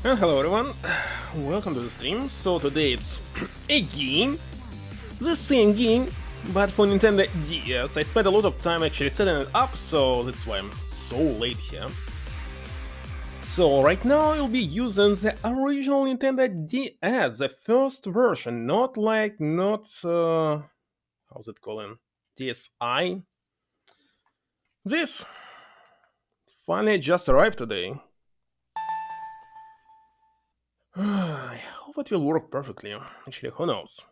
And hello everyone, welcome to the stream. So today it's a game, the same game, but for Nintendo DS. I spent a lot of time actually setting it up, so that's why I'm so late here. So right now I'll be using the original Nintendo DS, the first version, how's it calling? DSi. This finally just arrived today. I hope it will work perfectly. Actually, who knows?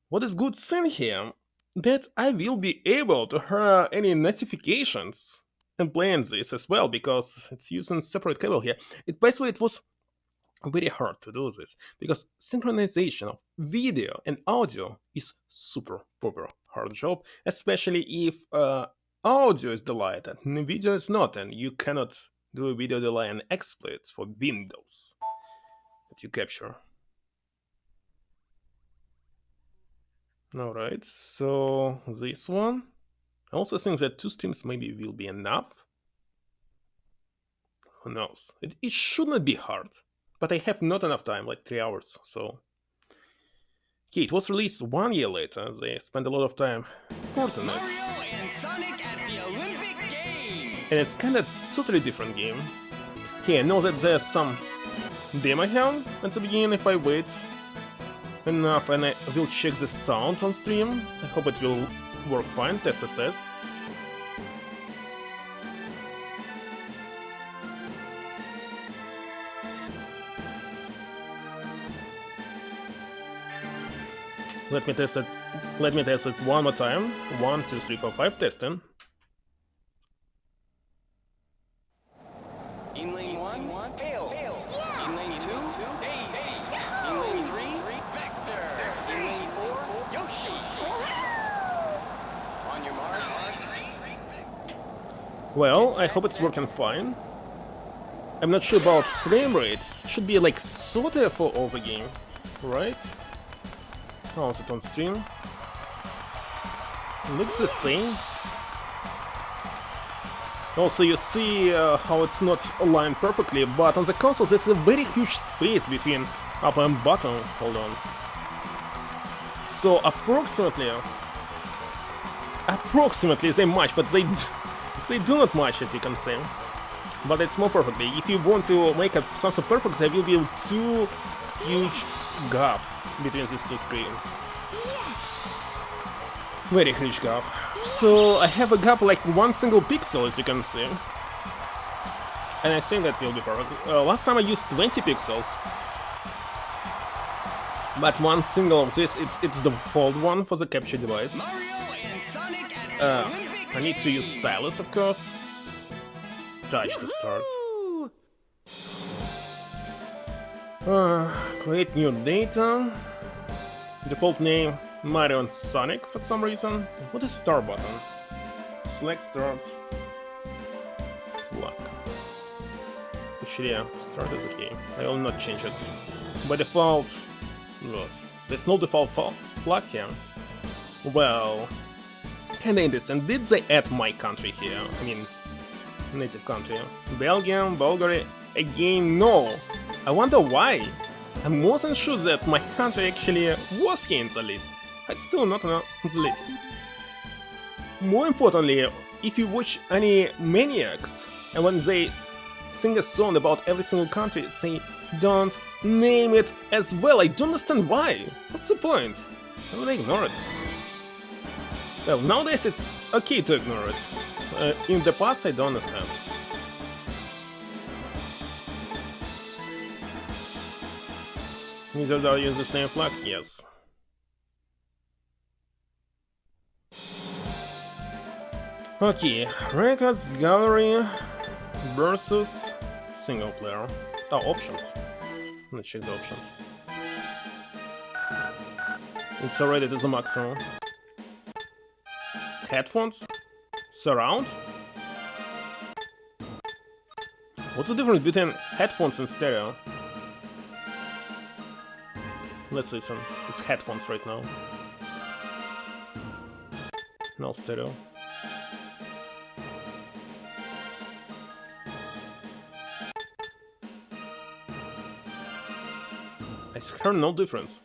What is good thing here? That I will be able to hear any notifications and playing this as well because it's using separate cable here. Basically it was very hard to do this because synchronization of video and audio is super hard job, especially if audio is delayed and video is not, and you cannot do a video delay and exploits for Windows that you capture. Alright, so this one. I also think that 2 streams maybe will be enough. Who knows? It should not be hard, but I have not enough time, like 3 hours, so... Okay, it was released 1 year later. They spent a lot of time porting it. And it's kinda totally different game. Okay, I know that there's some demo here at the beginning if I wait enough, and I will check the sound on stream. I hope it will work fine. Test. Let me test it one more time. 1, 2, 3, 4, 5, testing. In lane 1, fail. Yeah. In lane 2, Daisy. In lane 3, Vector. In lane 4, Yoshi. On your mark. Well, I hope it's working fine. I'm not sure about frame rates. Should be like sorta for all the games, right? How's it on stream? Looks the same. Also, you see how it's not aligned perfectly, but on the console there's a very huge space between up and bottom. Hold on. So approximately they match, but they do not match, as you can see. But it's more perfectly. If you want to make something perfect, there will be 2 huge gap between these 2 screens. Very huge gap. So I have a gap like 1 single pixel, as you can see. And I think that will be perfect. Last time I used 20 pixels. But 1 single of this, it's the default one for the capture device. I need to use stylus, of course. Touch to start. Create new data. Default name Mario and Sonic for some reason. What is start button? Select start. Flag. Actually, yeah, start is okay. I will not change it. By default, what? There's no default flag here. Well, kinda interesting. Did they add my country here? I mean, native country. Belgium, Bulgaria. Again, no. I wonder why. I'm more than sure that my country actually was here in the list. It's still not on the list. More importantly, if you watch any Maniacs, and when they sing a song about every single country, they don't name it as well. I don't understand why. What's the point? I will ignore it. Well, nowadays it's okay to ignore it. In the past, I don't understand. Wizard are use this name flag? Yes. Okay, records gallery versus single player. Oh, options. Let's check the options. It's already to the maximum. Headphones? Surround? What's the difference between headphones and stereo? Let's listen. It's headphones right now. No stereo. heard no difference.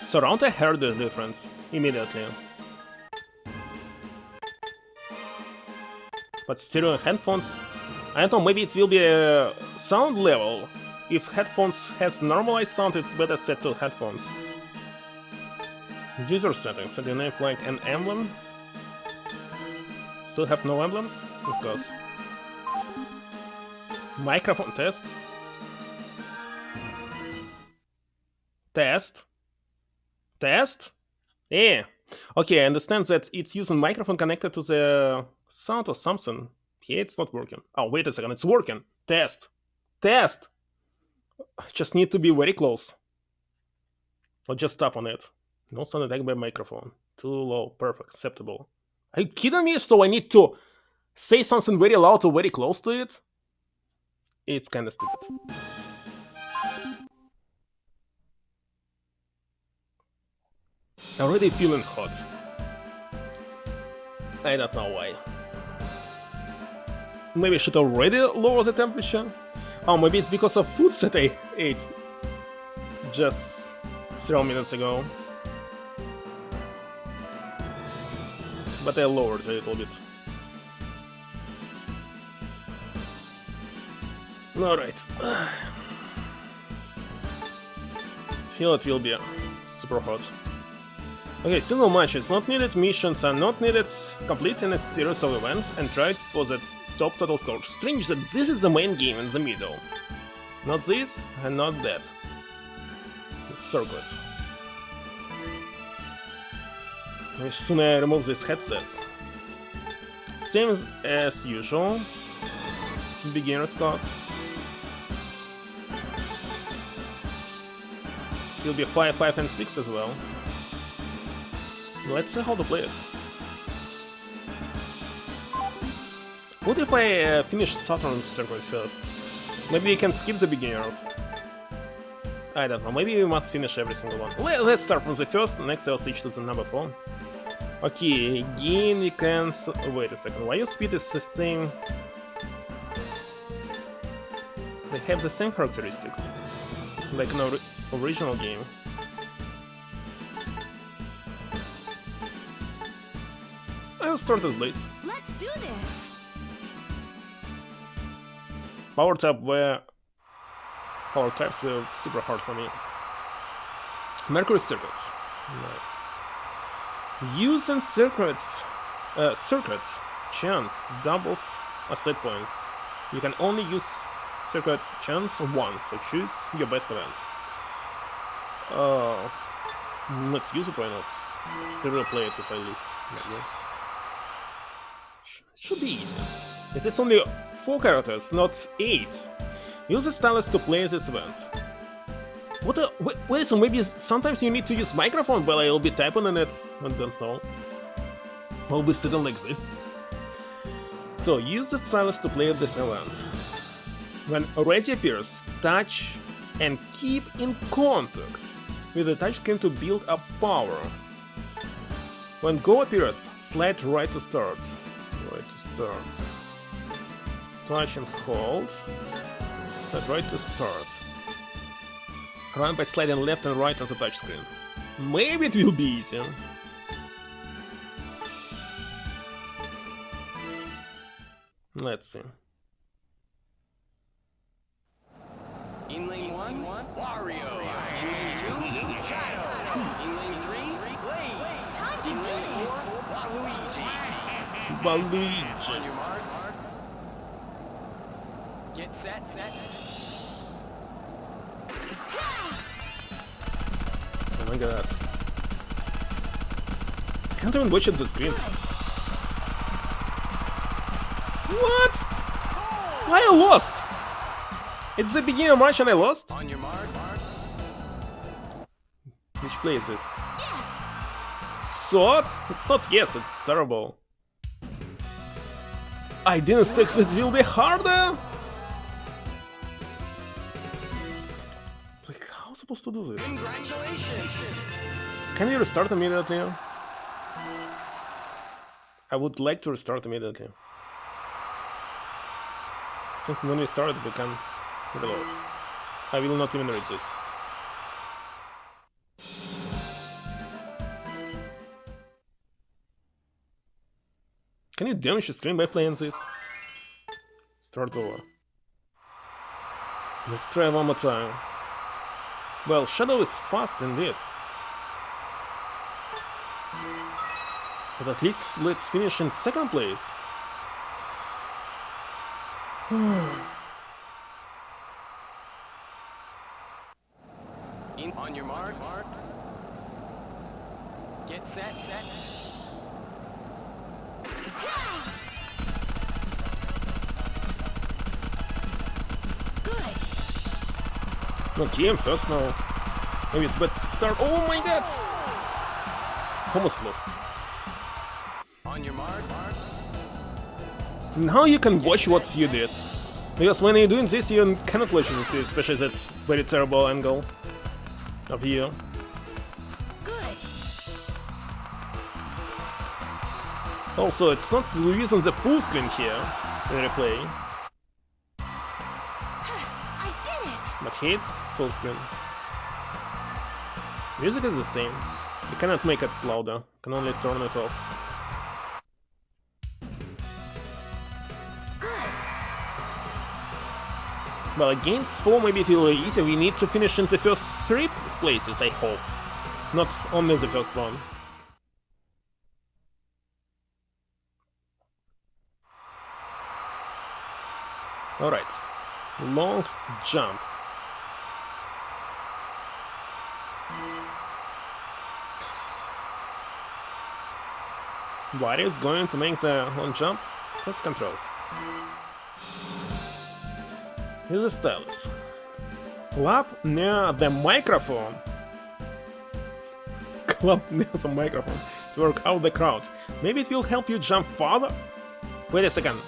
Surround, I heard the difference immediately. But stereo headphones, I don't know, maybe it will be a sound level. If headphones has normalized sound, it's better set to headphones. User settings, do you name like an emblem? Still have no emblems? Of course. Microphone test. Test. Test? Yeah. Okay, I understand that it's using microphone connected to the sound or something. Yeah, it's not working. Oh, wait a second, it's working. Test. Test! I just need to be very close. Or just tap on it. No sound attack by microphone. Too low. Perfect. Acceptable. Are you kidding me? So I need to say something very loud or very close to it? It's kinda stupid. Already feeling hot. I don't know why. Maybe I should already lower the temperature? Oh, maybe it's because of food that I ate just 0 minutes ago. But I lowered it a little bit. Alright. Feel it will be super hot. Okay, single matches, not needed, missions are not needed, complete in a series of events and try for the top total score. Strange that this is the main game in the middle. Not this and not that. The circuit. As soon as I remove these headsets. Same as usual. Beginner's class. It will be 5, 5 and 6 as well. Let's see how to play it. What if I finish Saturn's circuit first? Maybe we can skip the beginners. I don't know, maybe we must finish every single one. Let's start from the first, next I'll switch to the number 4. Okay, again we can... Wait a second, why your speed is the same? They have the same characteristics, like an original game. I'll start as Blaze. Let's do this. Power types were super hard for me. Mercury circuits. Right. Using circuits, chance doubles asset points. You can only use circuit chance once, so choose your best event. Let's use it, why not? Still play it if I lose. Maybe. It should be easy. Is this only 4 characters, not 8? Use the stylus to play this event. What a... Wait, so maybe sometimes you need to use microphone while I'll be typing on it. I don't know. I'll be sitting like this. So, use the stylus to play this event. When already appears, touch and keep in contact with the touch screen to build up power. When go appears, slide right to start. Right to start. Touch and hold. Slide right to start. Run by sliding left and right on the touch screen. Maybe it will be easier. Let's see. In lane 1, Wario. In lane 2, Shadow. In lane 3, Blade. Time to In do lane this. 4, Waluigi. Waluigi. On your marks. Get set. Oh my god. Can't even watch at the screen. What? Why I lost? It's the beginning match and I lost? On your marks. Which play is this? Yes. Sword? It's not yes, it's terrible. I didn't expect it will be harder! Like, how am I supposed to do this? Congratulations. Can we restart immediately? I would like to restart immediately. I think when we start we can reload. I will not even read this. Can you damage the screen by playing this? Start over. Let's try one more time. Well, Shadow is fast indeed. But at least let's finish in second place. On your mark. Get set. Good. Okay, I'm first now. Maybe it's better to start. Oh my god! Almost lost. On your mark. Now you can watch what you did. Because when you're doing this, you cannot watch this, especially that's very terrible angle of you. Good. Also, it's not using the full screen here in replay, I did it. but here it's full screen. Music is the same. You cannot make it louder, you can only turn it off. Well, against 4 maybe it will be easier. We need to finish in the first 3 places, I hope. Not only the first one. Alright. Long jump. What is going to make the long jump? First controls. Use the stylus. Clap near the microphone. Clap near the microphone to work out the crowd. Maybe it will help you jump farther? Wait a second.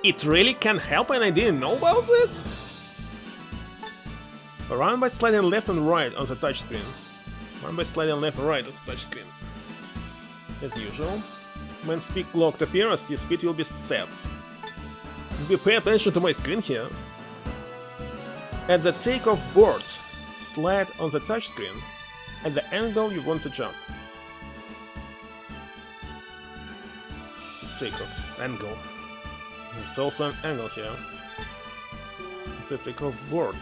It really can help and I didn't know about this? Run by sliding left and right on the touchscreen. Run by sliding left and right on the touchscreen. As usual. When speed locked appears, your speed will be set. Pay attention to my screen here. At the takeoff board, slide on the touchscreen at the angle you want to jump. It's a takeoff angle. There's also an angle here. It's a takeoff board.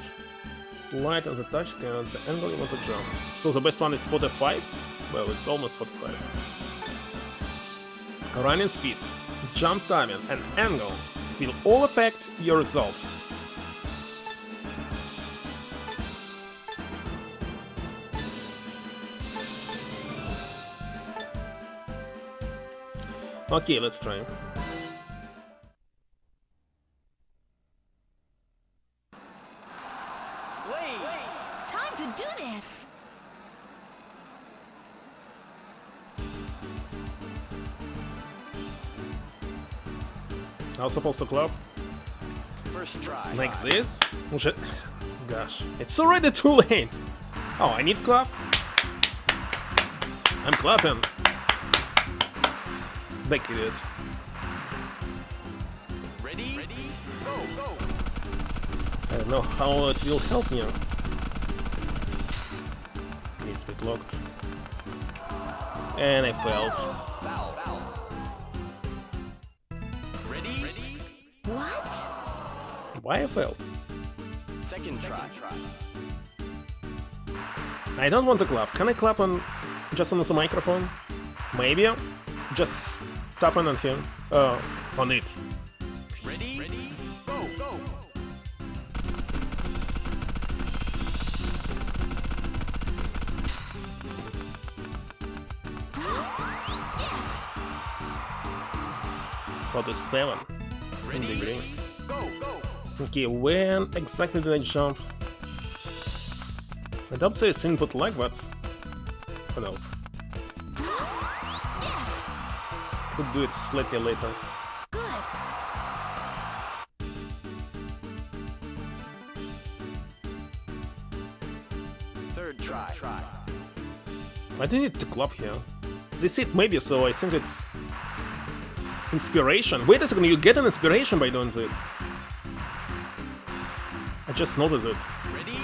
Slide on the touchscreen at the angle you want to jump. So the best one is 45? Well, it's almost 45. Running speed, jump timing, and angle will all affect your result. Okay, let's try. Time to do this. I was supposed to clap First try. like this? Gosh, it's already too late. Oh, I need clap? I'm clapping. Like idiot. Ready? Go. I don't know how it will help me. Needs to be locked. And I failed. Foul. Ready? What? Why I failed? Second try. I don't want to clap. Can I clap on just on the microphone? Maybe. Just tapping on him. On it. Ready? Go. For the 7 in Ready? degree. Go. Okay, when exactly did I jump? I don't say it's input lag, but who knows? Could do it slightly later. Good. Third try. I do need to clap here. This it maybe, so I think it's inspiration. Wait a second, you get an inspiration by doing this. I just noticed it. Ready?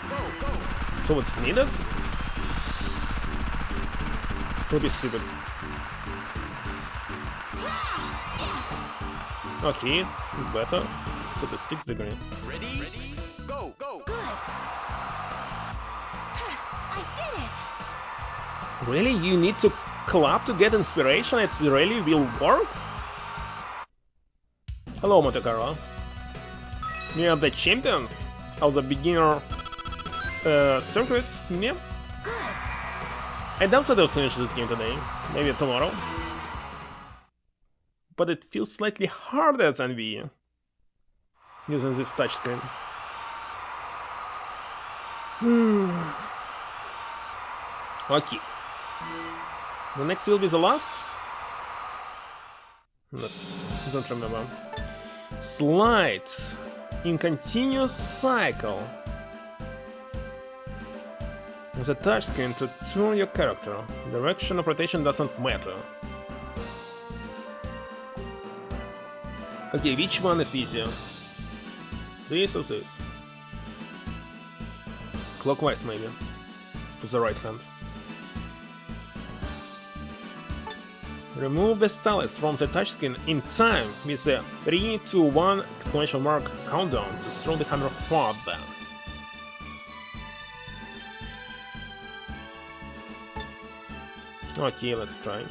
Go. So it's needed? Will be stupid. Okay, it's better. It's at a 6 degree. Ready? Go! Good. I did it. Really? You need to clap to get inspiration? It really will work? Hello, Motocara. We are the champions of the beginner circuit. Yeah. I doubt that I'll finish this game today. Maybe tomorrow. But it feels slightly harder than Wii using this touchscreen. Okay. The next will be the last? No, don't remember. Slide in continuous cycle. The touchscreen to turn your character. Direction of rotation doesn't matter. Okay, which one is easier? This or this? Clockwise, maybe. For the right hand. Remove the stylus from the touchscreen in time with the 3, 2, 1 exclamation mark countdown to throw the hammer farther. Okay, let's try.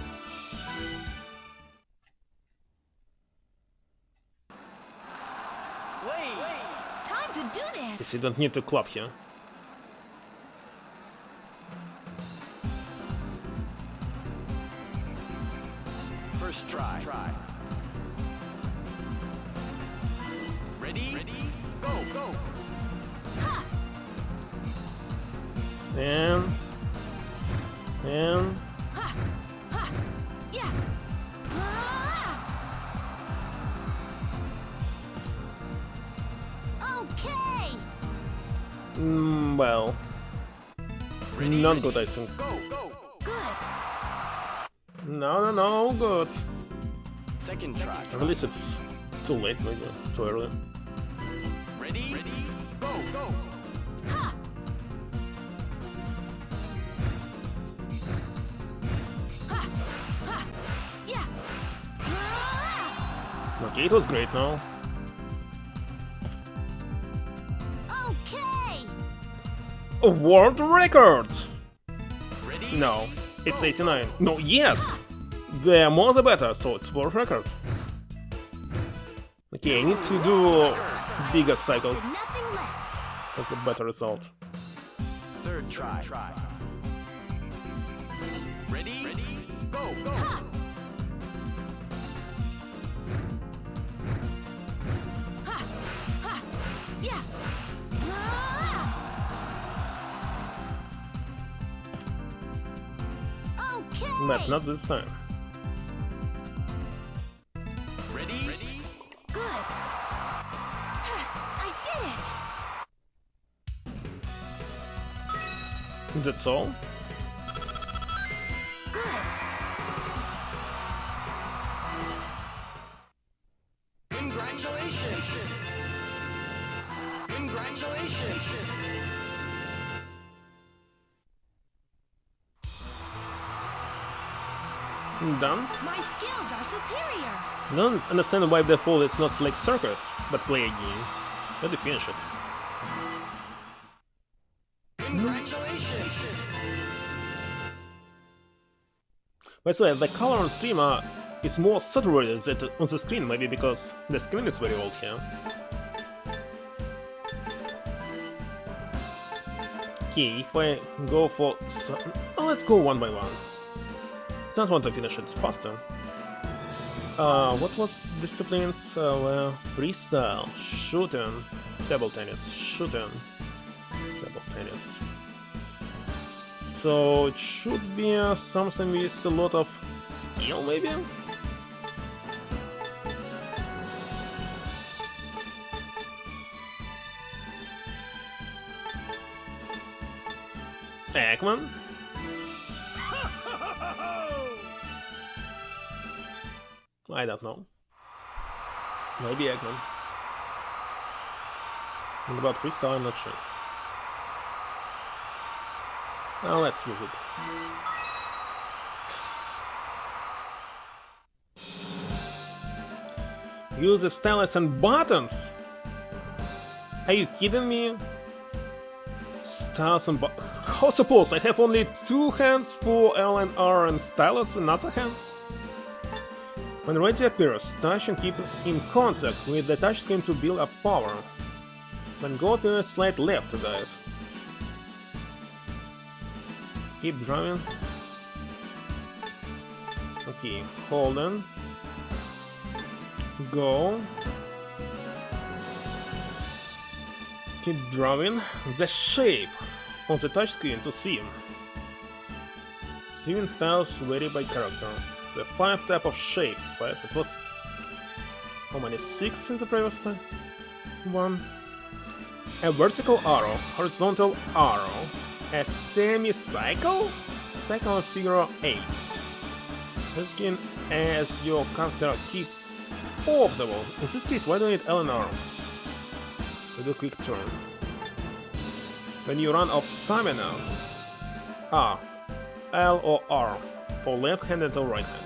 Time to do Yes, this. you don't need to clap here. First try. Ready? Go! And Yeah. Okay. well, not good, I think. Go! Good. No, good. Second try. At least it's too late, maybe too early. Ready? Go! Ha. Ha. Ha. Yeah. Okay, it was great now. Okay. A world record! Ready? No, it's 89. No, yes! The more the better, so it's world record. Okay, I need to do bigger cycles. Nothing less. That's a better result. Third try. Ready? Go! Ha. Ha. Ha. Yeah. Okay. But not this time. Ready? Good. I did it. That's all? Good. Congratulations! Done? My skills are superior. I don't understand why by default it's not select circuit, but play a game. Let me finish it. Congratulations! By the way, the color on stream is more saturated than on the screen, maybe because the screen is very old here. Okay, if I go for... Oh, let's go one by one. Don't want to finish it faster. What was disciplines? Freestyle, shooting, table tennis, shooting, table tennis. So it should be something with a lot of skill, maybe? Eggman? I don't know. Maybe Eggman. And about freestyle, I'm not sure. Well, let's use it. Use the stylus and buttons? Are you kidding me? Stylus and buttons. How suppose I have only two hands for L and R and stylus in another hand? When ready appears, touch and keep in contact with the touchscreen to build up power. When go appears, slide left to dive. Keep driving. Okay, hold on. Go. Keep drawing the shape on the touchscreen to swim. Swimming styles vary by character. The 5 type of shapes. 5. It was how many? 6 in the previous time? 1. A vertical arrow, horizontal arrow, a semicircle, cycle figure 8. Skin as your character keeps obstacles. In this case, why do you need L and R? To do a quick turn. When you run out of stamina, L or R for left-handed or right-handed.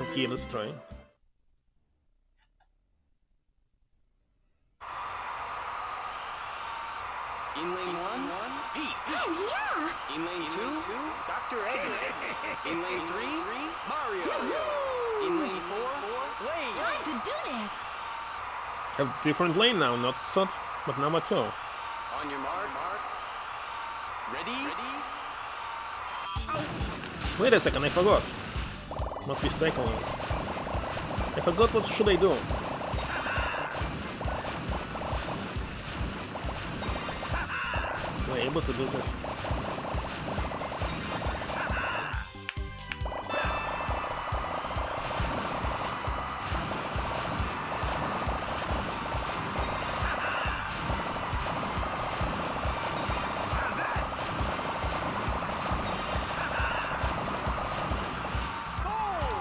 Okay, let's try. In lane 1, Pete. Oh, yeah! In lane 2, Dr. Eggman. In lane 3, Mario. In lane 4, Wade. Time to do this! Have different lane now, not third, but number 2. On your marks. Ready? Wait a second, I forgot. Must be cycling. I forgot what should I do. Am I able to do this?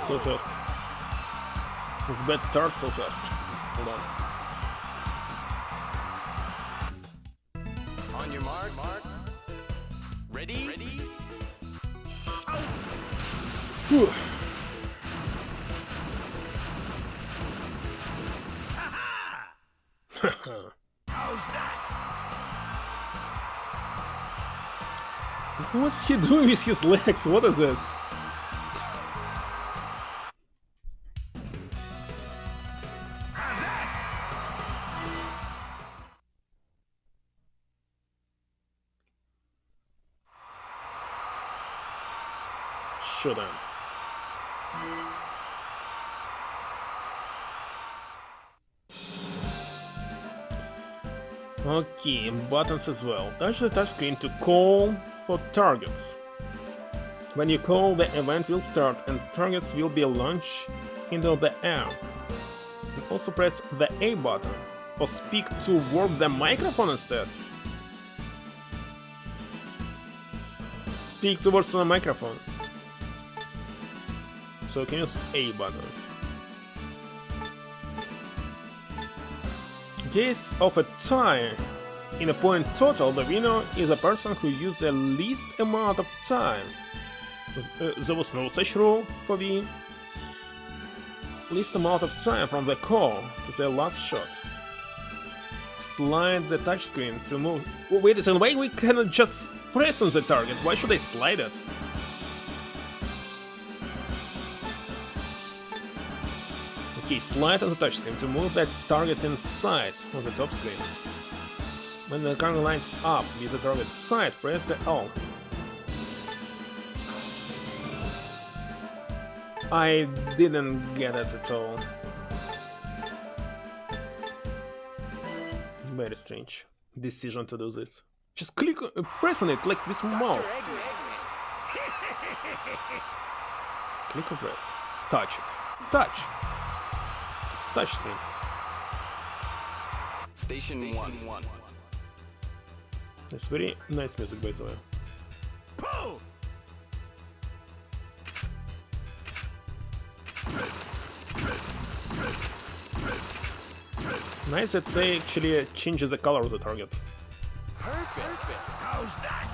So fast. This bad start so fast. Hold on. On your marks. Ready? Whew. How's that? What's he doing with his legs? What is it? Showdown. Okay, buttons as well. Touch the touchscreen to call for targets. When you call, the event will start and targets will be launched into the air. And also press the A button or speak to work the microphone instead. Speak towards the microphone. So you can use A button. In case of a tie in a point total, the winner is the person who used the least amount of time. There was no such rule for the least amount of time from the call to the last shot. Slide the touchscreen to move. Oh, wait a second, why we cannot just press on the target? Why should I slide it? Okay, slide on the touchscreen to move that target inside of the top screen. When the camera lines up with the target side, press the L. I didn't get it at all. Very strange decision to do this. Just click, press on it like with mouse. Click and press. Touch it. Touch. Touch screen. Station 1. It's very nice music, by the way. Nice that they actually changes the color of the target. Perfect. How's that?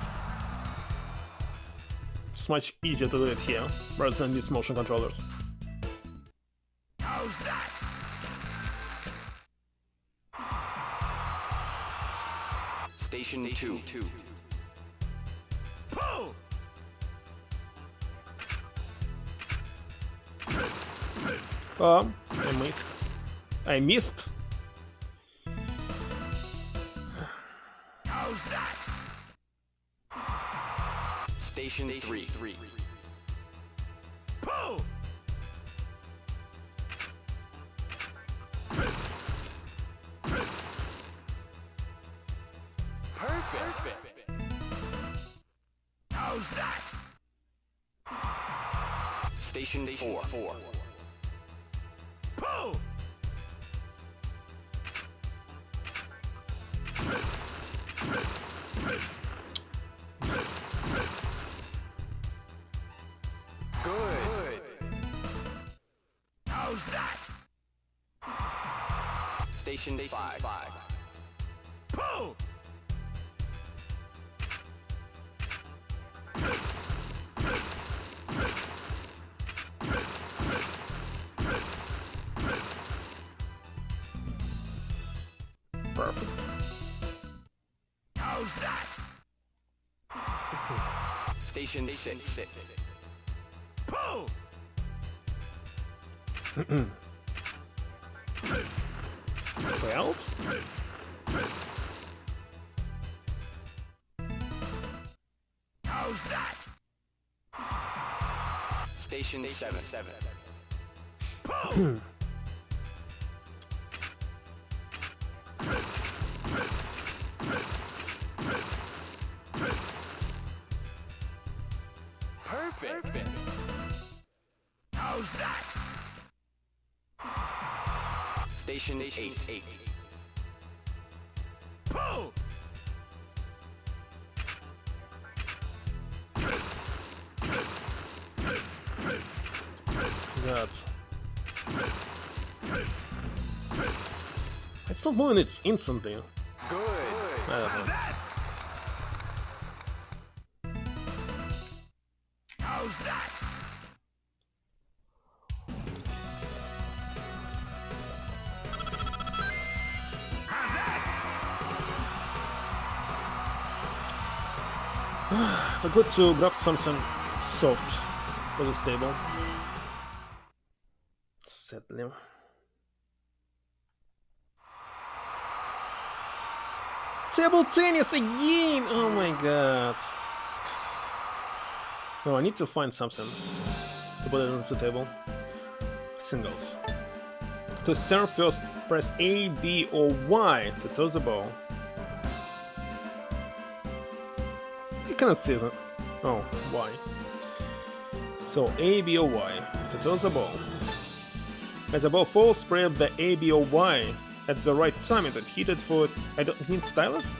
It's much easier to do it here rather than these motion controllers. How's that? Station 2. Pull! I missed. I missed. How's that? Station 3. Pull! Perfect. How's that? Station 4. Pull! Good. How's that? Station 5. Pull! Perfect. How's that? Station 6. Pull! Failed? How's that? Station 7. Pull! Perfect. How's that? Station 8. Pull! God. It's not moving, it's instantly. Good. I don't know. How's that? I got to grab something soft for this table. Sadly. Table tennis again! Oh my god. Oh, I need to find something to put it on the table. Singles. To serve first, press A, B, or Y to toss the ball. You cannot see that. Oh, Y. So A, B, or Y to toss the ball. As the ball falls, spread the A, B, or Y at the right time and hit it first. I don't need stylus?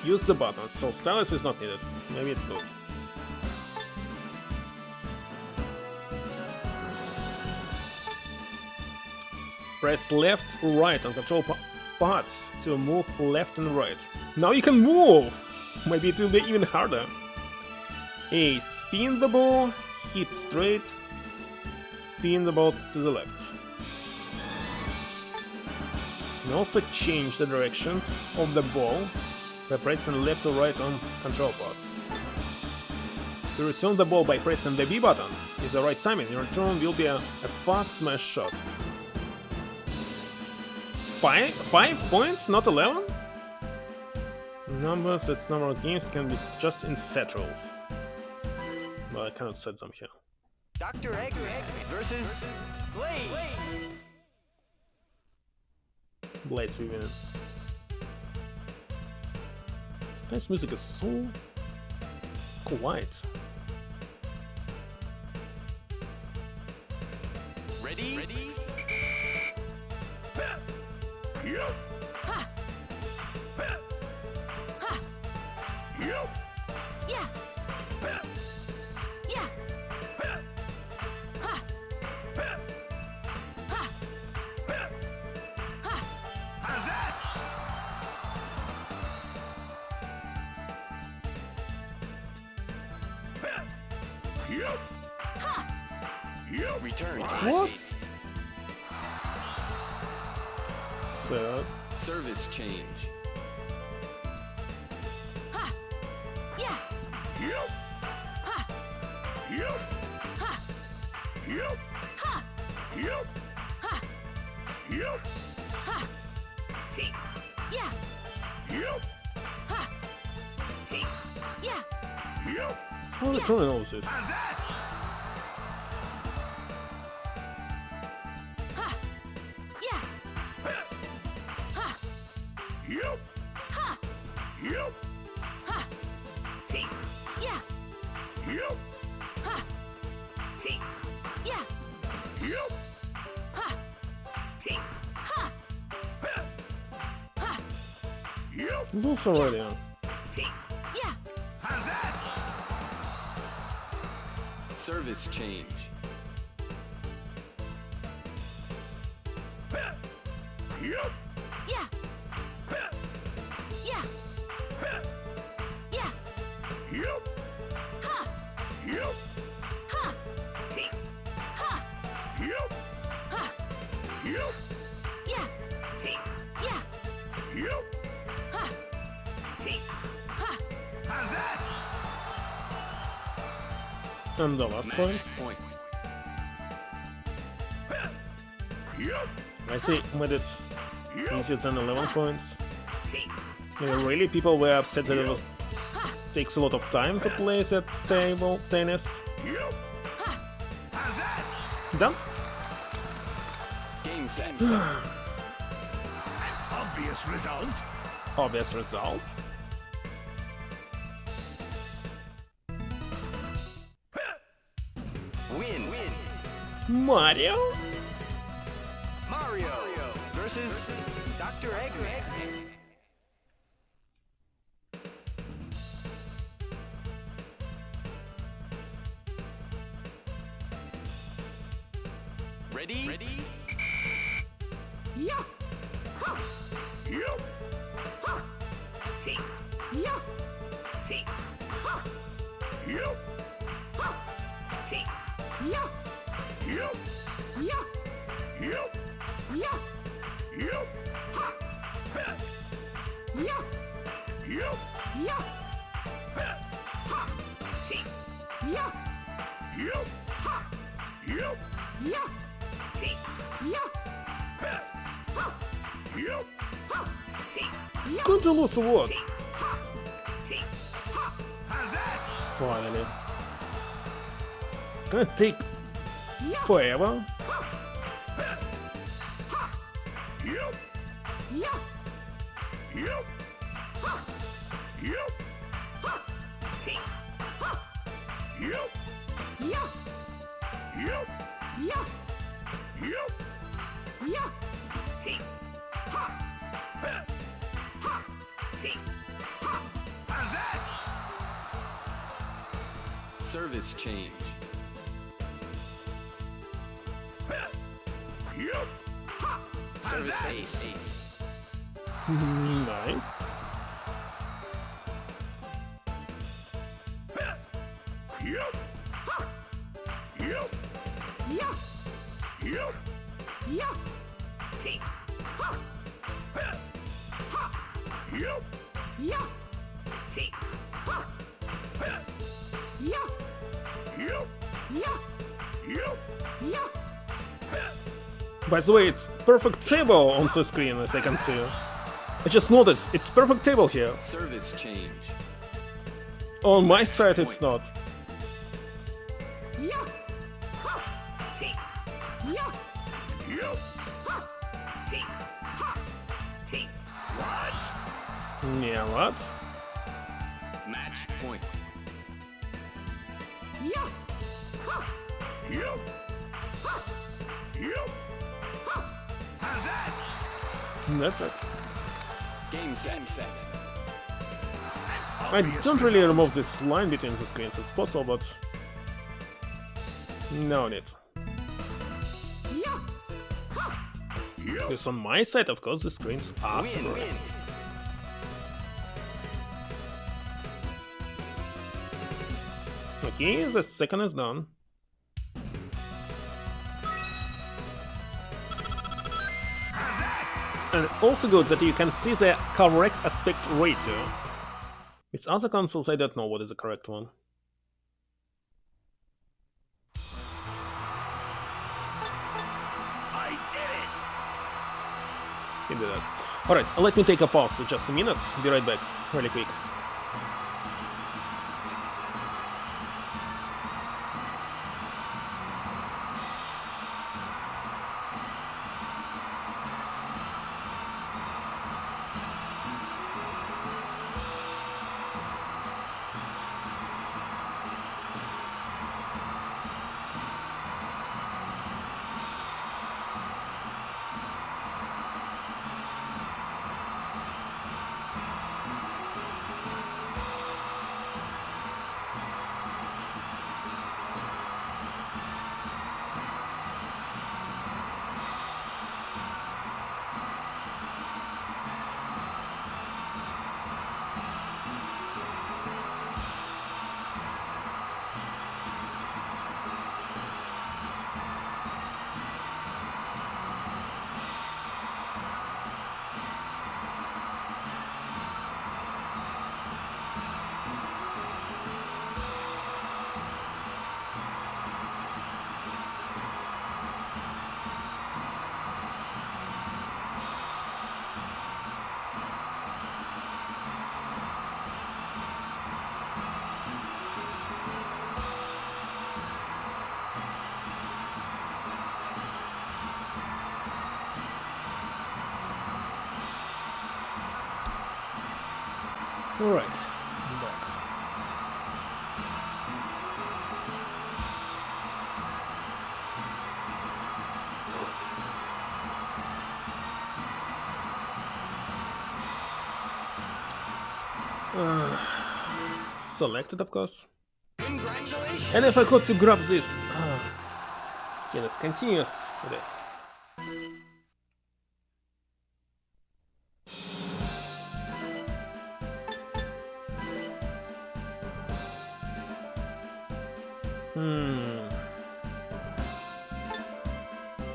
Use the button, so stylus is not needed. Maybe it's good. Press left or right on control pads to move left and right. Now you can move! Maybe it will be even harder. A. Spin the ball, hit straight, spin the ball to the left. You can also change the directions of the ball by pressing left or right on control pads. To return the ball by pressing the B button is the right timing. Your return will be a fast smash shot. 5 points, not 11? Numbers that number of games can be just in set rules. But I cannot set them here. Dr. Egg versus Blade. Blade's winning. Space music is so quiet. Ready? Yeah. Yeah. Ha. Ha. Ha. How's that? Return to What? base. So, Service change. Yeah. Yeah. Yeah. how are the terminals? Yeah. Yeah. Yeah. It's also already on. Yeah. Service change. Yeah. Yeah. Yeah. Ha. Ha. Ha. Yeah. Yeah. And the last point. Match point. I see, made it easier than 11 points. Really, people were upset that it was takes a lot of time to play that table tennis. Done? Game set. Obvious result. Obvious result. Win. Mario? Mario versus Dr. Eggman. Ready? Yeah. Yeah. Yeah. Yeah. Couldn't lose what? Finally. Gonna take forever. Service change. Service ace. Nice. By the way, it's perfect table on the screen, as I can see. I just noticed, it's perfect table here. Service change. On my side, it's not. Yeah, what? Match point. That's it. Game set. I don't really remove this line between the screens, it's possible, but no need. Because on my side, of course, the screens are separated. Win. Okay, the second is done. And also good that you can see the correct aspect ratio. With other consoles, I don't know what is the correct one. I did it! He did that. Alright, let me take a pause for just a minute. Be right back, really quick. Alright, I'm back. Selected, of course. Congratulations! And if I could to grab this. Okay, let's continue with this.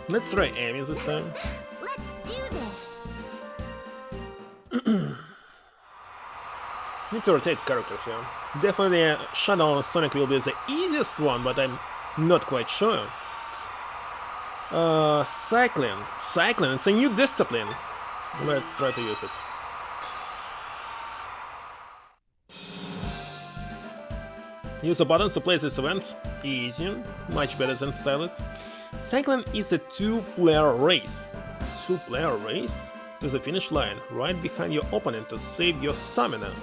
Let's try Amy this time. Let's do this! Need to rotate characters here. Definitely Shadow and Sonic will be the easiest one, but I'm not quite sure. Cycling. Cycling, it's a new discipline. Let's try to use it. Use the buttons to play this event. Easy, much better than Stylus. Cycling is a two-player race. Two-player race? To the finish line, right behind your opponent to save your stamina.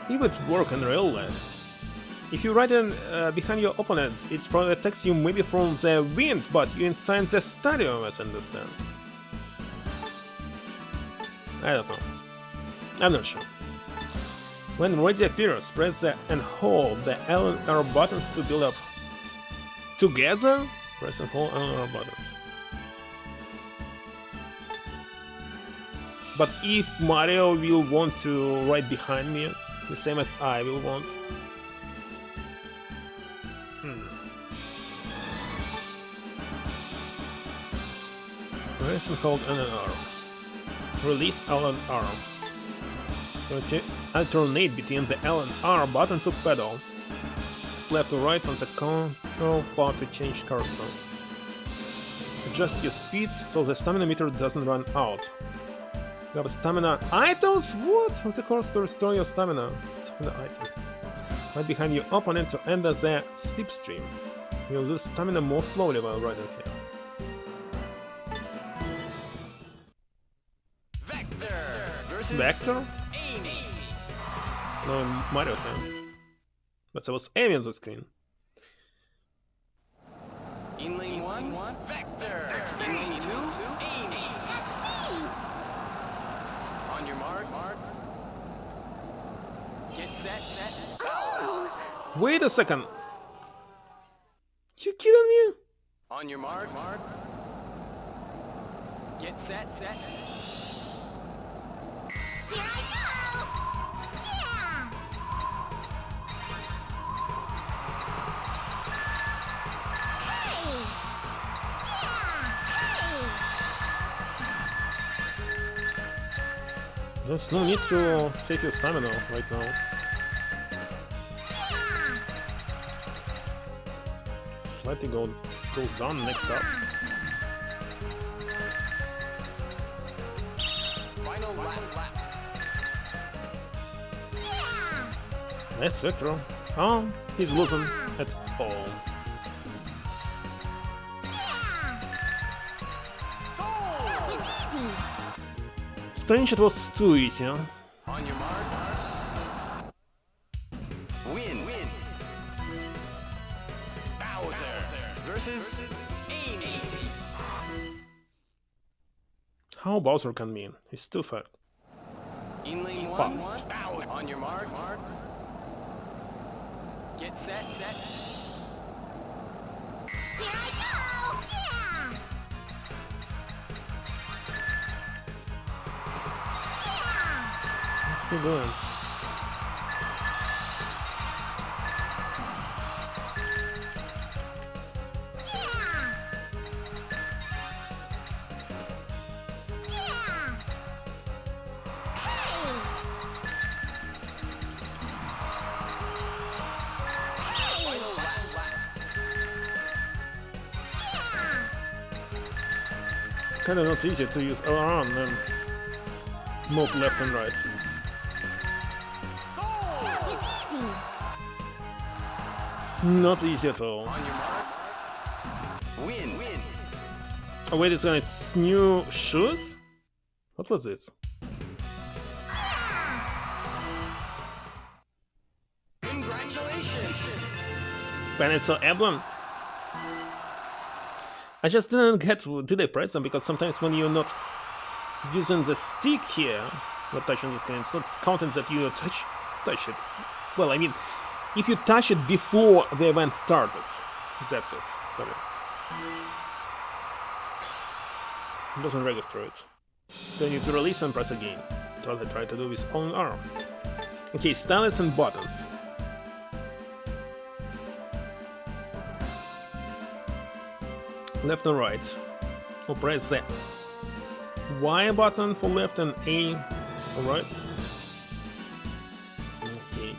It would work in real life. If you ride in behind your opponent, it protects you maybe from the wind, but you're inside the stadium, as I understand. I don't know. I'm not sure. When ready appears, press the and hold the L and R buttons to build up. Together? Press and hold L and R buttons. But if Mario will want to ride behind me, the same as I will want. Press and hold L and R. Release L and R. So alternate between the L and R button to pedal. It's left or right on the control bar to change cursor. Adjust your speed so the stamina meter doesn't run out. You have stamina items? What? On the course to restore your stamina. Stamina items. Right behind your opponent to enter the slipstream. You'll lose stamina more slowly while riding here. Vector versus Vector? Amy. It's now in Mario here. But there was Amy on the screen. In lane 1, Vector. In lane 2, Amy. On your mark. Get set, go. Wait a second! You kidding me? On your mark. Get set. Here I go! Yeah! There's no need to save your stamina right now. Slightly goes down next up. Final lap. Nice Vector. Oh, he's losing at all. Strange, it was too easy. Huh? On your mark. Win. Bowser versus Amy. How Bowser can win? He's too fat. In lane Fuck. 1. Bowser. On your mark. Get set. Here I go! Yeah! What's he doing? Final lap. It's kinda not easy to use around and move left and right. Not easy at all. On your mark. Win. Oh wait a second, it's new shoes? What was this? Congratulations. Benetso emblem? I just didn't get to, did I press them? Because sometimes when you're not using the stick here, not touching the screen, it's not counting that you touch it. Well, I mean, if you touch it before the event started, that's it. Sorry. It doesn't register it. So you need to release and press again. That's what I try to do with own arm. Okay, stylus and buttons. Left and right. Or press Z. Y button for left and A for right. Okay.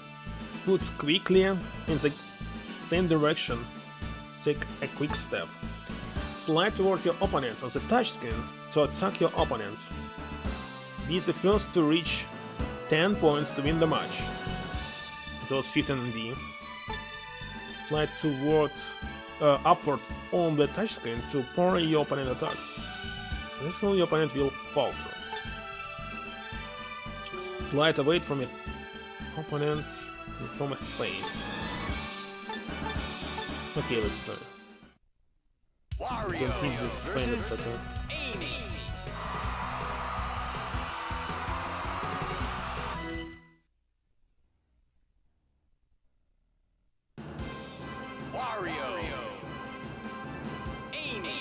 Put quickly in the same direction. Take a quick step. Slide towards your opponent on the touchscreen to attack your opponent. Be the first to reach 10 points to win the match. Those 15 in B. Slide upward on the touchscreen to parry your opponent attacks. This way your opponent will falter. Slide away from your opponent from a feint. Okay, let's try. Wario Don't need this feint, versus etc. Amy. Wario. Amy.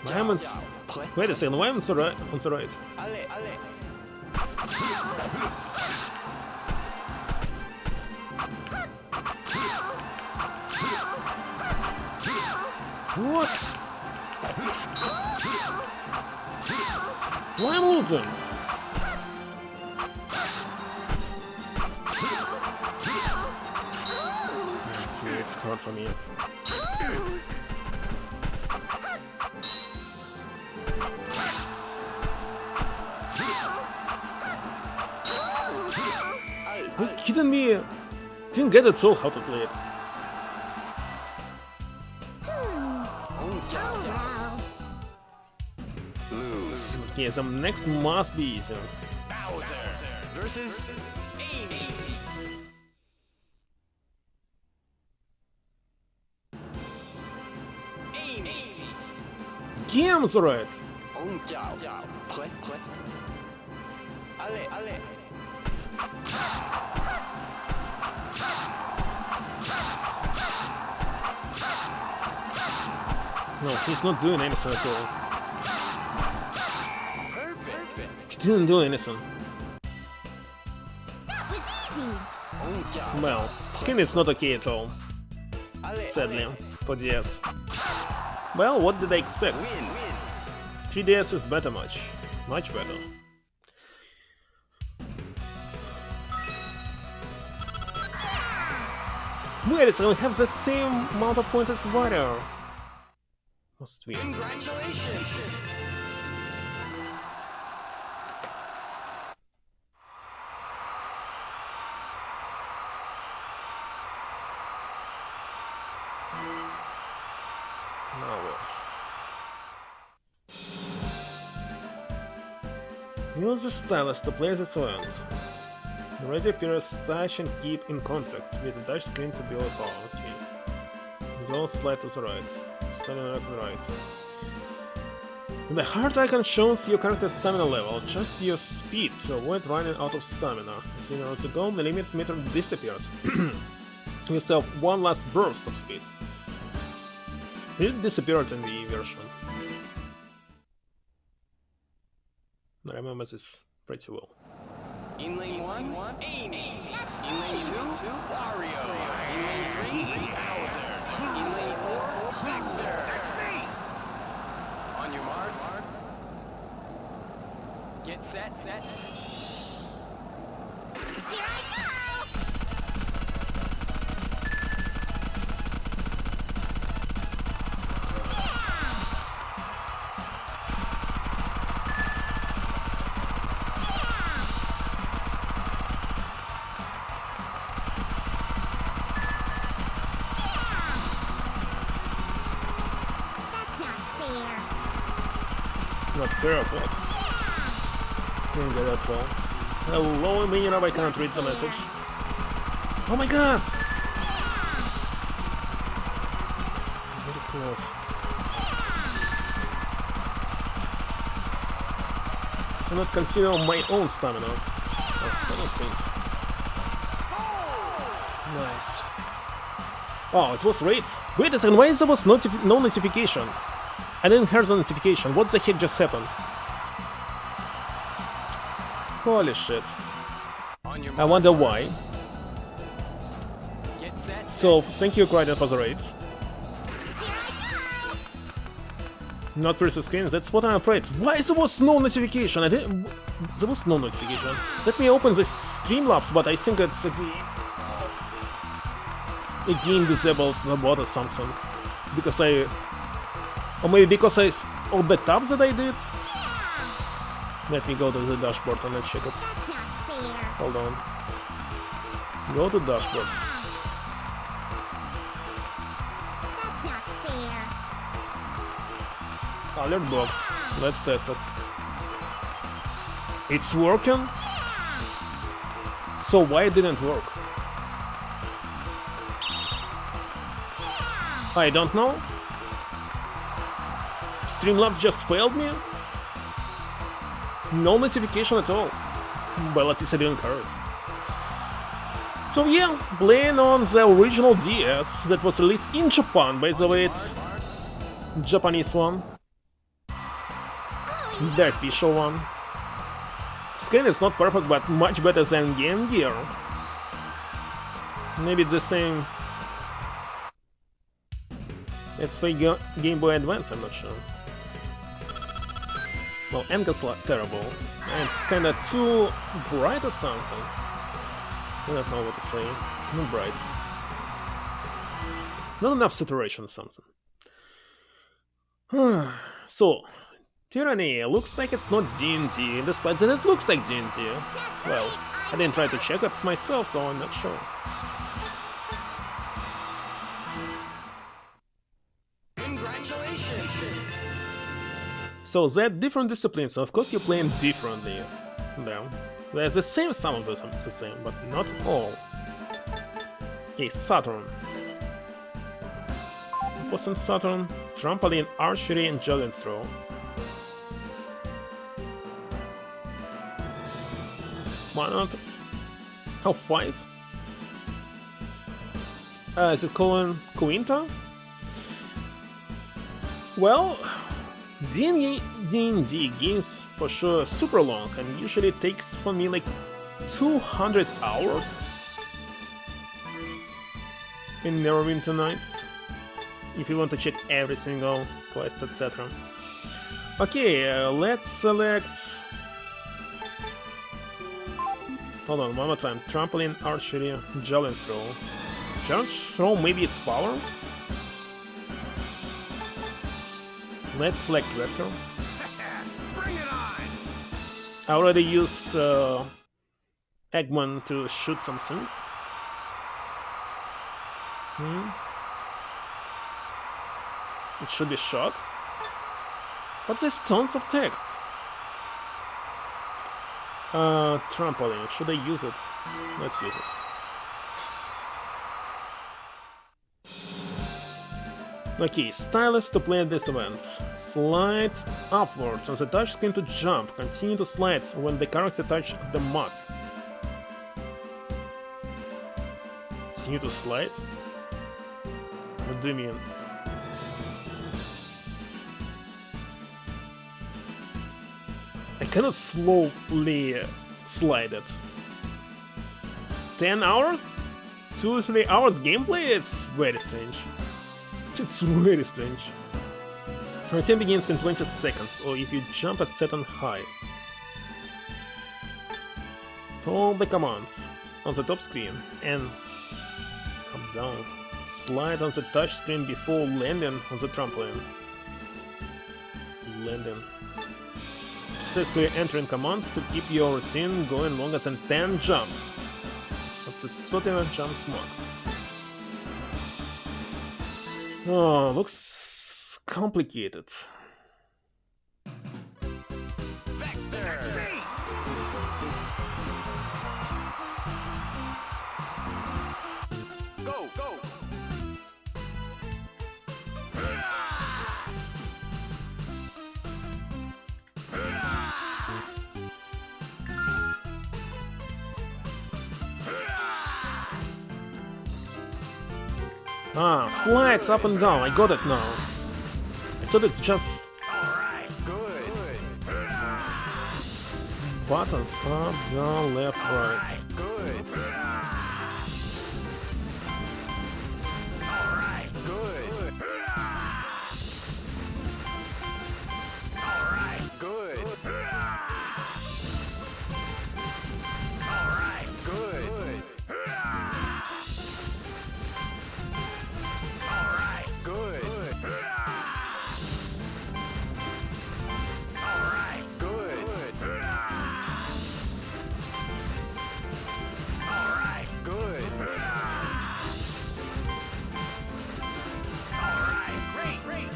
Diamonds. Wait a second, why am I on the right? Ale. What? Why am I losing? Okay, it's hard for me. Are you kidding me? Didn't get at all how to play it. Lose. Okay, so next must be easy. Bowser versus Amy. Amy. Game's right. Play. Ale. No, he's not doing anything at all. Perfect. He didn't do anything. Well, skin is not okay at all. Sadly, for DS. Well, what did I expect? Win. 3DS is better much better. Wait, it's gonna have the same amount of points as Wario. Must we? Congratulations! Now what? Use the stylus to play this event. The ready appears touch and keep in contact with the touch screen to build power. Okay. Don't slide to the right. Slide left and right. The heart icon shows your character's stamina level. Just use speed to avoid running out of stamina. As soon as the goal, the limit meter disappears. You still have one last burst of speed. It disappeared in the version. I remember this pretty well. In lane 1, Amy. In lane 2, Wario. In lane 3, Bowser. In lane 4, Vector. That's me! On your marks. Get set. Here I go! That's not fair. Not fair, what? Didn't get that all. Hello, Minion, I can't read the message. Oh my god! Very close. So not consider my own stamina. Oh, things. Nice. Oh, it was great. Wait a second, why there was no notification? I didn't hear the notification. What the heck just happened? Holy shit. On your I wonder why. Get set. So, thank you, Crichton, for the raid. Not precious screen, that's what I'm afraid. Why there was no notification? There was no notification. Let me open the Streamlabs, but I think it's again disabled the bot or something. Because or maybe because all the tabs that I did. Let me go to the dashboard and let's check it. That's not fair. Hold on. Go to dashboard. That's not fair. Alert box. Let's test it. It's working? So why it didn't work? I don't know. Streamlabs just failed me? No notification at all. Well, at least I didn't hear it. So yeah, playing on the original DS that was released in Japan, by the way, it's Japanese one. The official one. Screen is not perfect, but much better than Game Gear. Maybe it's the same as for Game Boy Advance, I'm not sure. Well, angles are terrible. It's kinda too bright or something. I don't know what to say. Not bright. Not enough saturation or something. So, Tyranny looks like it's not D&D, despite that it looks like D&D. Well, I didn't try to check it myself, so I'm not sure. Congratulations! So there are different disciplines, so of course you're playing differently. There's the same, some of them the same, but not all. Okay, Saturn. What's in Saturn? Trampoline, archery, and javelin throw. Why not? Oh, 5? Is it called Quinta? Well, D&D games for sure super long and usually takes for me like 200 hours in Neverwinter Nights if you want to check every single quest, etc. Okay, let's select... Hold on, one more time. Trampoline, archery, javelin throw. Javelin throw, maybe it's power? Let's select vector. Bring it on! I already used Eggman to shoot some things. It should be shot. What's this tons of text? Trampoline. Should I use it? Let's use it. Okay, stylus to play at this event. Slide upwards on the touchscreen to jump. Continue to slide when the character touches the mud. Continue to slide? What do you mean? I cannot slowly slide it. 10 hours? 2 or 3 hours gameplay? It's very strange. It's really strange. Routine begins in 20 seconds, or if you jump a certain height. Follow the commands on the top screen and up down. Slide on the touch screen before landing on the trampoline. Landing. Successfully entering commands to keep your routine going longer than 10 jumps. Up to 30 jumps max. Oh, looks complicated. Vector! Go, go! Ah, slides up and down, I got it now. I thought it's just Alright, good. buttons up, down, left, right. Good. Alright, good. Alright, good. Alright, good. Alright, good. Alright, good. Alright, good. Alright, great, great.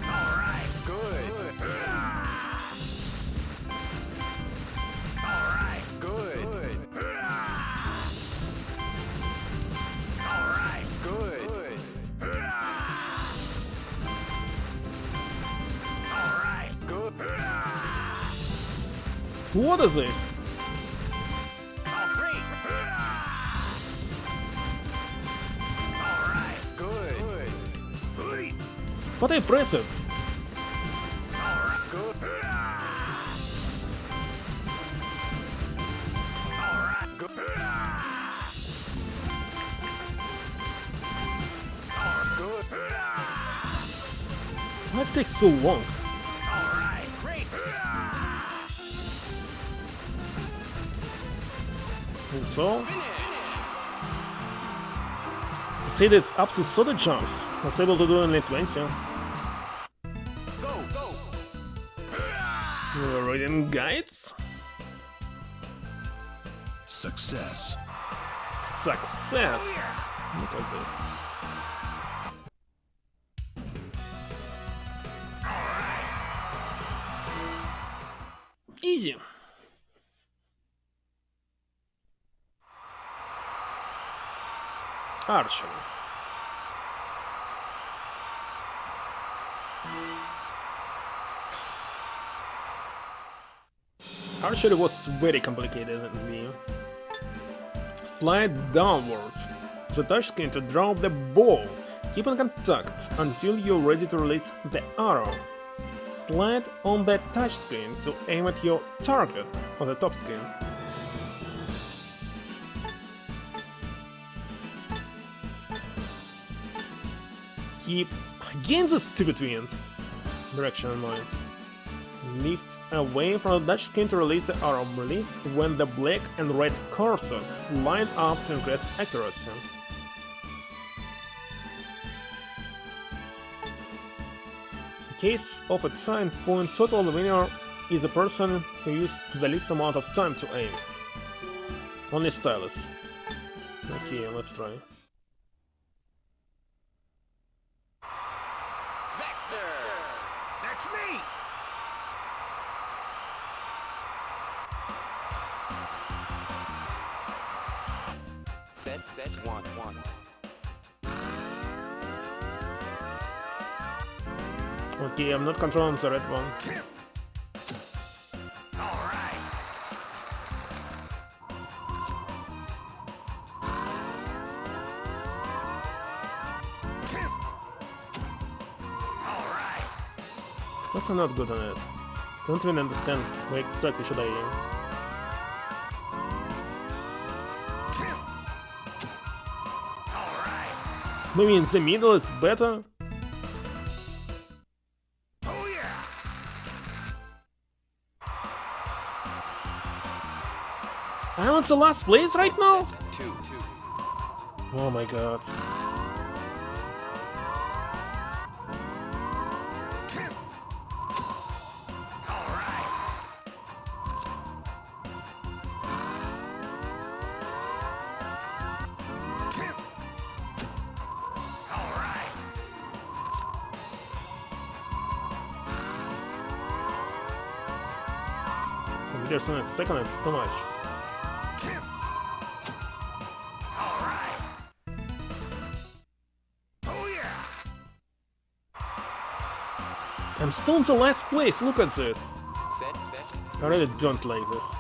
Alright, good. Alright, good. Alright, good. Alright, good. What is this? Oh, great. Alright, good. But I press it. Alright, good. Alright, good. Alright, good. Why it takes so long? Alright, great. And so? It said it's up to 30 jumps. I was able to do only 20. Go, go. You're reading guides? Success. Success! Look at this. Easy. Archer. Archery was very complicated in me. Slide downward the touchscreen to drop the ball. Keep in contact until you're ready to release the arrow. Slide on the touchscreen to aim at your target on the top screen. Keep Again the stupid wind. Direction lines. Lift away from the Dutch skin to release the arm. Release when the black and red cursors line up to increase accuracy. In case of a time point total, the winner is a person who used the least amount of time to aim. Only stylus. Okay, let's try. Vector. That's me. Set, one. Okay, I'm not controlling the red one. Guess I'm not good on it. Don't even understand where exactly should I aim. Maybe in the middle is better? Oh yeah. I'm in the last place right now? Two. Oh my god. There's only a second, it's too much. I'm still in the last place, look at this. I really don't like this.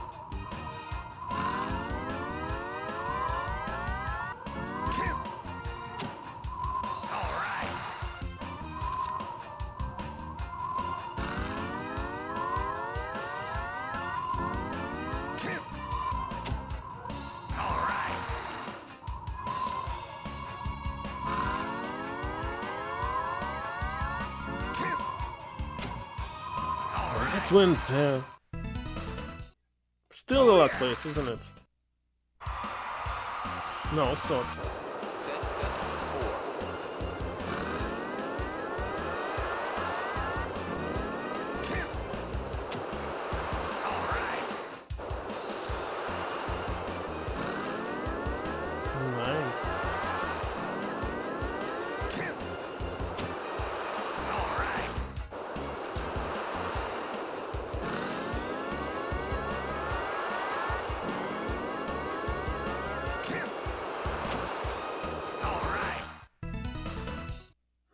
That went still the last place, isn't it? No, sort. Nine.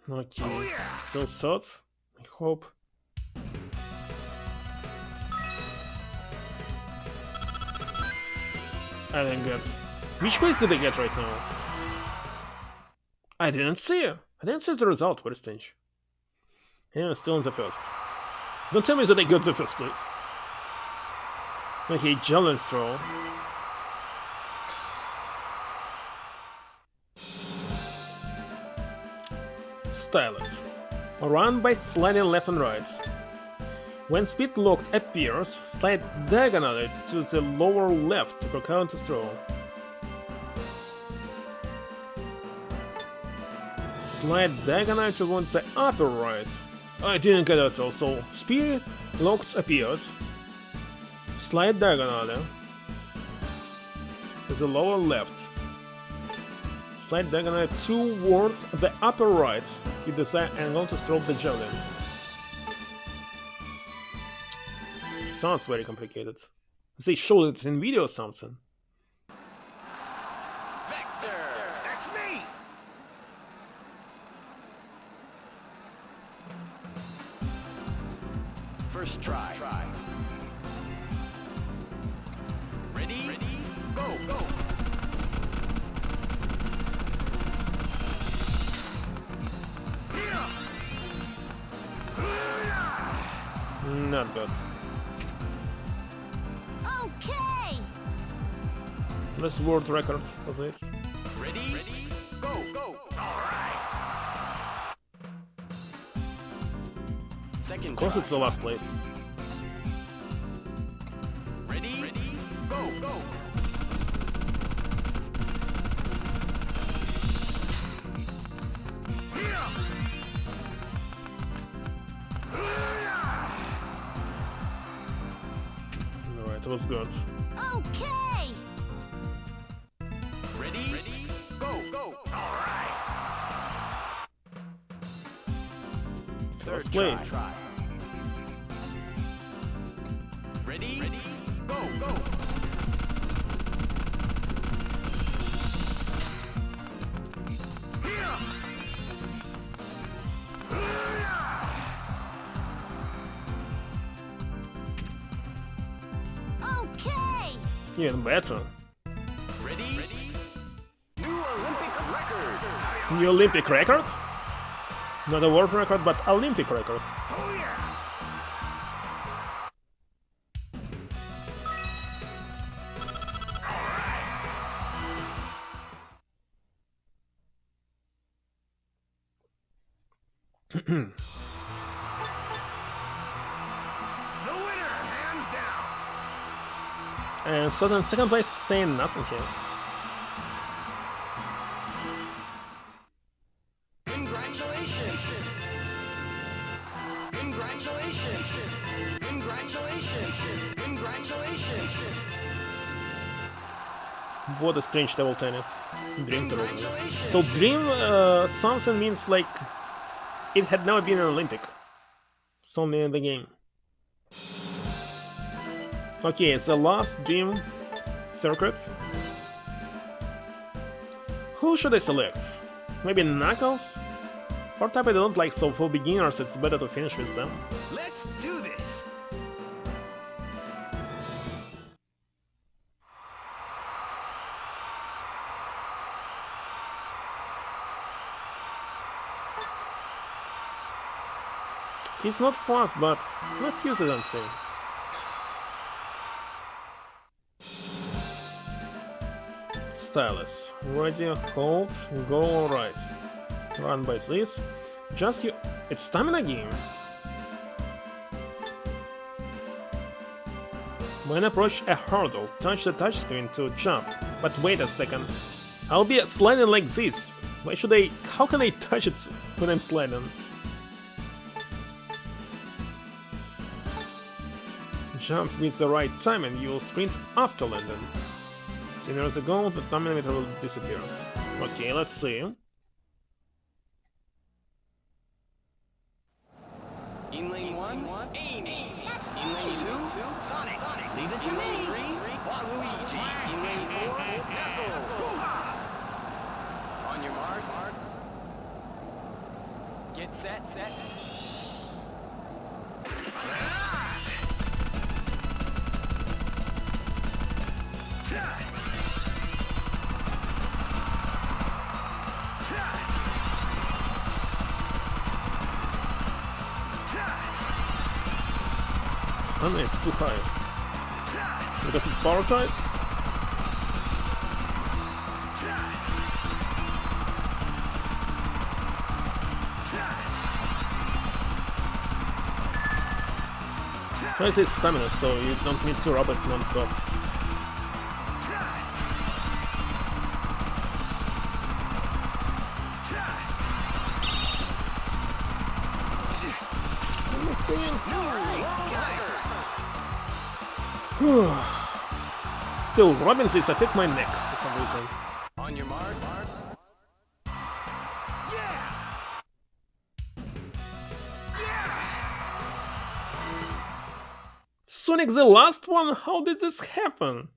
Okay, still thought? I hope. I didn't get. Which place did I get right now? I didn't see. I didn't see the result, very strange. Yeah, still in the first. Don't tell me that I got the first place. Okay, challenge throw. Stylus. Run by sliding left and right. When speed locked appears, slide diagonally to the lower left to counter throw. Slide diagonally towards the upper right. I didn't get it also. Speed locked appeared. Slide diagonally to the lower left. Slide diagonally towards the upper right. Hit the side angle to throw the javelin. Sounds very complicated. If they showed it in video or something. Vector. That's me. First try. Ready? Go. Not good. Okay. Let's world record for this. Ready? Go. All right. second Of course try. it's the last place. Ready, go, go. Alright, it was good. Okay. Ready, go, go. All right. First Third place. try. Ready, go, go. Okay. Even better. Ready, new Olympic record. New Olympic record? Not a world record, but Olympic record. Oh yeah. The winner, hands down. And so then second place saying nothing here. Congratulations! Congratulations! Congratulations! Congratulations! What a strange table tennis. Dream table tennis. So dream something means like it had never been an Olympic. Something in the game. Okay, it's the last dream circuit. Who should I select? Maybe Knuckles? Or type I don't like, so for beginners it's better to finish with them. Let's do this! He's not fast, but let's use it and see. Stylus. Ready, hold, go, alright. Run by this. Just you. It's stamina game. When approach a hurdle, touch the touchscreen to jump. But wait a second. I'll be sliding like this. Why should I. How can I touch it when I'm sliding? Jump with the right time and you'll sprint after landing. 10 years ago, the terminator will disappear. Okay, let's see. In lane 1, aim! In lane 2, Sonic! Leave it to me! In lane 3, Waluigi! In lane 4, Knuckles! On your marks. Get set. Stamina is too high. Because it's power type? So I say stamina, so you don't need to rub it non-stop. Still, rubbing this affect my neck for some reason. On your marks. Yeah! Sonic the last one? How did this happen?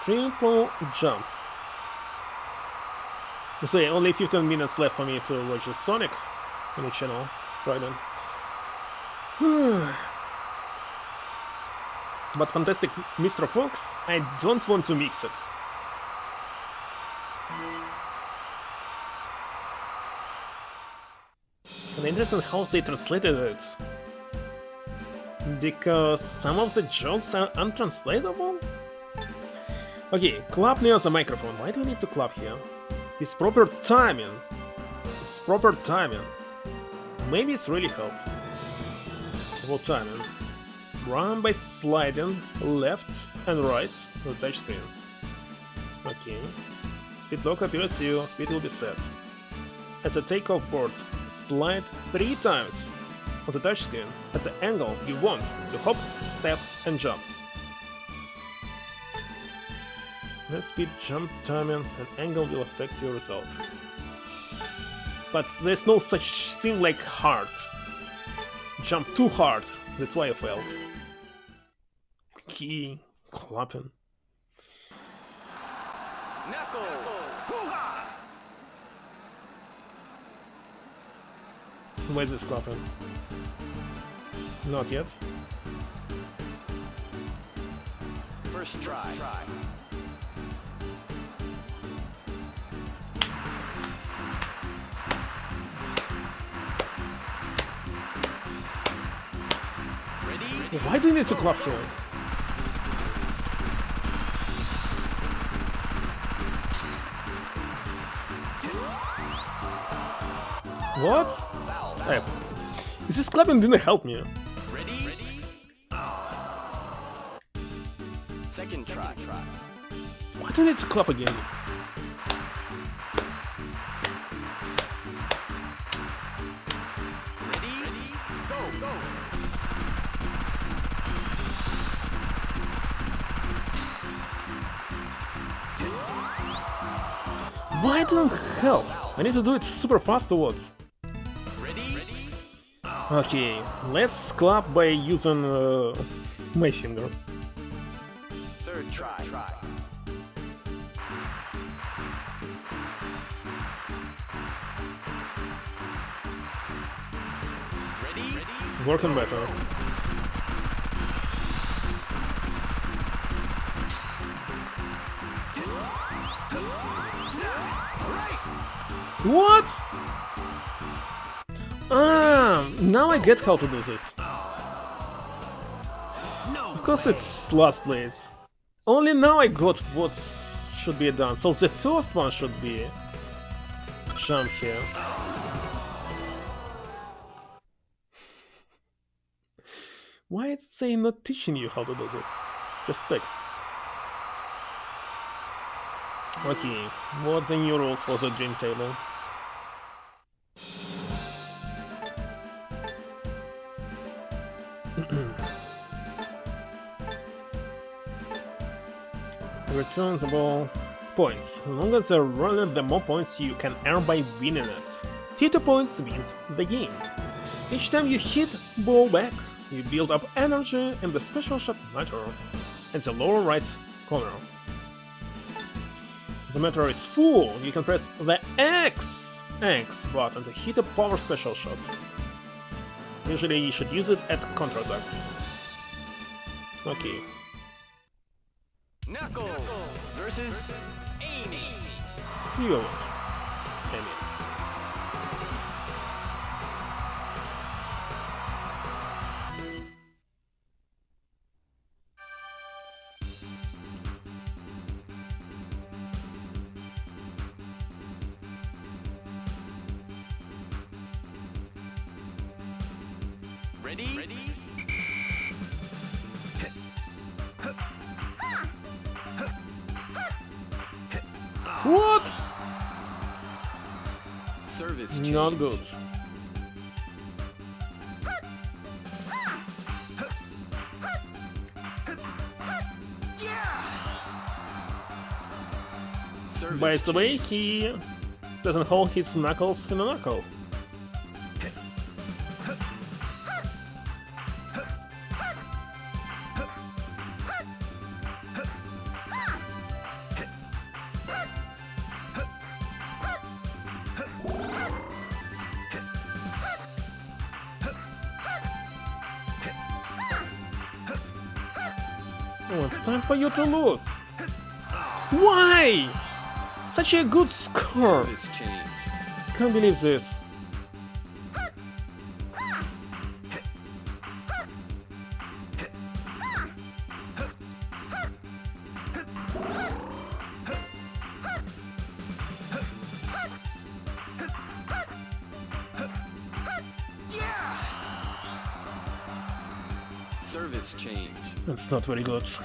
Triple jump. So yeah, only 15 minutes left for me to watch the Sonic on the channel. Right then. But Fantastic Mr. Fox, I don't want to mix it. And interesting how they translated it. Because some of the jokes are untranslatable? Okay, clap near the microphone. Why do you need to clap here? It's proper timing. It's proper timing. Maybe it really helps. What timing? Run by sliding left and right to the touchscreen. Okay. Speed lock appears your speed will be set. As a takeoff board, slide 3 times on the touchscreen at the angle you want to hop, step, and jump. Net speed, jump timing, and angle will affect your result. But there's no such thing like hard. Jump too hard, that's why I failed. Key, clapping. Knuckle. Hoo-ha! Why is this clapping? Not yet. First try. Ready? Why do you need to clap here? What? F. This clapping didn't help me. Ready? Second try. Why do you need to clap again? Ready? Go. Why didn't help? I need to do it super fast or what? Ready? Okay, let's clap by using my finger. Third try. Ready? Working better. What? Ah, now I get how to do this. Because it's last place. Only now I got what should be done. So the first one should be jump here. Why it's saying not teaching you how to do this? Just text. Okay, what's the new rules for the dream table? Return the ball points. The longer the runner, the more points you can earn by winning it. 50 points wins the game. Each time you hit ball back, you build up energy in the special shot meter in the lower right corner. If the meter is full, you can press the X button to hit a power special shot. Usually you should use it at counterattack. Okay. Knuckle versus Amy. You go with Amy. Ready? What? Service Not change. good. Service By the way, change. he doesn't hold his knuckles in a knuckle. Oh, it's time for you to lose. Why? Such a good score. Service change. Can't believe this. Service change. That's not very good. Here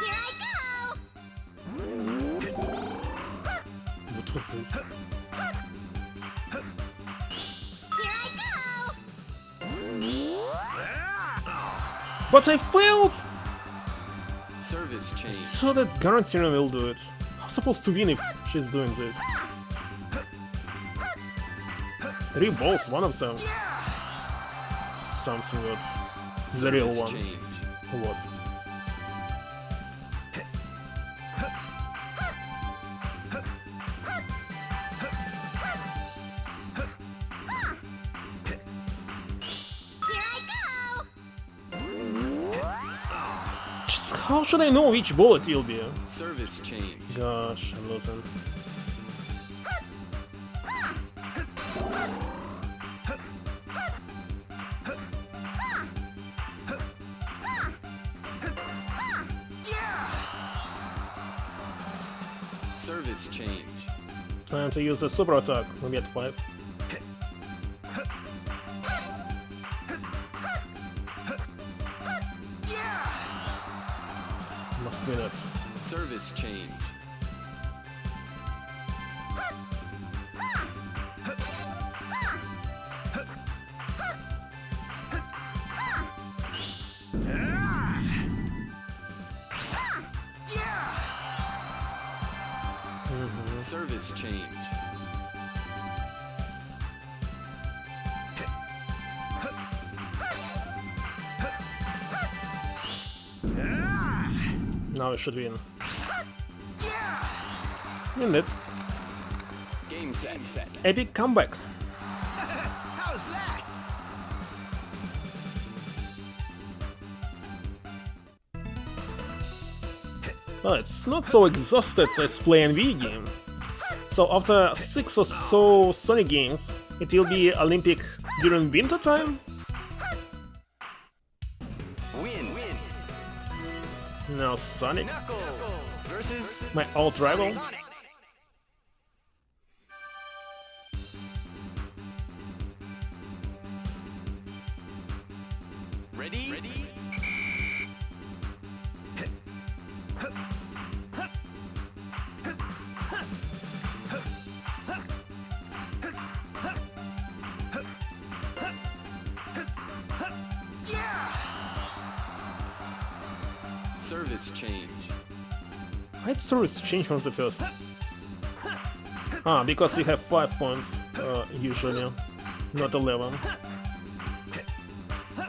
I go! What was this? Here I go! But I failed! Service change. So that Guarantee will do it. I'm supposed to win if she's doing this. 3 balls, one of them. Something good. The real Service one. change. What? Here I go! Just how should I know which ball it will be? Service change. Gosh, I'm losing. Service change. Time to use a super attack. Maybe at 5. Must win it. Service change. Service change. Now it should win. Win it. Game set. Epic comeback. How's that? Well, it's not so exhausted as playing Wii game. So after 6 or so Sonic games, it will be Olympic during winter time? Win. No, Sonic, Knuckle versus my old rival. Sonic. Ready? Service change. Why'd service change from the first? Ah, because we have 5 points, usually, not 11.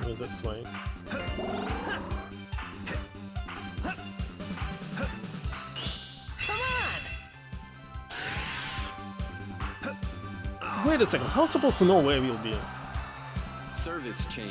Yes, that's why. Wait a second, how am I supposed to know where we'll be? Service change.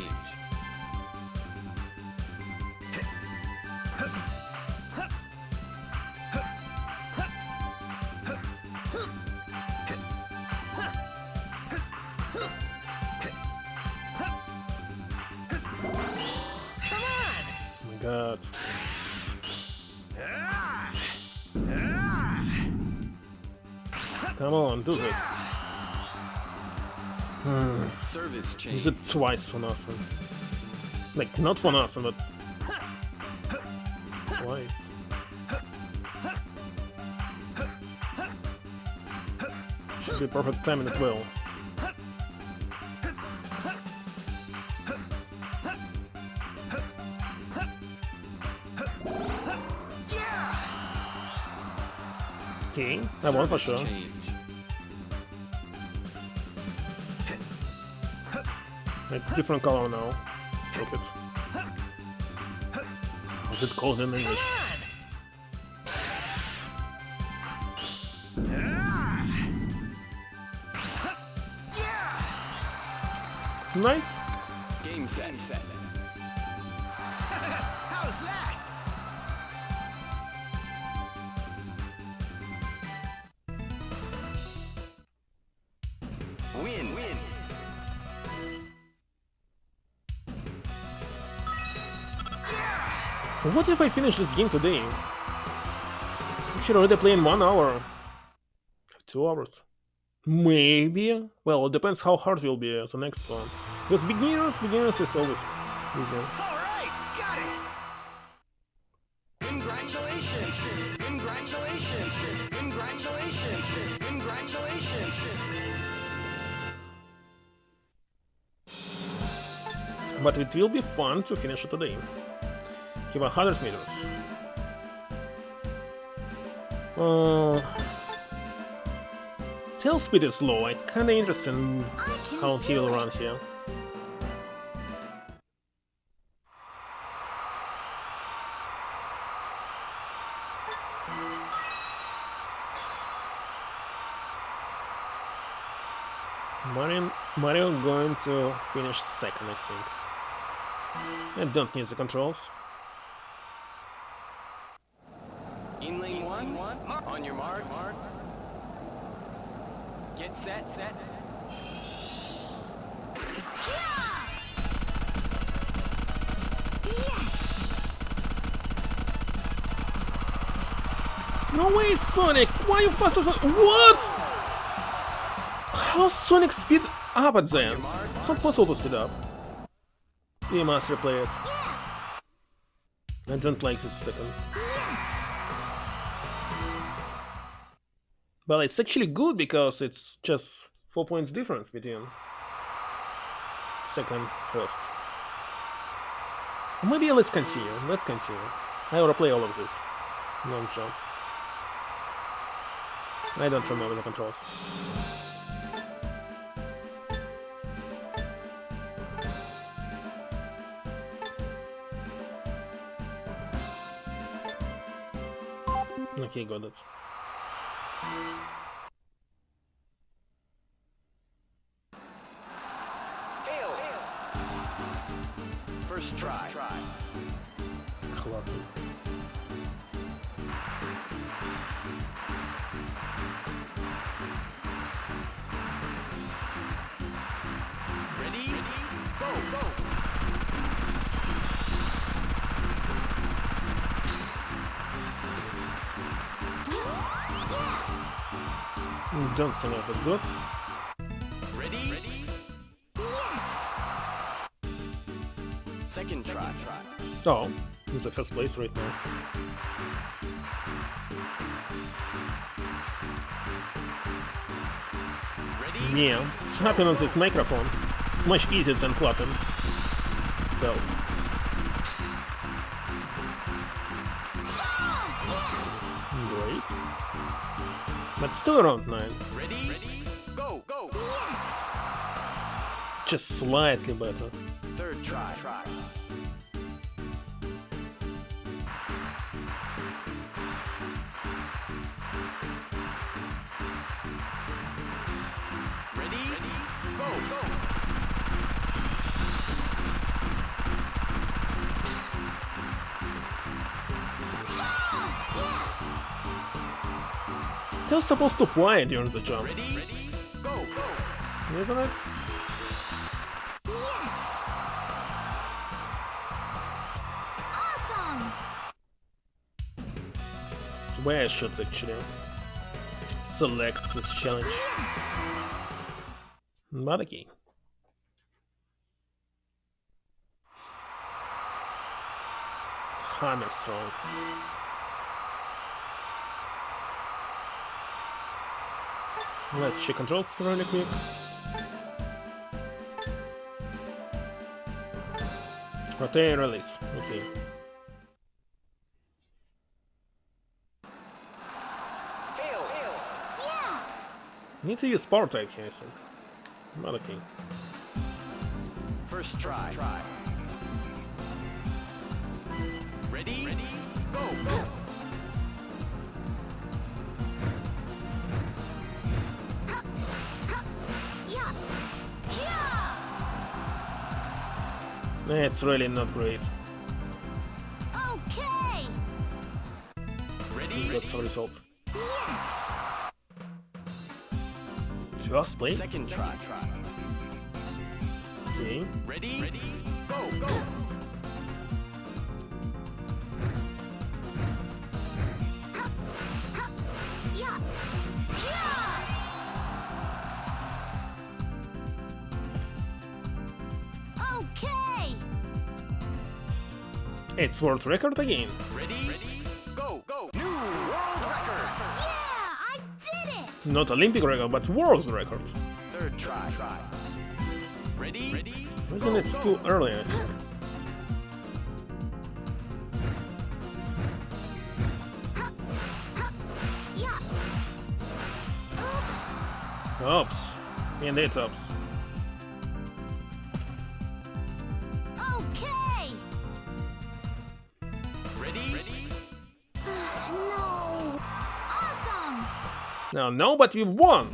Oh my god. Come on, do this. Service change. Use it twice for nothing. Like, not for nothing, but... twice. Should be perfect timing as well. Okay, I won for sure. Service change. It's different color now. Let's look it. What's it called in English? Nice. Game set. How's that? Win. What if I finish this game today? We should already play in 1 hour. 2 hours. Maybe. Well, it depends how hard it will be the next one. Because beginners is always easy. All right, got it. Congratulations! Congratulations! Congratulations! Congratulations! But it will be fun to finish it today. Give 100 meters. Tail speed is low. I'm kinda interested in how he will run here. Mario going to finish second, I think. I don't need the controls. In lane one, on your mark. Get set. No way, Sonic! Why are you faster than— What? How Sonic speed up at the end? It's not possible to speed up. We must replay it. I don't like this second. Well, it's actually good because it's just 4 points difference between second, first. Maybe let's continue. I will replay all of this. Long jump. I don't remember the controls. Okay, got it. Fail. First try. Clapping. Ready? Go. Don't think it was good. Ready? Second try. Oh, in the first place right now. Ready? Yeah, tapping on this microphone. It's much easier than clapping itself. Great. But still around 9. Ready? Go. Just slightly better. Third try. Ready? Go. They're supposed to fly during the jump, Ready? Go. isn't it? Awesome! It's where I should actually select this challenge. But okay. Hammer strong. Let's check controls really quick. Rotate, release. Okay. Fail. Yeah! Need to use power type here, I think. But okay. First try. Ready? Go. Yeah! It's really not great. Okay! Ready? Got some result. First place? Second try. Okay. Ready? Go. Yeah! It's world record again. Ready? Go! New world record! Yeah, I did it! Not Olympic record, but world record. Third try. Ready? Isn't it too early, I think? Yeah. Oops. Oops. Indeed, oops. Okay. Ready? No. Awesome. No, but we won!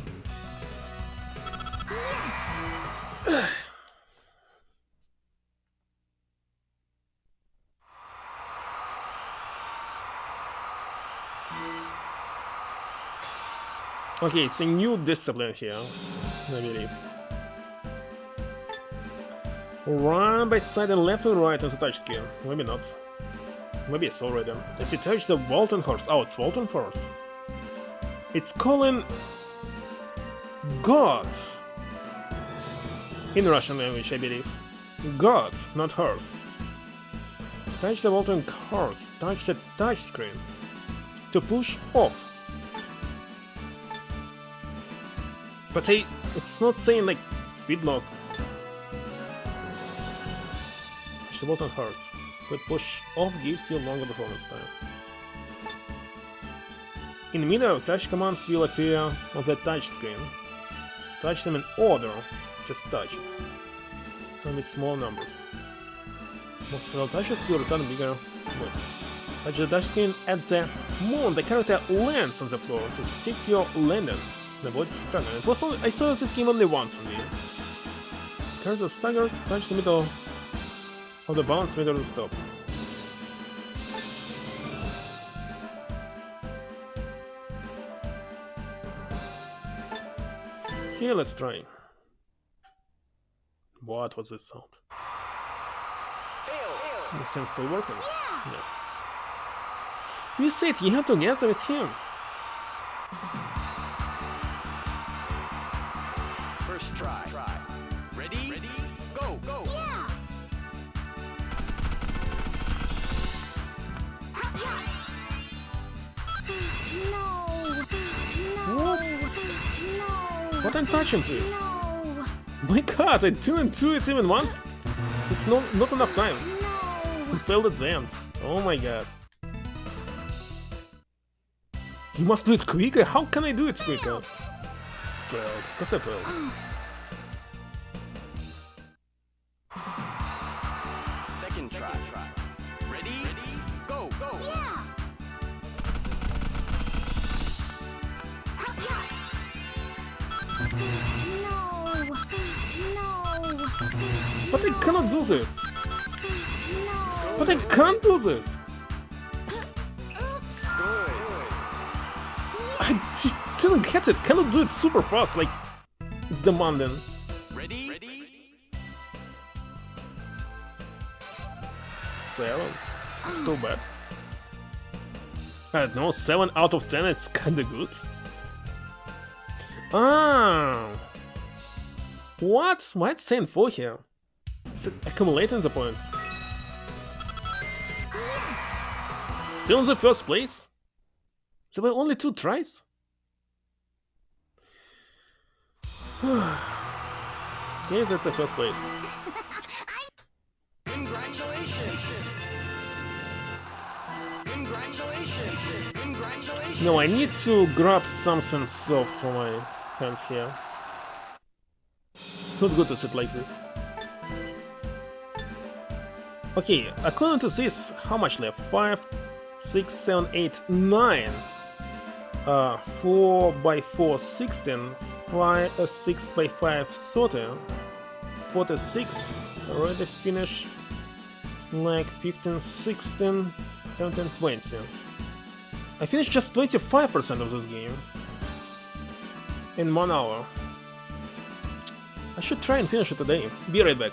Yes. Okay, it's a new discipline here, I believe. Run by side and left and right as a touch skill. Maybe not. Maybe it's already. As you touch the Walton horse. Oh, it's Walton horse. It's calling God. In Russian language, I believe. God, not horse. Touch the Walton horse. Touch the touch screen. To push off. But hey, it's not saying like speed lock. Push the button hard, but push off gives you longer performance time. In the middle, touch commands will appear on the touch screen. Touch them in order, just touch it. Tell me small numbers. Most several touches will result in bigger moves. Touch the touch screen at the moment the character lands on the floor to stick your landing. Avoid staggering. It was only, I saw this game only once on me. Character staggers, touch the middle of the bounce meter to stop. Okay, let's try. What was this sound? This seems still working. Yeah. You said you had to get with him. First try. Ready? Go! Yeah. No. What? No. What I'm touching this? No. My god, I didn't do it even once? There's not enough time. No. I failed at the end. Oh my god. You must do it quicker? How can I do it quicker? Failed. Because I failed. Second try. Ready? Go! Yeah. No. No. But I cannot do this. No. But I can't do this. Oops. Good. I didn't get it. Cannot do it super fast. Like it's demanding. Ready? 7. Still bad. I don't know. 7 out of 10 is kinda good. Ah. What? Why it's saying 4 here? It's accumulating the points. Still in the first place? There were only 2 tries? Okay, that's the first place. Congratulations! No, I need to grab something soft for my hands here. It's not good to sit like this. Okay, according to this, how much left? 5, 6, 7, 8, 9. 4 by 4, 16. 6 by 5, 30. 46. Already finished. Like 15, 16, 17, 20. I finished just 25% of this game. In 1 hour. I should try and finish it today. Be right back.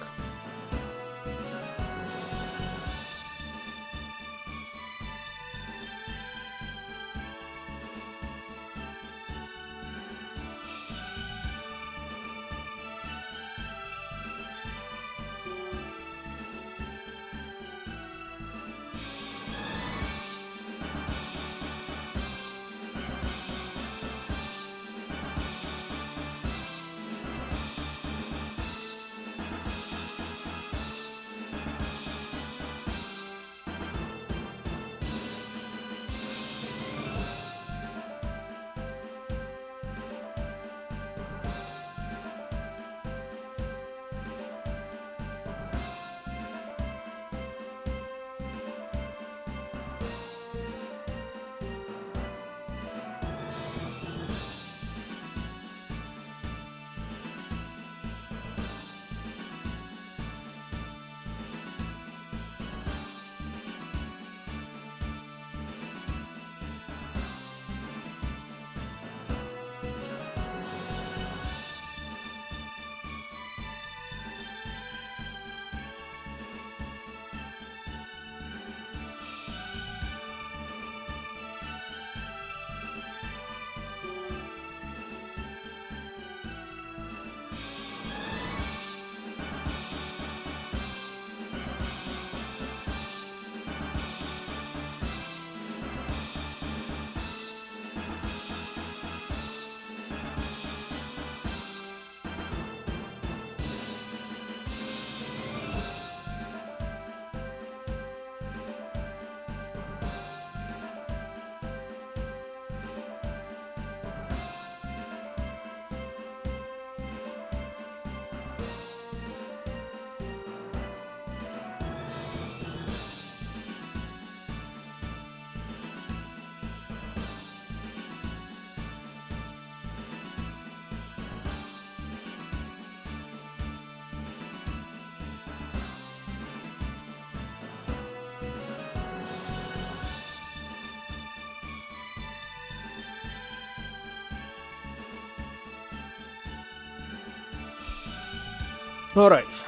Alright.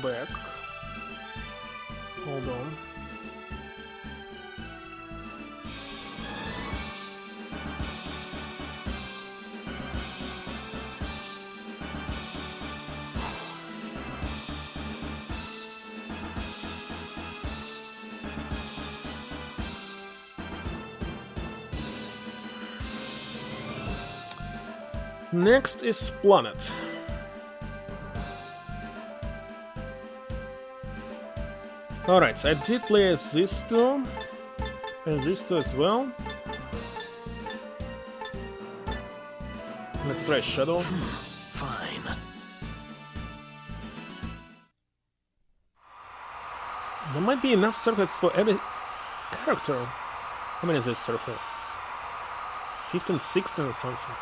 Back. Hold on. Next is Planet. Alright, I did play as these two, and these two as well. Let's try Shadow. Fine. There might be enough circuits for every character. How many is this circuits? 15, 16 or something.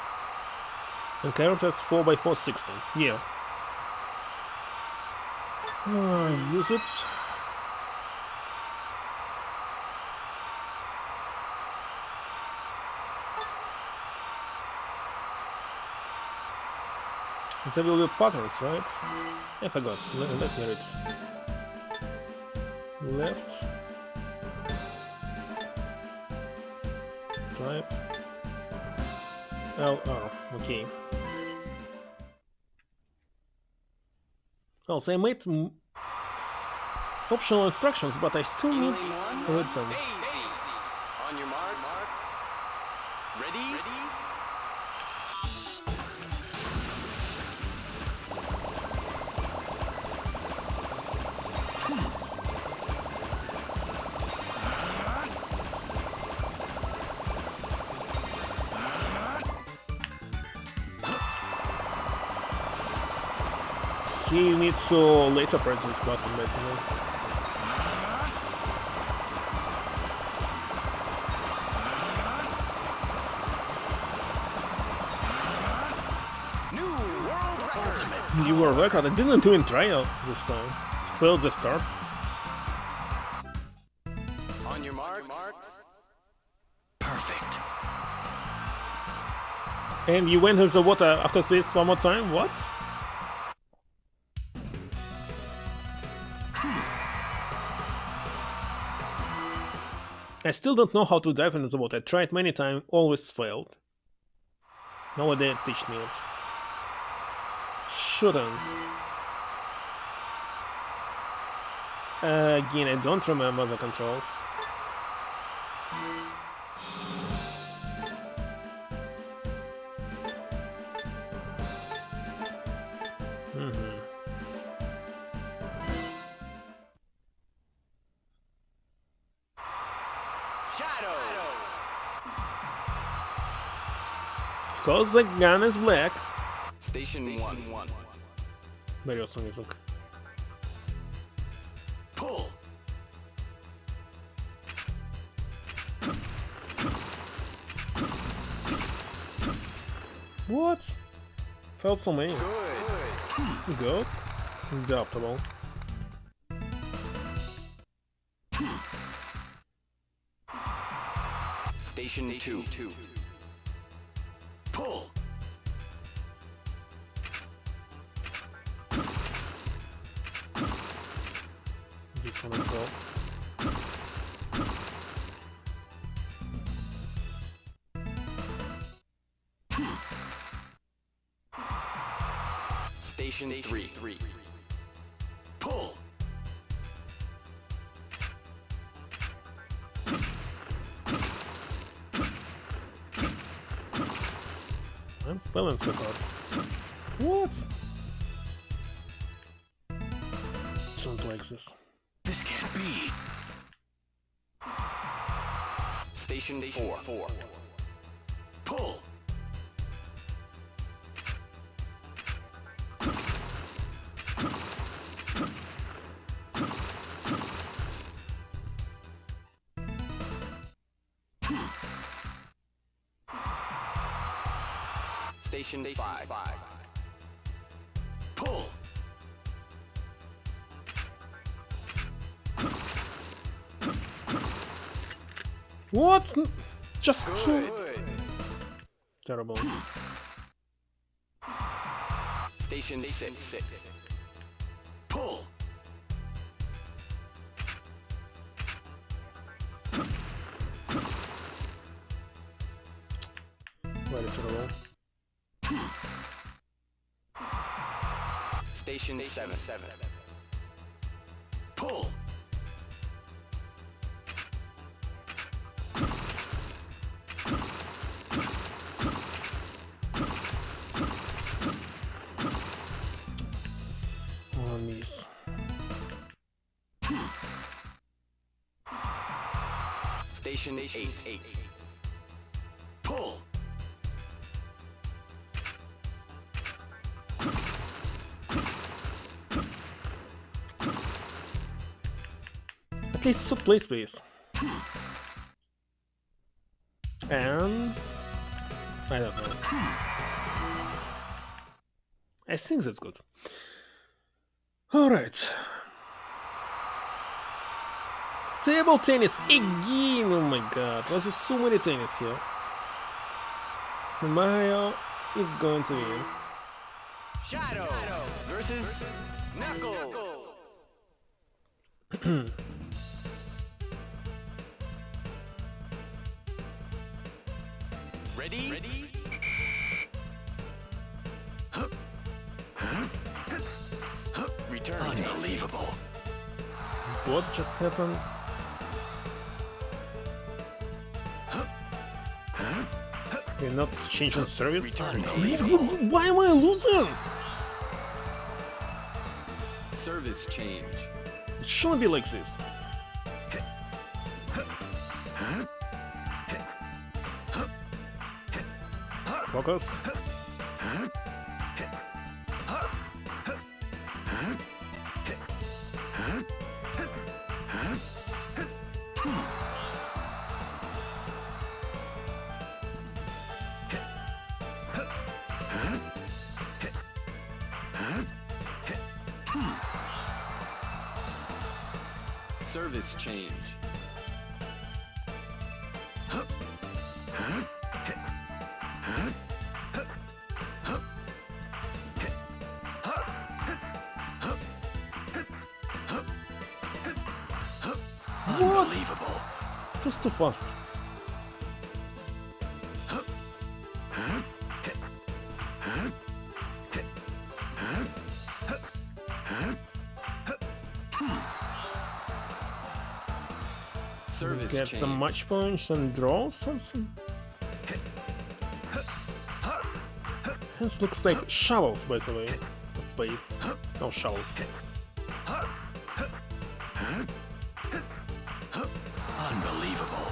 And characters 4x4, 16. Yeah. Use it. There will be patterns, right? I forgot. Let me read. Left. Type. LR. Okay. Well, they made optional instructions, but I still need to read them. On your marks. Ready? He needs to later press this button, basically. New world record. New world record. I didn't even try out this time. Failed the start. On your marks. Perfect. And you went into the water after this one more time? What? I still don't know how to dive into the water. I tried many times, always failed. Now they teach me it. Showdown. Again, I don't remember the controls. Shadow. Because the gun is black. Station 1. Very awesome music. Pull. What? Felt so many. Good. Good. Adaptable. Station 2. Pull. This one I felt. Station 3. Pull. I'm feeling so hot. What? Don't like this. This can't be. Station 4. Pull. Station 5. Pull. What? Just too Good. terrible. Station 6. Ready to roll. Station 7. Pull. Oh, miss. Station 8. Pull. At least so please. And I don't know. I think that's good. Alright. Table tennis again! Oh my god, there's so many tennis here. Mario is going to win. Shadow versus Knuckles. Ready? Return. Unbelievable. What just happened? You're not changing service? Why am I losing? Service change. It shouldn't be like this. Focus. Service change. Unbelievable. Just too fast. Service Get change. some match points and draw something. This looks like shovels, by the way. Spades. No shovels. Unbelievable.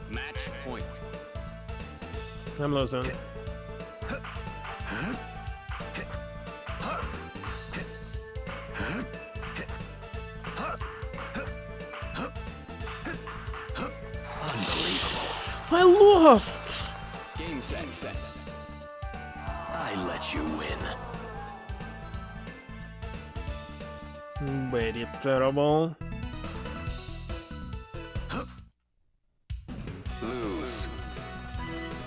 Match point. I'm losing. I lost! Game set. I let you win. Very terrible. Lose.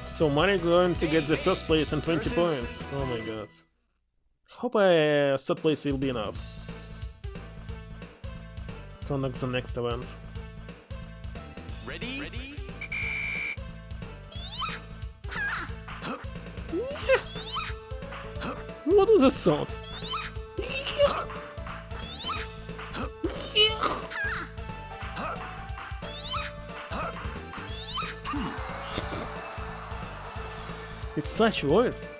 So Mario going to get the first place and 20 points. Oh my god. Hope third place will be enough to unlock the next event. Ready? What is this sound? It's such voice.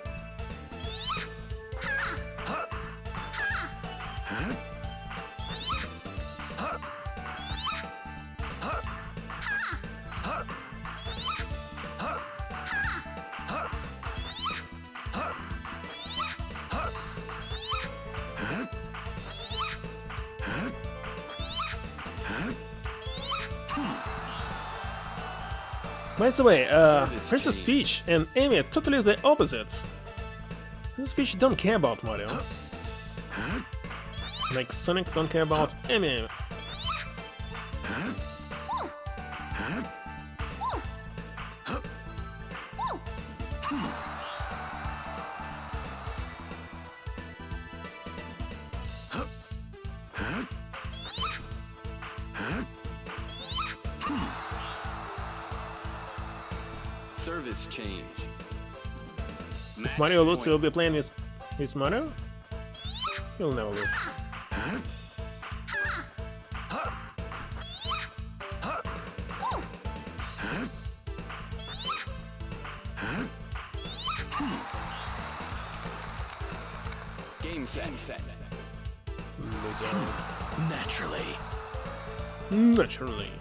By the way, Princess Peach and Amy are totally the opposite. Princess Peach don't care about Mario. Like Sonic don't care about Amy. Service change. If Mario loses, you'll be playing with Mario? You'll never lose. Game set. Loser. Naturally. Naturally.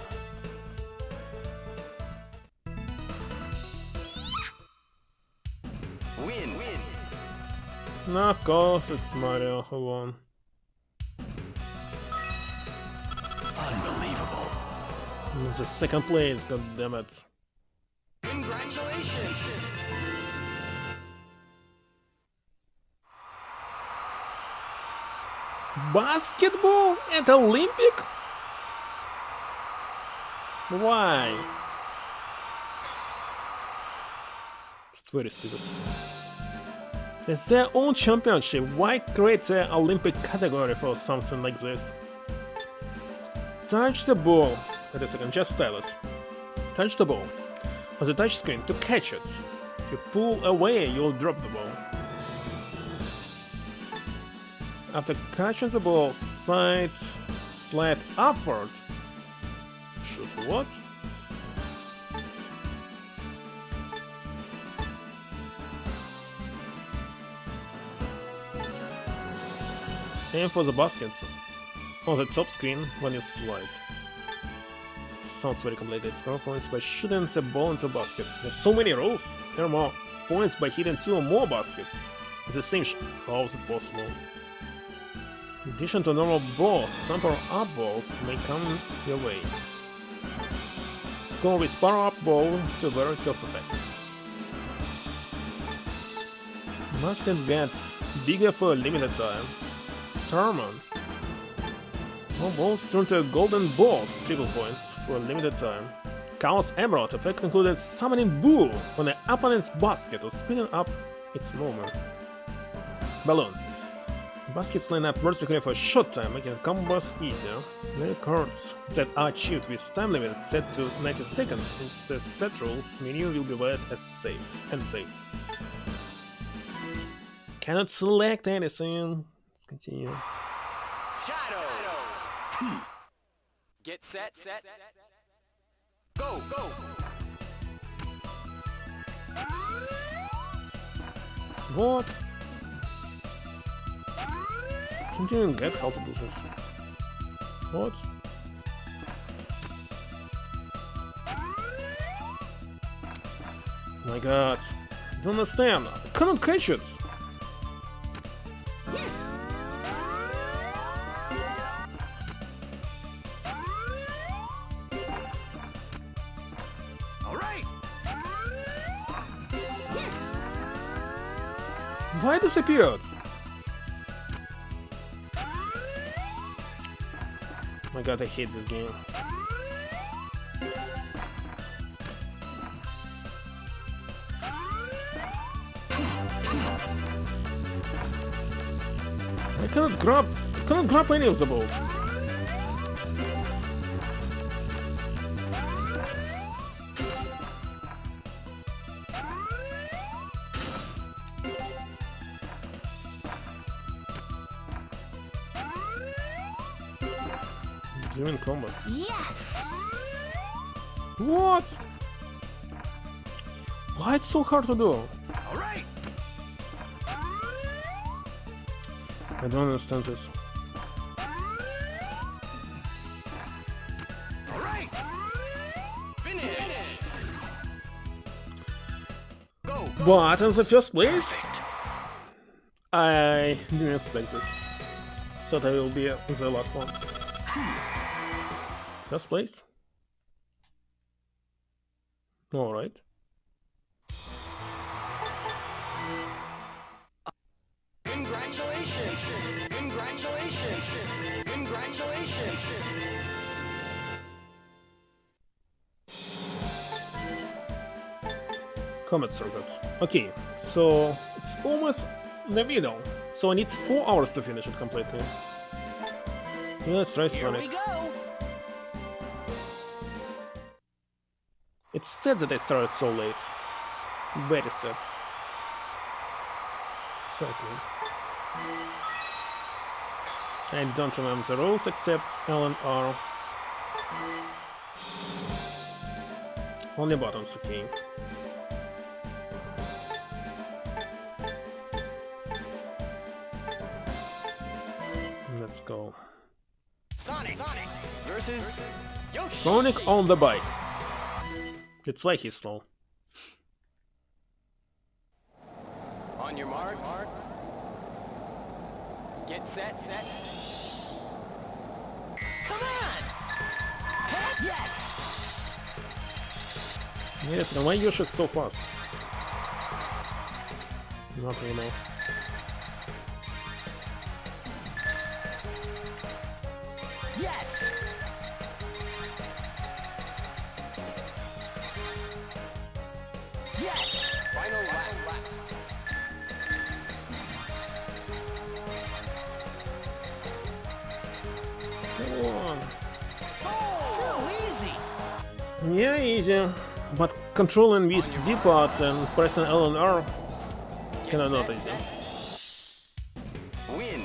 Win. No, of course, it's Mario who won. Unbelievable. It's the second place, goddammit. Congratulations. Basketball at Olympic? Why? It's very stupid. It's their own championship. Why create an Olympic category for something like this? Touch the ball. Wait a second, just stylus. Touch the ball on the touch screen to catch it. If you pull away, you'll drop the ball. After catching the ball, slide upward. Shoot what? Aim for the basket on the top screen when you slide. Sounds very complicated. Score points by shooting the ball into baskets. There's so many rules. There are more points by hitting 2 or more baskets. It's the same. How is it possible? In addition to normal balls, some power-up balls may come your way. Score with power-up ball to a variety of effects. Mustn't get bigger for a limited time. Starman. More balls turn to golden balls, triple points for a limited time. Chaos Emerald effect included summoning Boo on the opponent's basket or speeding up its movement. Balloon. Baskets line up vertically for a short time, making combos easier. Many cards that are achieved with time limits set to 90 seconds in the set rules menu will be read as saved. Cannot select anything. Let's continue. Shadow. Get set. Go. What? Can't even get how to do this. What? My god. I don't understand. I cannot catch it. All right. Why disappeared? My god, I hate this game. I cannot grab any of the balls. Doing combos. Yes! What? Why it's so hard to do? All right. I don't understand this. All right. Finish. Go. But in the first place, I didn't expect this. So that will be the last one. First place. Alright. Congratulations. Comet circuit. Okay, so it's almost the middle. So I need 4 hours to finish it completely. Yeah, let's try Here we Sonic. go. It's sad that I started so late. Very sad. Exactly. I don't remember the rules except L and R. Only buttons, okay. Let's go. Sonic versus Yoshi. Sonic on the bike. That's why he's slow. On your mark. Get set. Come on! Heck yes! Yes, and why Yoshi is so fast? Not really. Yes! Yes! Final lap. Come on. Too easy! Yeah, easy. But controlling these D-pads and pressing L and R kinda not easy. Win.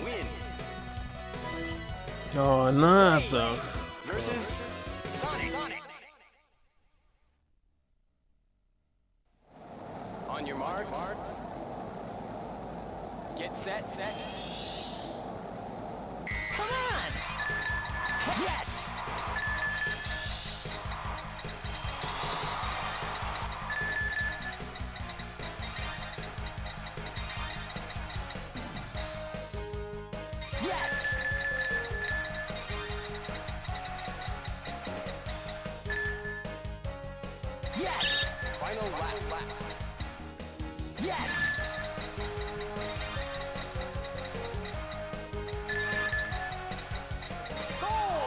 Oh, another. Versus Sonic. On your mark. Get set. Come on! Yes! Yes! Yes! Final lap. Yes!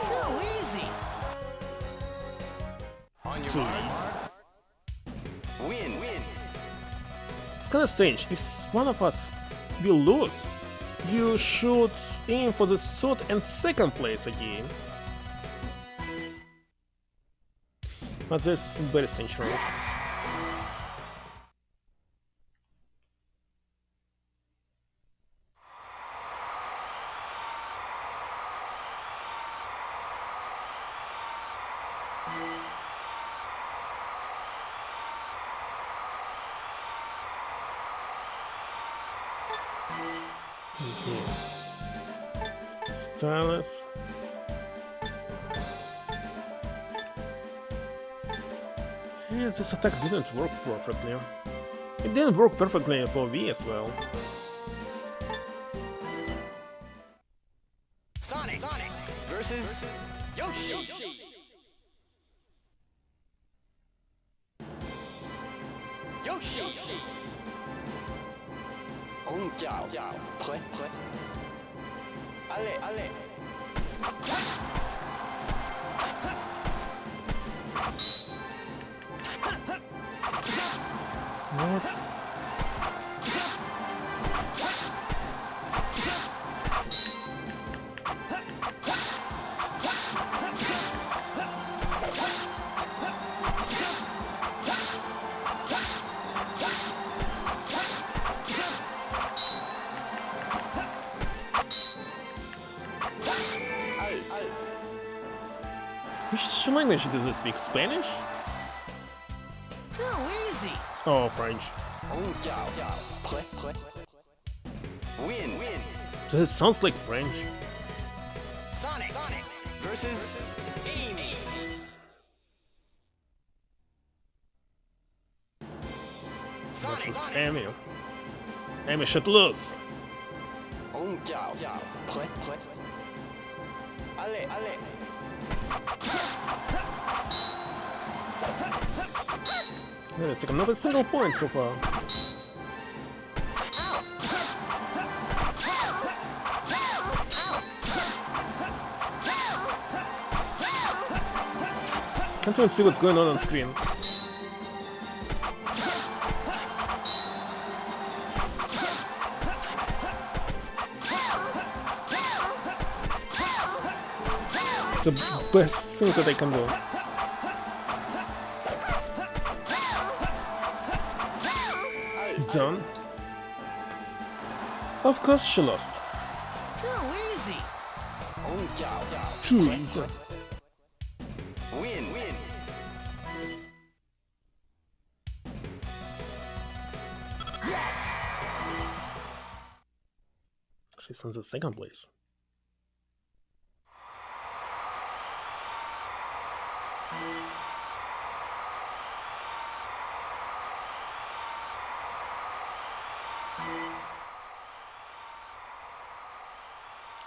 Too easy! On your Too mark. easy. Win. It's kinda strange. If one of us will lose, you should aim for the third and second place again. But there's very strange rules. Okay. Stylus. Yeah, this attack didn't work perfectly. It didn't work perfectly for V as well. Sonic versus Yoshi. Yoshi. On chào. Prêt. Allez. What? Which language does it speak? Spanish? Too easy. Oh, French. On chào. Prêt. Win. So it sounds like French. Sonic versus Amy. Versus Amy. Amy should lose. On chào. Prêt. Allez. Yeah, it's like not a single point so far. Can't even see what's going on screen. It's the best things that I can do. Done. Of course she lost. Too easy. Too easy. Win. Yes. She's in the second place.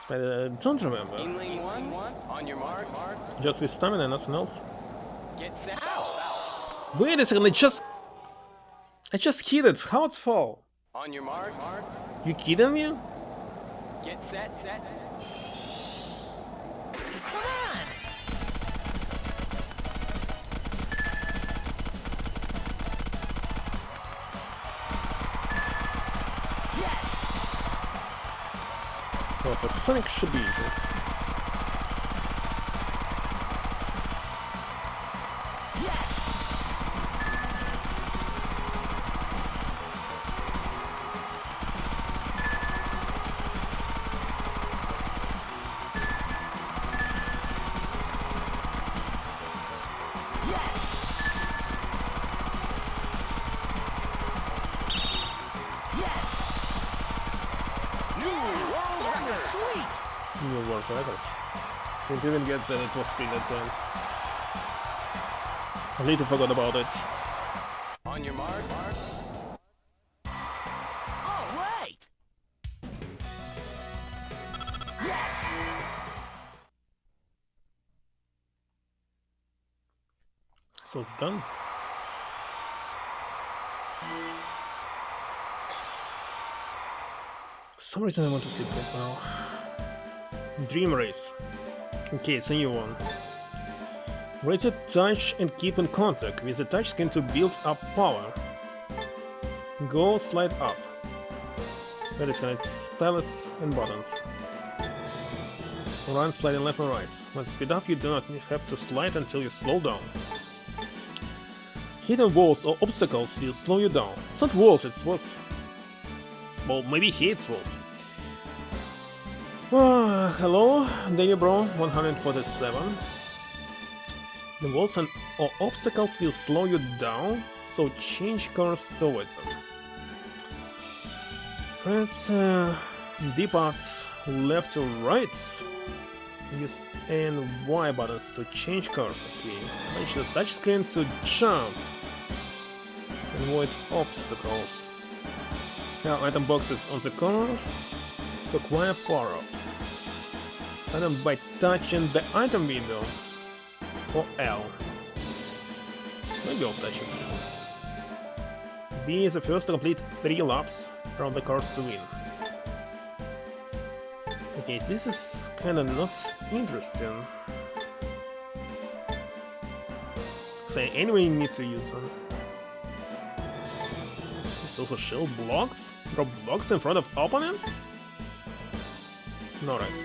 But I don't remember. In lane one. On your mark. Just with stamina, nothing else. Get set. Out. Wait a second, I just hit it. How it's fall? On your mark. You kidding me? Get set. Well, for Sonic should be easy. New world record. Didn't even get that it was speed at the end. I later forgot about it. On your mark. All right. Yes. So it's done. For some reason I want to sleep right now. Dream Race. Okay, it's a new one. Rotate, touch and keep in contact with the touch screen to build up power. Go slide up. That is connect stylus and buttons. Run sliding left and right. When speed up you do not have to slide until you slow down. Hidden walls or obstacles will slow you down. It's not walls, it was... Well, maybe he hates walls. Hello, Danny Bro 147. The walls or obstacles will slow you down, so change course towards them. Press D-pad left or right. Use N and Y buttons to change course. Okay. Touch the touchscreen to jump. Avoid obstacles. Now item boxes on the corners to acquire power-ups. Sign them by touching the item window or L. Maybe I'll touch it. B is the first to complete 3 laps around the course to win. Okay, so this is kinda not interesting. So anyway, you need to use them. It's also shield blocks? Drop blocks in front of opponents? Alright.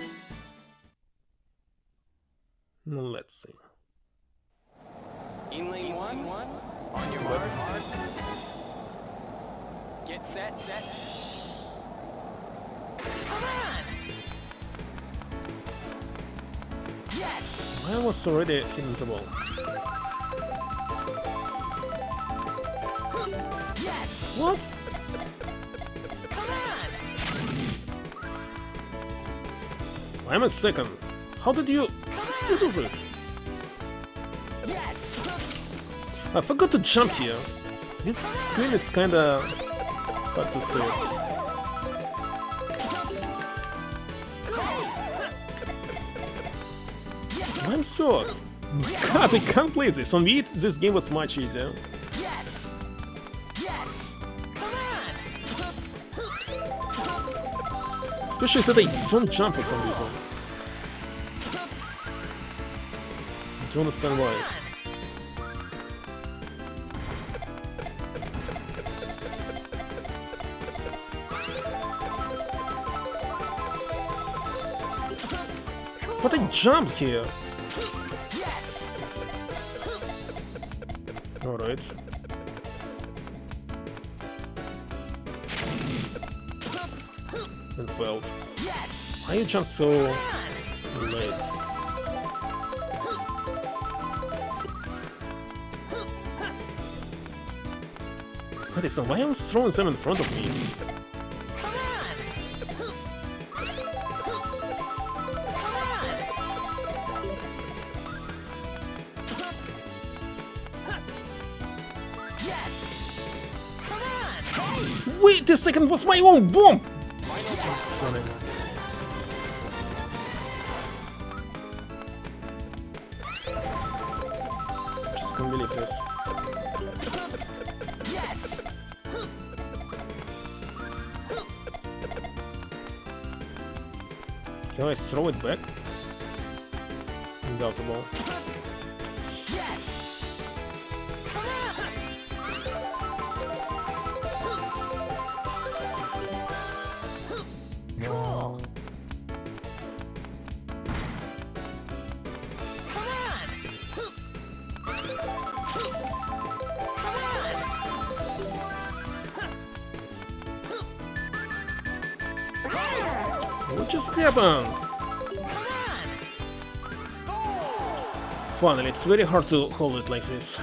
Let's see. In lane one. On your mark. Get set. Come on! Yes! I was already hitting the ball. Yes! What? Come on! I'm a second. How did you do this? Yes! I forgot to jump here. This screen is kinda hard to see it. I'm short. God, I can't play this. On Wii, this game was much easier. Yes! Come on! Especially that I don't jump for some reason. I don't understand why. But I jumped here. Yes! Alright. and failed. Yes! Why you jump so late? Madison, why am I throwing them in front of me? Come on! Yes! Come on! Wait a second, was my own bomb! Stop, Sonic. Just can't believe this. Yes! Can I throw it back? Undoubtable. Yes! Come on! Cool! Come on! What just happened? Finally, it's very hard to hold it like this.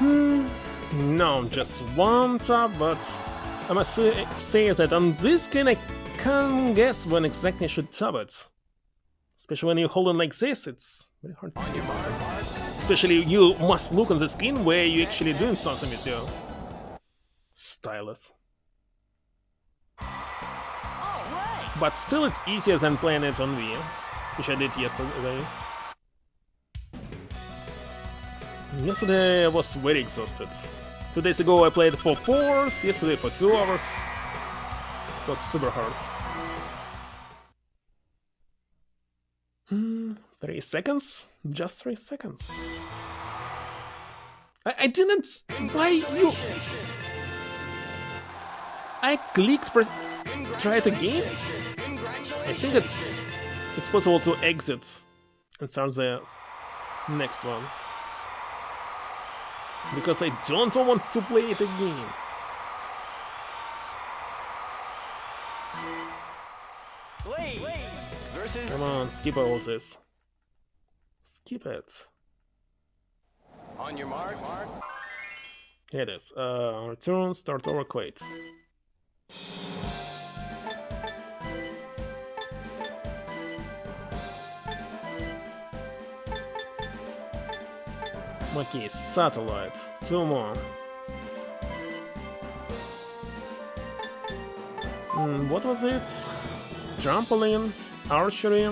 No, just one tap, but I must say that on this screen I can't guess when exactly I should tap it. Especially when you hold it like this, it's very hard to see something. Especially you must look on the screen where you're actually doing something with your stylus. But still it's easier than playing it on Wii, which I did yesterday. Yesterday I was very exhausted. 2 days ago I played for 4 hours, yesterday for 2 hours. It was super hard. 3 seconds? Just 3 seconds. I didn't... Why you... I clicked for... Try it again? I think it's possible to exit and start the next one. Because I don't want to play it again. Come on, skip all this. Skip it. On your mark. Here it is. Return, start over, quit. Okay, satellite. 2 more. What was this? Trampoline? Archery?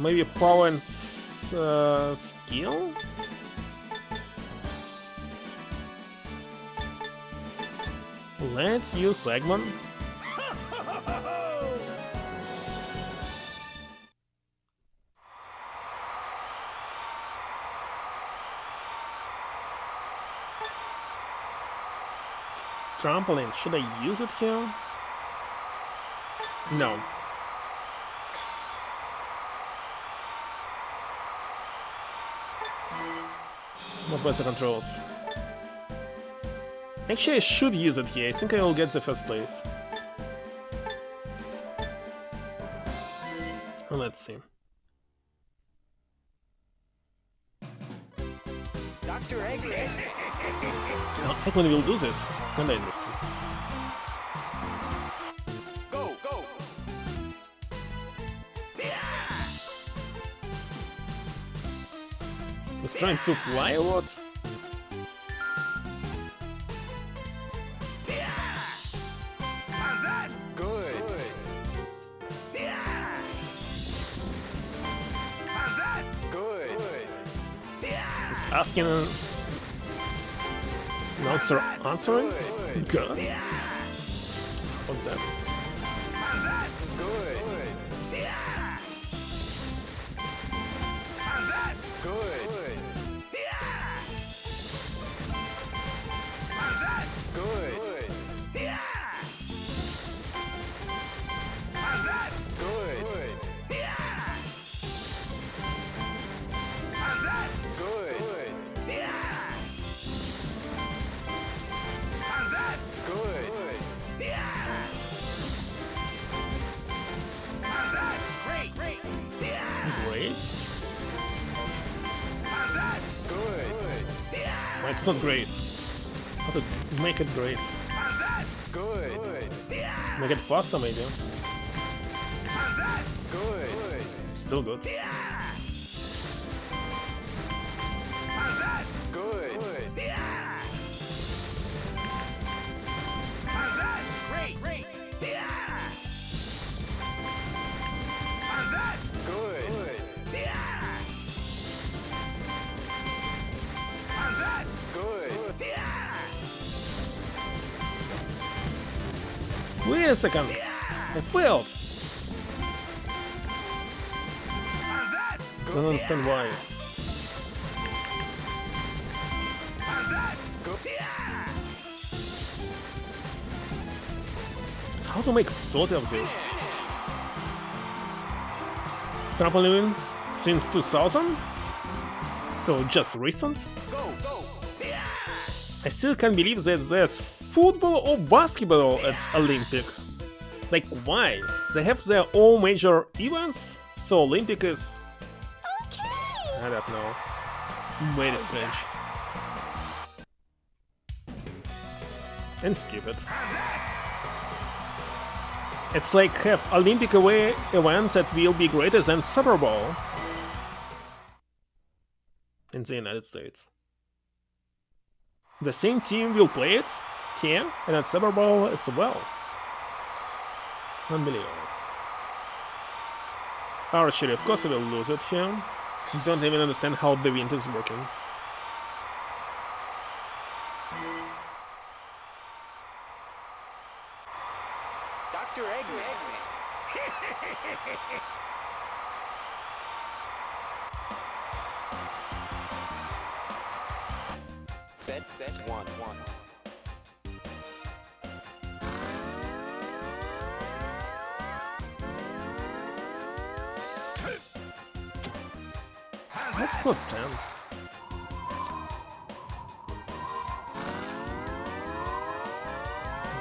Maybe power and skill? Let's use segment. Trampoline, should I use it here? No. What about the controls? Actually, I should use it here. I think I will get the first place. Let's see. Dr. Eggman. Eggman will do this. It's kinda interesting. Go, go. He's trying to fly or what? How's that? Good. How's that? Good. He's asking and answering? Good. What's that? How's that? Good. How's that? Good. How's that? Good. How's that? Good. How's that? Good. How's that? It's not great. How to make it great? Good. Make it faster, maybe. Good. Still good. Good. Great. Good. Good. Wait a second. I failed. Don't understand why. How to make sort of this? Trampoline since 2000? So just recent? I still can't believe that there's football or basketball at Olympic. Like why? They have their own major events? So Olympic is... I don't know. Very strange. And stupid. It's like have Olympic away events that will be greater than Super Bowl in the United States. The same team will play it here and at Super Bowl as well. Unbelievable. Archery, of course I will lose it here. Don't even understand how the wind is working. Dr. Eggman. Set, one. That's not 10.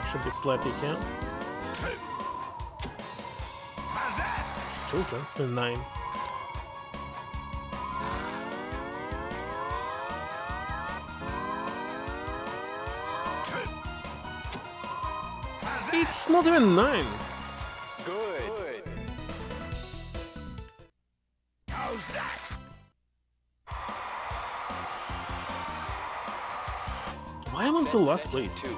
Should be slightly here. Still 10. 9. It's not even 9. Good. How's that? Why am I in the last place? Two.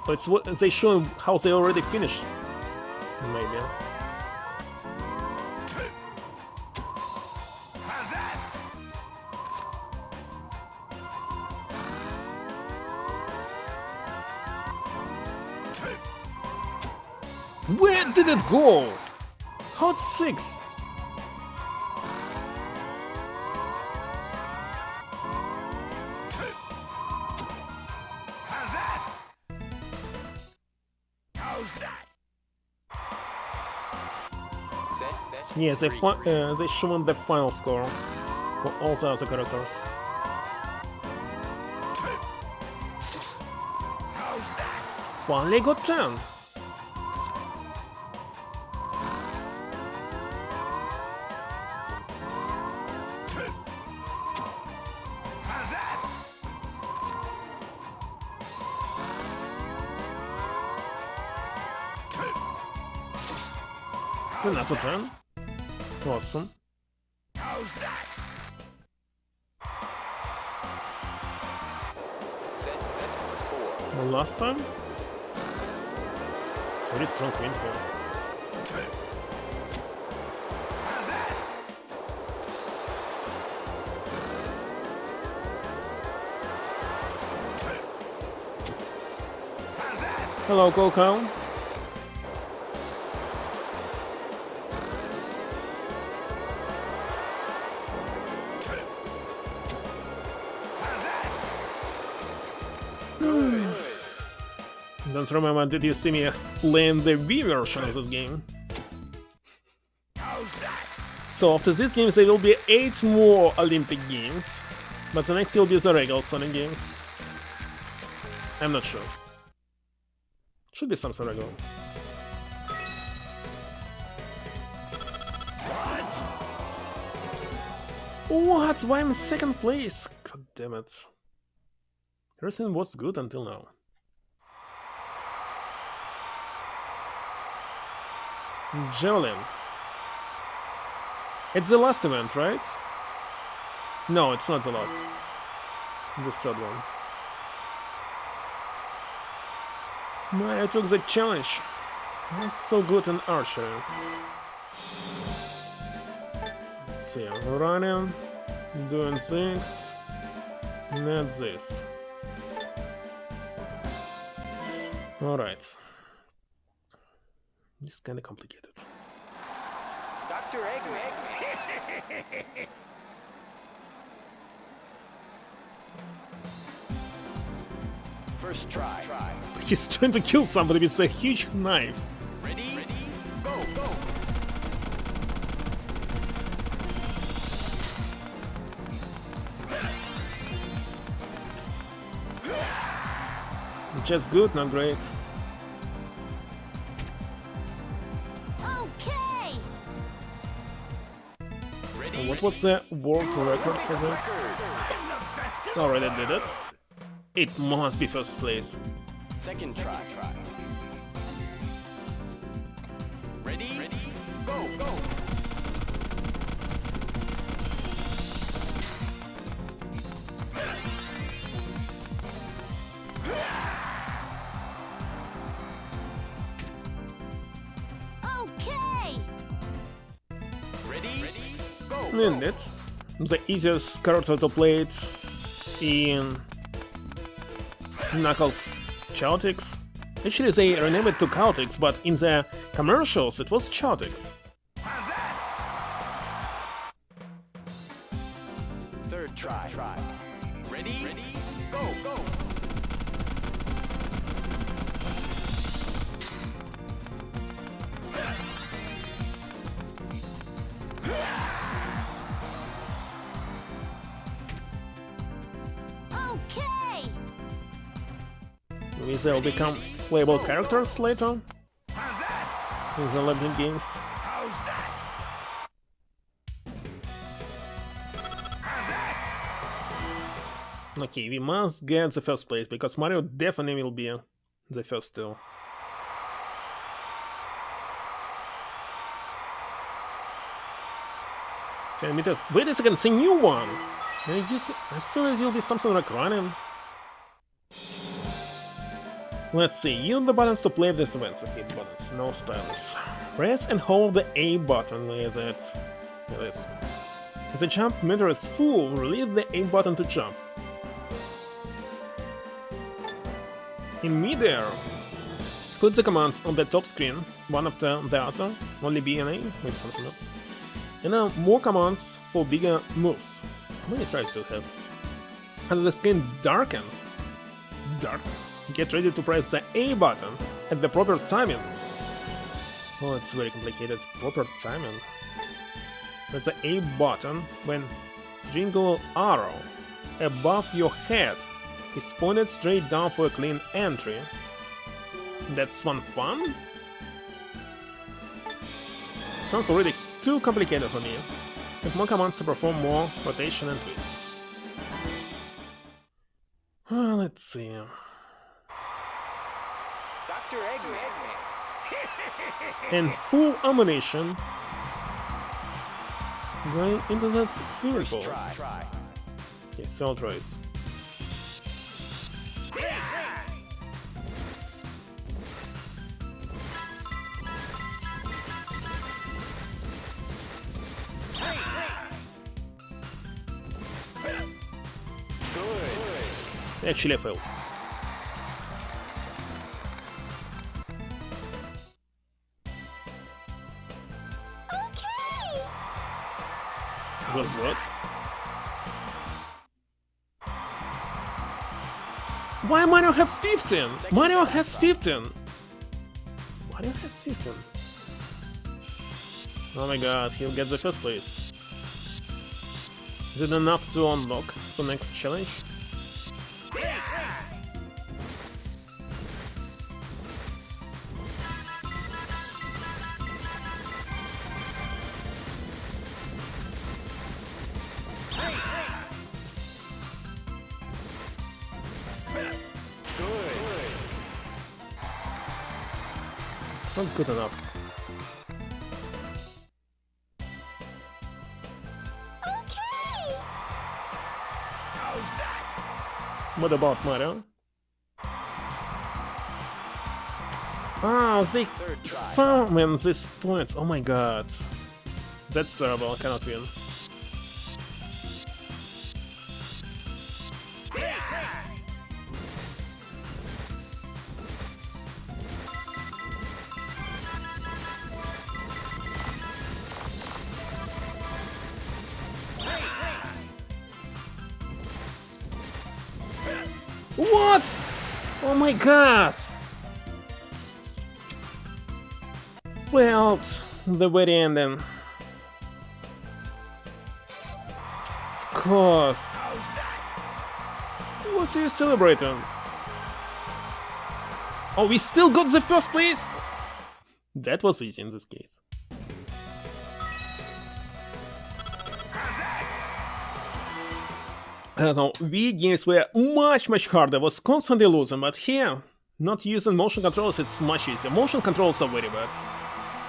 But it's what they show how they already finished. Maybe. How's that? Where did it go? How it's 6? Yeah, they shown the final score for all the other characters. Finally got 10. And that's a 10. Awesome. How's that? Set 4. And last time? It's very strong win here. Hello, Coco. Don't remember, did you see me playing the Wii version of this game? So after these games there will be 8 more Olympic games, but the next will be the regular Sonic games. I'm not sure. Should be something regular. What? Why am I in second place? God damn it. Everything was good until now. Javelin. It's the last event, right? No, it's not the last. The third one. Mario took the challenge. I'm so good in archery. Let's see, running, doing things, not this. Alright. This is kinda complicated. Dr. Eggman. First try. He's trying to kill somebody with a huge knife. Ready? Go, go. Just good, not great. Okay. Ready? What was the world record for this? Already did it. It must be first place. Second try. Ready? Go, go. Okay. Ready? Go. Indeed. The easiest character to play it in Knuckles Chaotix. Actually, they renamed it to Chaotix, but in the commercials it was Chaotix. Third try. Ready? Go, go. Okay. Maybe they'll become playable characters later in the Olympic Games. How's that? Okay, we must get the first place, because Mario definitely will be the first two. meters. Wait a second, it's a new one! I assume it will be something like running. Let's see, use the buttons to play this event. Okay, buttons, no stylus. Press and hold the A button, is it? It is. As the jump meter is full, release the A button to jump. In midair, put the commands on the top screen, one after the other, only B and A, maybe something else. And now more commands for bigger moves. How many tries do you have? As the screen darkens, get ready to press the A button at the proper timing. Oh, it's very complicated. Proper timing. Press the A button when triangle arrow above your head is pointed straight down for a clean entry. That's one fun? It sounds already too complicated for me. Have more commands to perform more rotation and twists. Let's see. Dr. Eggman. And full ammunition going into the swimming pool. First try. Okay, so tries. Actually, I failed. Okay. Was that? Why Mario have 15? Mario has 15! Mario has 15. Oh my god, he'll get the first place. Is it enough to unlock the next challenge? It's not good enough. Okay. How's that? What about Mario? Ah, they Third try. summon these points. Oh my god. That's terrible. I cannot win. What? Oh my god! Failed the very ending. Of course. How's that? What are you celebrating? Oh, we still got the first place? That was easy in this case. I don't know, Wii games were much harder, was constantly losing, but here, not using motion controls, it's much easier. Motion controls are very bad.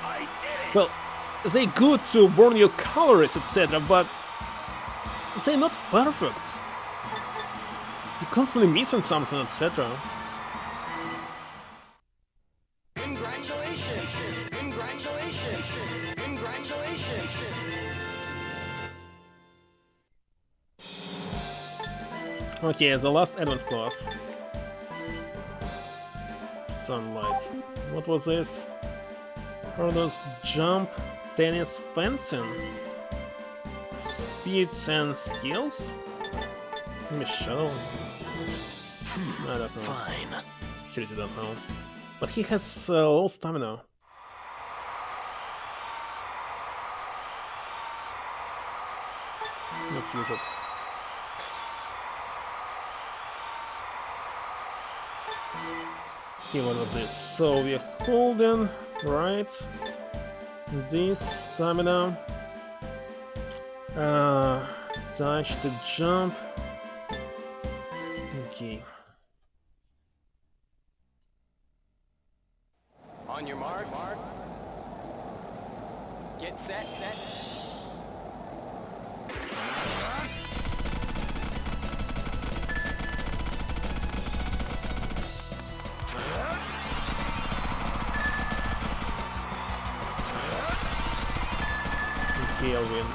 I did it! Well, they're good to burn your calories, etc., but they're not perfect. You're constantly missing something, etc. Congratulations! Congratulations! Congratulations! Okay, the last advanced class. Sunlight. What was this? Hurdles, jump, tennis, fencing. Speeds and skills? Michelle. I don't know. Fine. Seriously don't know. But he has low stamina. Let's use it. Okay, what was this? So we're holding, right? This stamina. Dash to jump. Okay. On your mark. Get set. Okay, I'll win.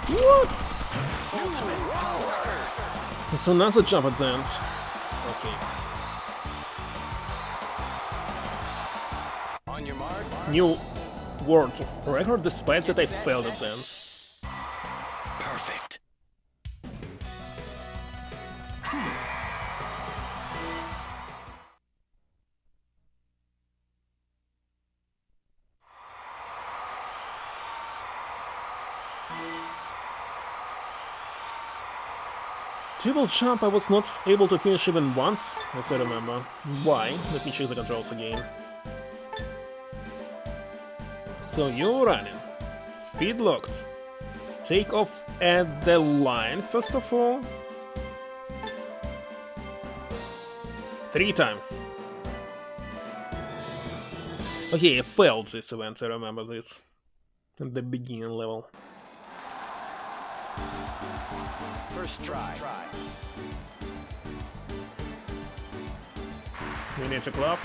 What? It's another jump at the end. Okay. On your mark. New world record despite that I failed at the end. Perfect. Triple jump I was not able to finish even once, as I remember. Why? Let me check the controls again. So you're running. Speed locked. Take off at the line, first of all. 3 times. Okay, I failed this event, I remember this. At the beginning level. First try. We need to clap.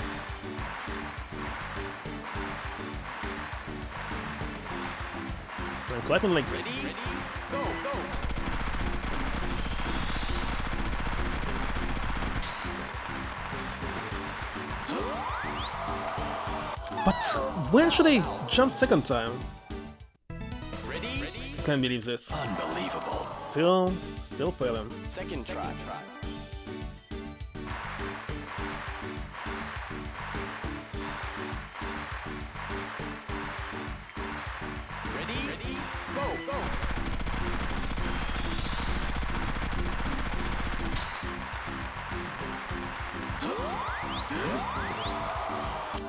I'm clapping like this. Ready? Go. But when should I jump second time? Ready? Can't believe this. Unbelievable. Still failing. Second try.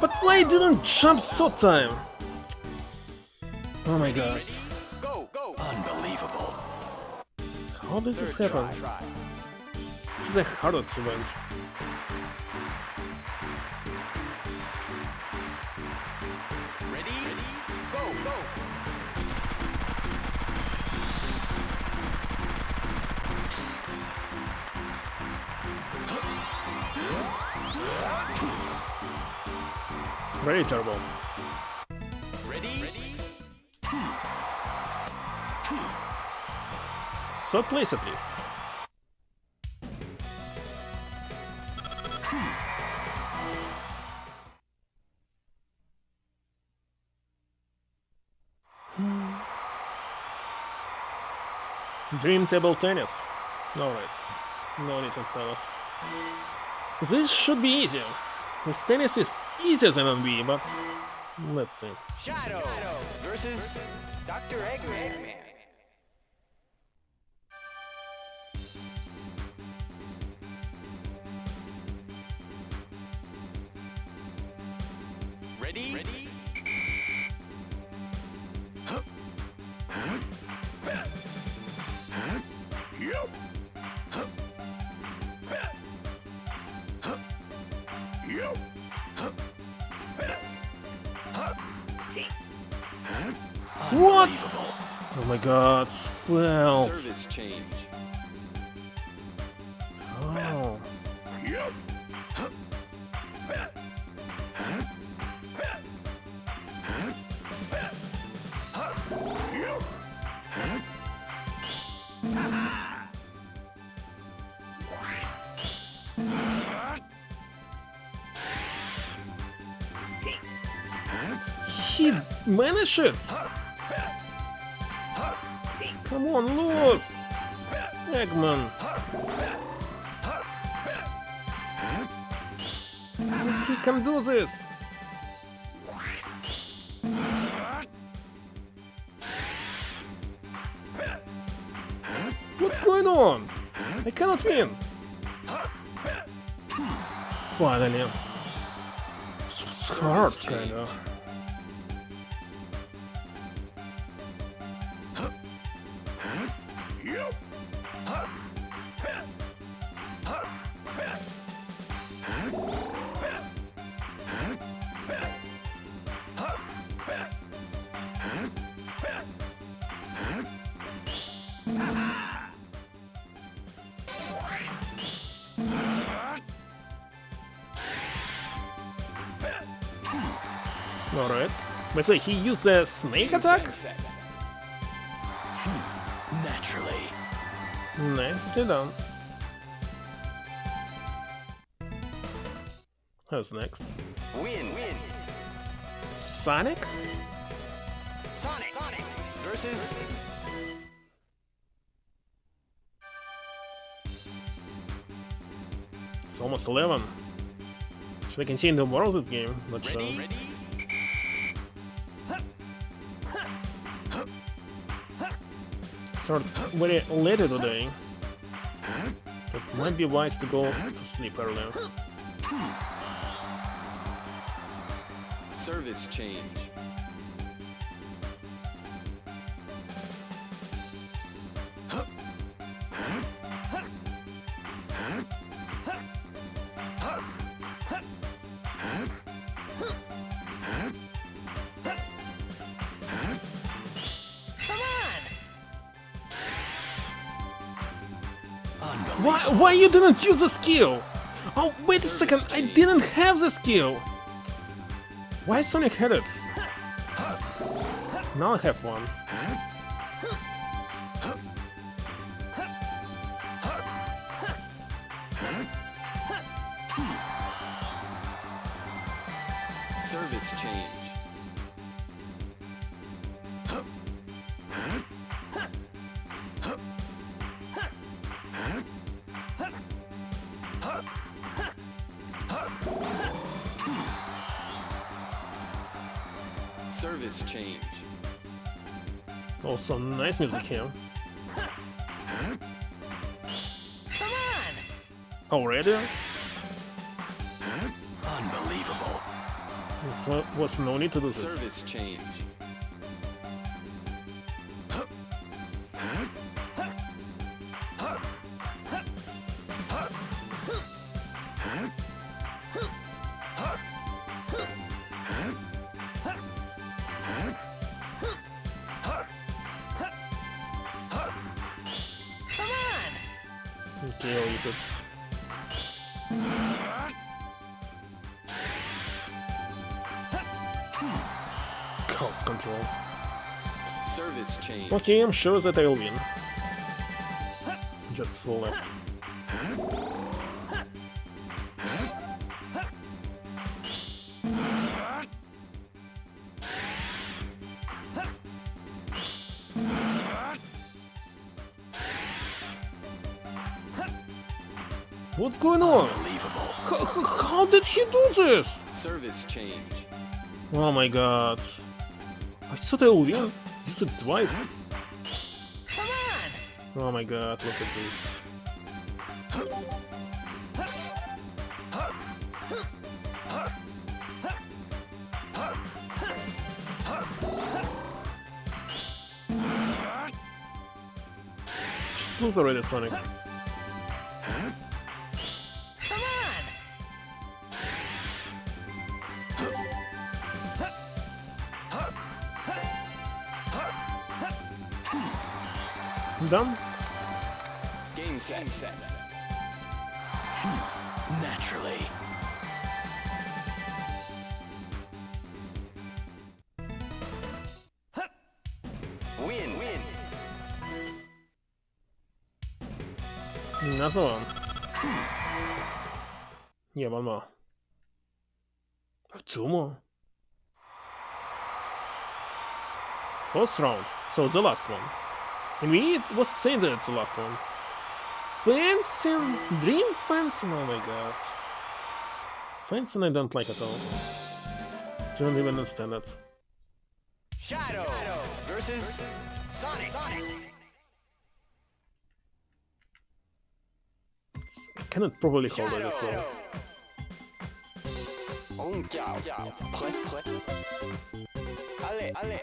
But why didn't jump so time? Oh my god. Go, go. Unbelievable. How does this happen? This is the hardest event. Ready? Go, go. Very terrible. Ready? So place at least. Dream table tennis. Alright. No need to install us. This should be easier. This tennis is easier than on Wii, but let's see. Shadow versus Dr. Eggman. Ready? What? Oh my god, failed. Service change. Oh. He managed it! Come on, lose! Eggman! He can do this! What's going on? I cannot win! Finally. It's hard, kinda. Alright. But so he used a snake attack? Naturally. Nicely done. Who's next? Win. Sonic? Sonic versus It's almost 11. Should I continue tomorrow this game? Not sure. Ready? Starts very late today, so it might be wise to go to sleep earlier. Service change. Why you didn't use the skill? Oh, wait a second, I didn't have the skill! Why Sonic had it? Now I have one. Service change. Service change. Also, nice music here. Come on! Already? Unbelievable. So, was no need to do this. Service change. Okay, I'll use it. Chaos control. Service change. Okay, I'm sure that I'll win. Just full left. What's going on? Unbelievable. How did he do this? Service change. Oh my god. I thought I would win. Use it twice. Come on! Oh my god, look at this. Just lose already, Sonic. Come on! Done? Game set. Naturally. Win. Another one. Yeah, one more. Two more. First round, so the last one. And we was saying that it's the last one. Fencing, dream fencing, oh my god. Fencing I don't like at all. Don't even understand it. Shadow versus Sonic. I cannot probably hold it as well. On Giao. Play. Allez.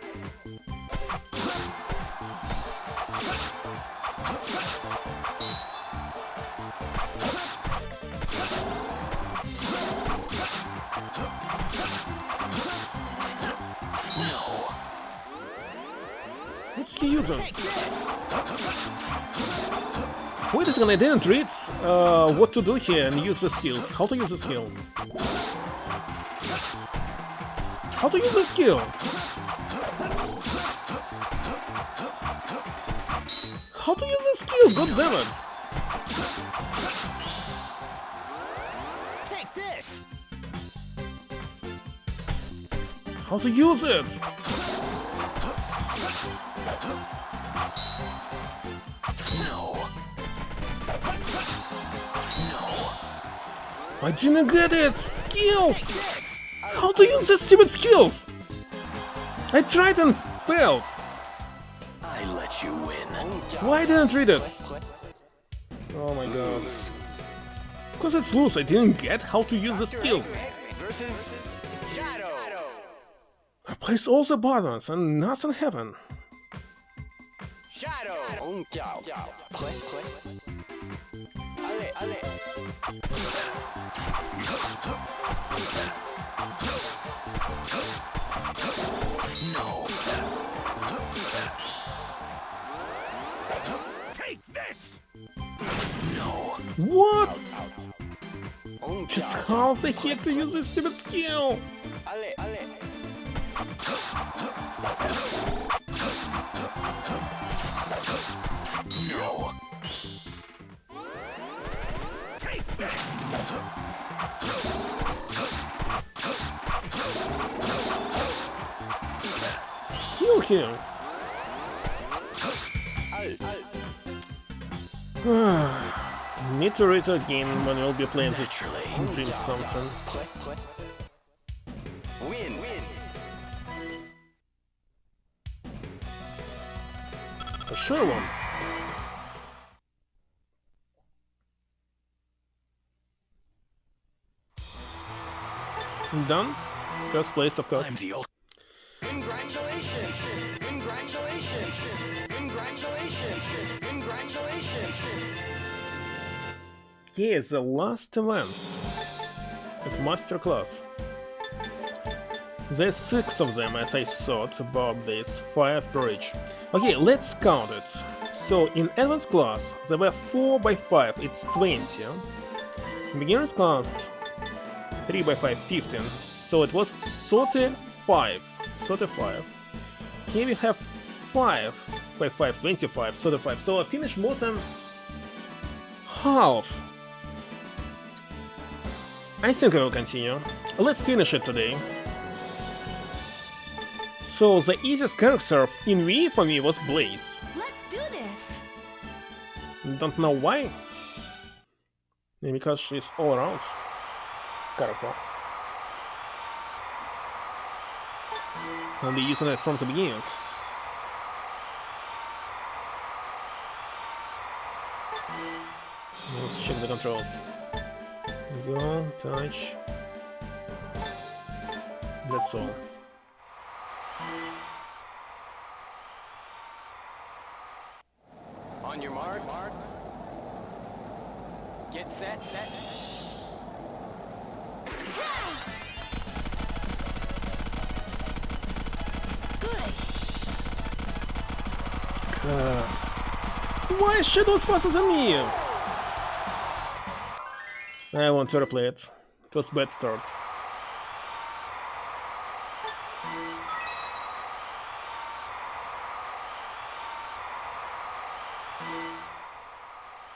What's he using? Wait a second, I didn't read what to do here and use the skills. How to use the skill? How to use the skill? How to use the skill? God damn it! Take this. How to use it? I didn't get it! Skills! How to use the stupid skills? I tried and failed. I let you win. Why didn't read it? Oh my god. Because it's loose, I didn't get how to use the skills. Versus Shadow. I pressed all the buttons and nothing happened. Shadow. On Giao. Play. Allez. No. Take this. No. What? On Just Giao. how the heck to use this stupid skill? Allez. No. Take this. Kill him. Need to read again when we'll be playing this Dream something. Play. Win. Sure one. Done. First place, of course. Congratulations! Congratulations! Congratulations! Congratulations! Yeah, the last event at Masterclass. There's 6 of them, as I thought about this, 5 per each. Okay, let's count it. So in advanced class, there were 4 by 5, it's 20. In beginner's class, 3 by 5, 15. So it was 35. 35. Here we have 5 by 5, 25, 35. So I finished more than half. I think I will continue. Let's finish it today. So the easiest character in Wii for me was Blaze. Let's do this. Don't know why. Maybe because she's all around character. I'll be using it from the beginning. Let's check the controls. Go, touch. That's all. On your mark. Get set. Good. God. Why is Shadows faster than me? I want to replay it. It was a bad start.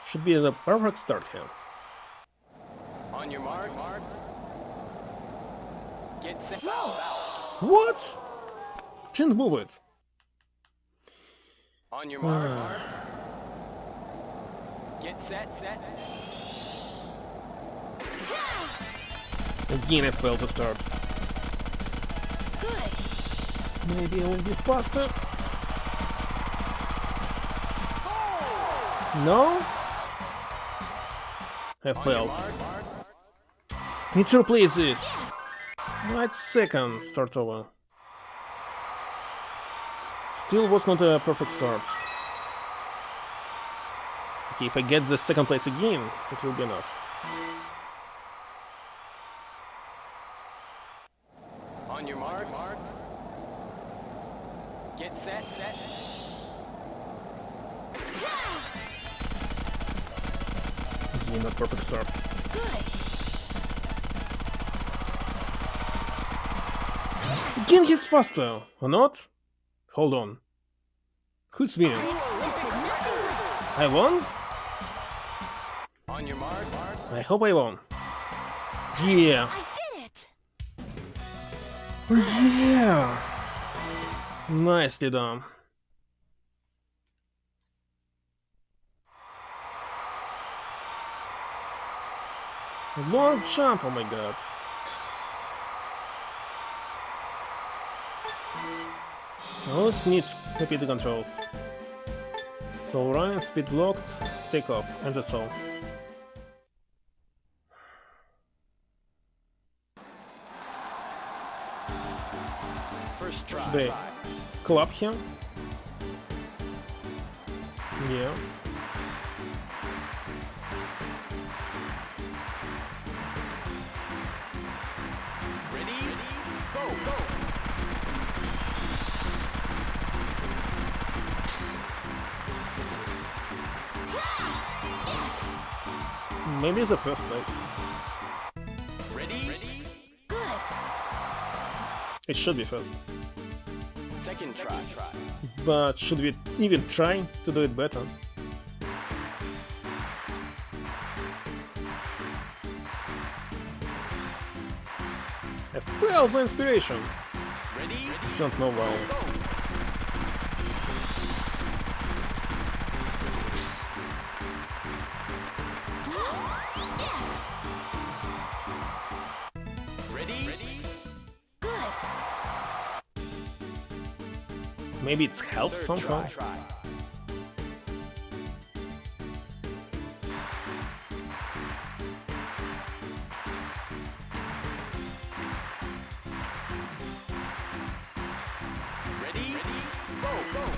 Should be the perfect start here. On your mark. Get set. What? Can't move it. On your mark. Get set. Again, I failed to start. Good. Maybe I will be faster. No? I failed. Need to replace this. Right second, start over. Still was not a perfect start. Okay, if I get the second place again, that will be enough. On your mark. Get set. Again, not perfect start. Good. Again, he's faster, or not? Hold on. Who's winning? I won? On your mark. I hope I won. Yeah. I did it. Yeah. Nicely done. Long jump, oh my god. All this needs repeat the controls. So running, speed blocked, take off, and that's all. First try. Should I clap him? Yeah. Ready? Go. Maybe the first place. Ready? Good. It should be first. Second try. But should we even try to do it better? I failed the inspiration. Ready? Don't know why. Ready? Good. Maybe it's helped Third somehow. try. Yes.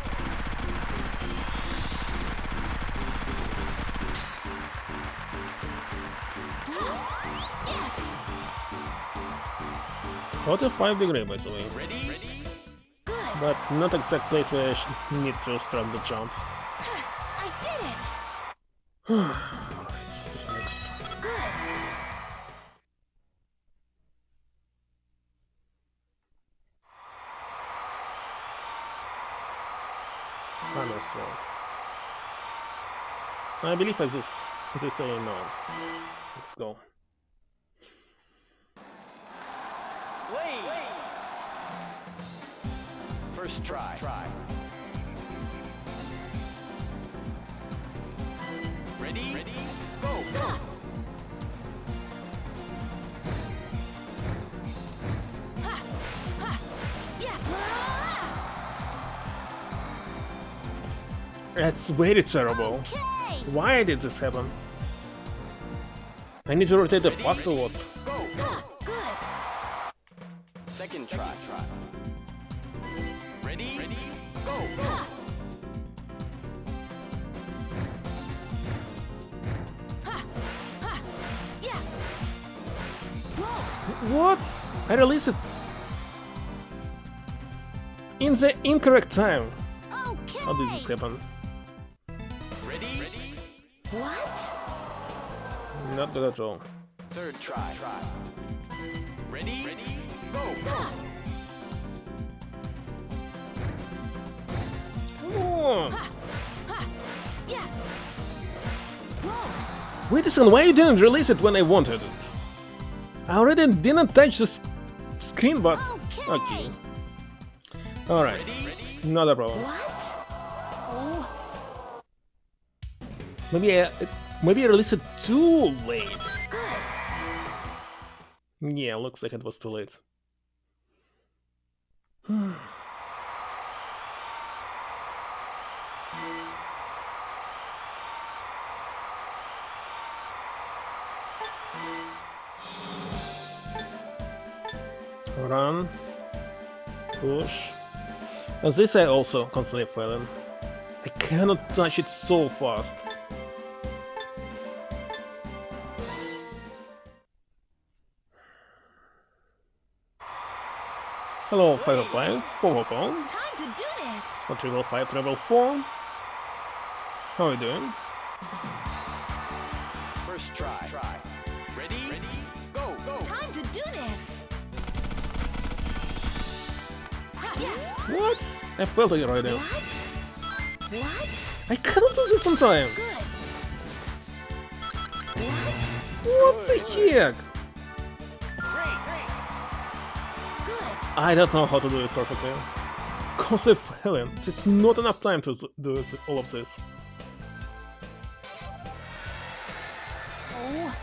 45 degree, by the way. Ready? Good. But not exact place where I should need to start the jump. I did it. Alright, this next. Good. Hammer throw. I believe as they say no. So let's go. Wait. First try. Ready? Go. Yeah. That's very terrible. Okay. Why did this happen? I need to rotate the faster what? Go. Good. Second try. Ready? Go. Yeah. What? I released it in the incorrect time. Okay. How did this happen? Ready? What? Not good at all. Third try. Ready? Go. Come on! Yeah. Wait a second, why you didn't release it when I wanted it? I already didn't touch the screen, but... Okay. Alright, not a problem. What? Oh. Maybe I released it too late. Good. Yeah, looks like it was too late. Run. Push. And this I also constantly failing. I cannot touch it so fast. Hello, 505, 404, Time to do this. 355, 444. How are you doing? First try. Ready? Go. Time to do this. Yeah. What? I failed it right now. What? I cannot do this on time. Good. What? What the heck? Good. I don't know how to do it perfectly. Constantly failing. There's not enough time to do all of this. Oh.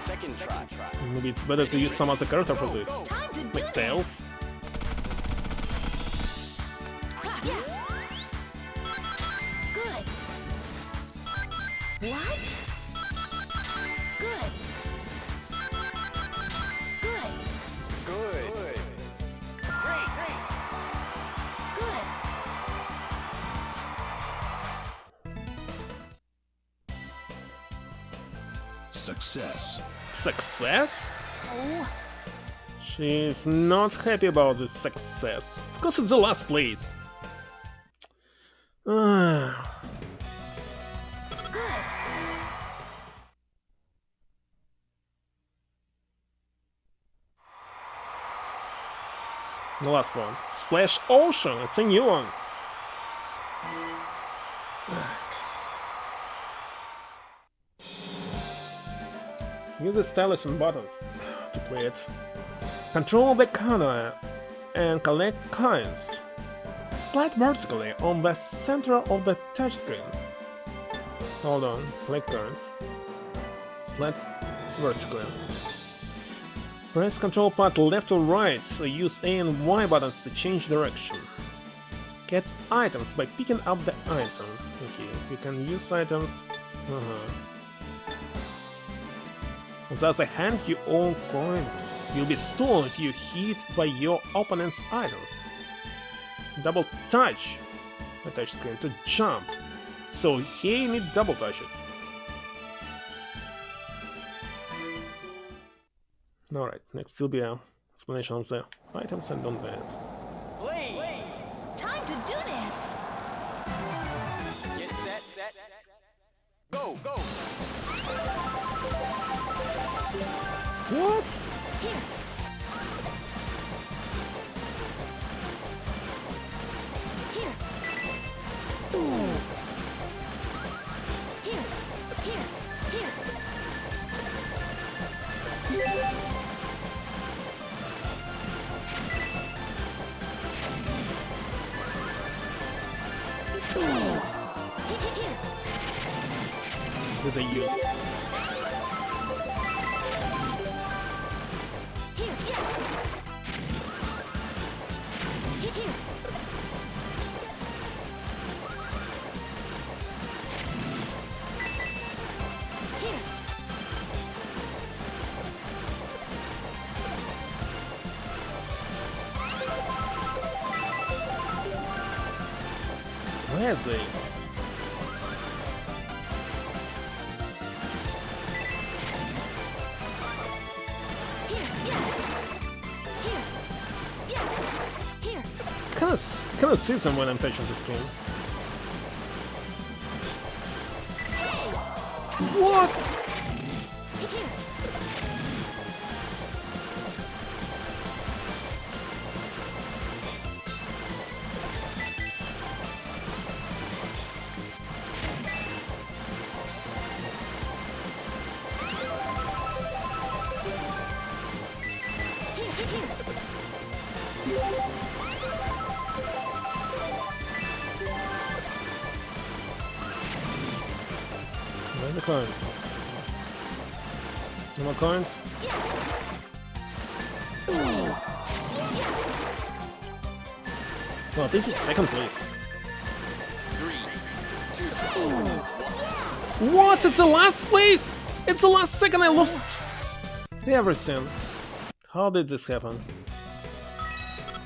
Second try. Maybe it's better to use some other character for this. Time to do Like this. Tails. Yeah. Good. What? Good. Good. Good. Good. Success. Success? Oh. She's not happy about this success. Of course, it's the last place. Good. The last one. Splash Ocean. It's a new one. Use the stylus and buttons to play it. Control the camera and collect coins. Slide vertically on the center of the touchscreen. Hold on, collect coins. Slide vertically. Press control pad left or right, so use A and Y buttons to change direction. Get items by picking up the item. Okay, you can use items. On the other hand, your own coins will be stolen if you hit by your opponent's items. Double touch the touch screen to jump, so here you need double touch it. Alright, next will be an explanation of the items and don't ban it. Blaze. Time to do this. Get set. Go. What? Here. Here. Here. Here. Did they use? Here. Here. Here. Where is he? Here. Cannot see them when I'm touching the screen. What? Here. Where's the coins? No more coins? Well, this is second place. 3, 2, What? It's the last place? It's the last second I lost everything. How did this happen?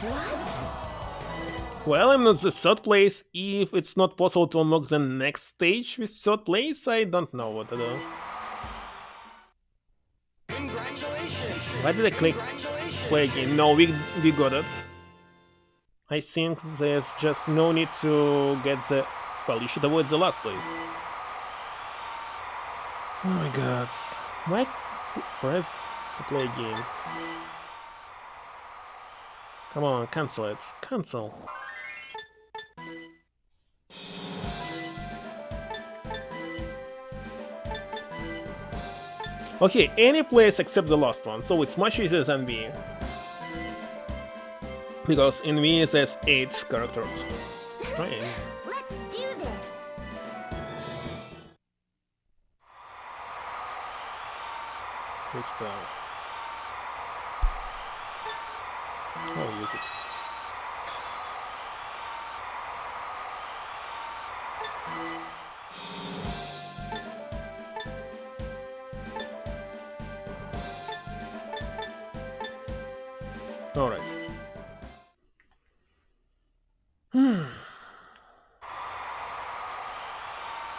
What? Well, I'm not the third place. If it's not possible to unlock the next stage with third place, I don't know what to do. Congratulations. Why did I click play again? No, we got it. I think there's just no need to get the... Well, you should avoid the last place. Oh my god. Why press to play a game? Come on, cancel it. Cancel. Okay, any place except the last one, so it's much easier than V. Because in V there's 8 characters. Strange. Let's do this. Crystal. I'll use it. All right.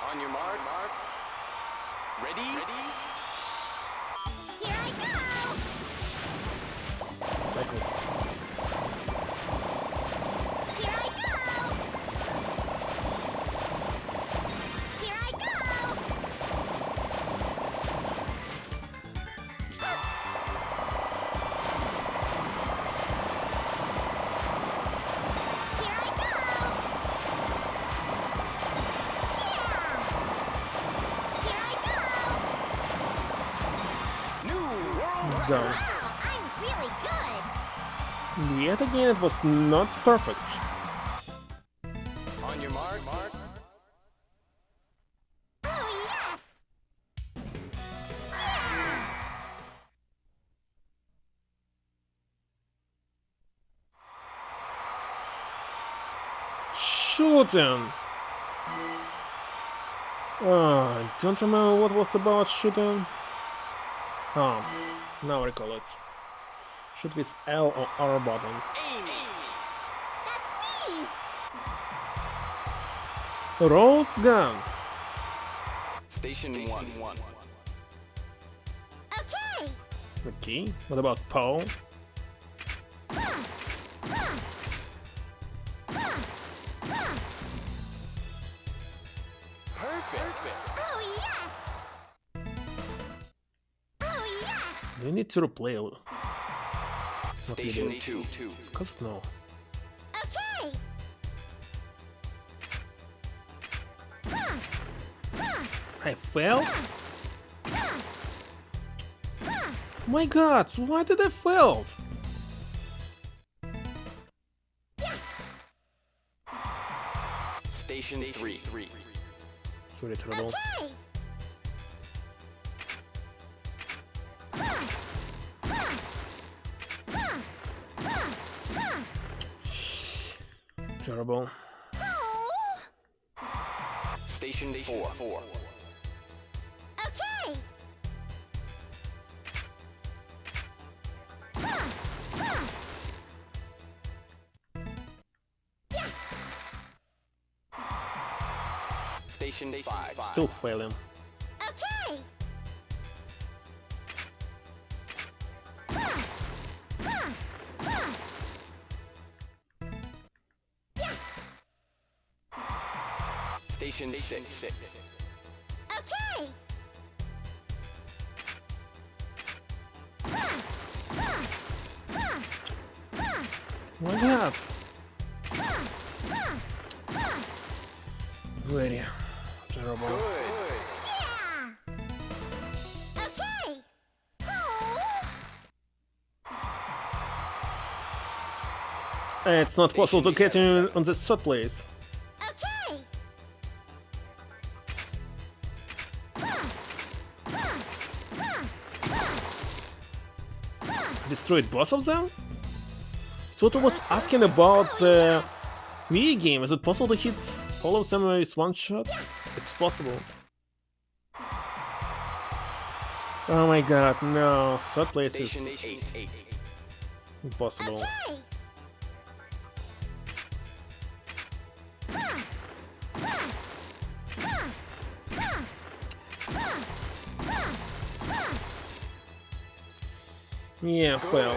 On your marks. Ready? Here I go. Cycles. Here I go. Here I go. Here I go. Here I go. New world. Down. Wow, I'm really good. Yet again, it was not perfect. On your marks. Oh, yes. Shooting! Oh, I don't remember what was about shooting. Oh, now I recall it. Shoot with L or R button. Aim. That's me! Rose gun. Station 1. Okay! Okay, what about Paul? Perfect. Oh, yes! Oh, yes! Do you need to replay what we Station did? 2. Cause no. Okay! I failed? My god, why did I fail? Station 3. It's really terrible. Okay! Terrible. Oh! Station 4. Okay! Station 5. Still failing. Okay! Station 6. Okay! My god. Very terrible. Yeah! Okay! Oh! It's not possible to get in on the third place. Okay! Destroyed both of them? So I was asking about the Wii game. Is it possible to hit all of them with one shot? It's possible. Oh my god, no. Third place Station is 8. impossible. Okay! Yeah, fail.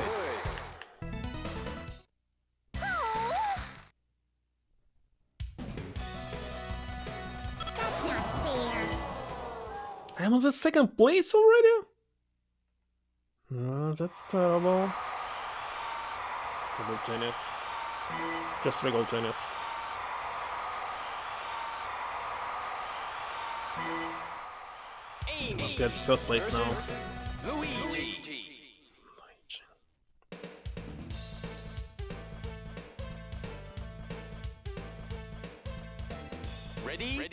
That's not fair. I'm on the second place already? That's terrible. Table tennis. Just regular tennis. Aim. Let's get first place now. Luigi. Ready?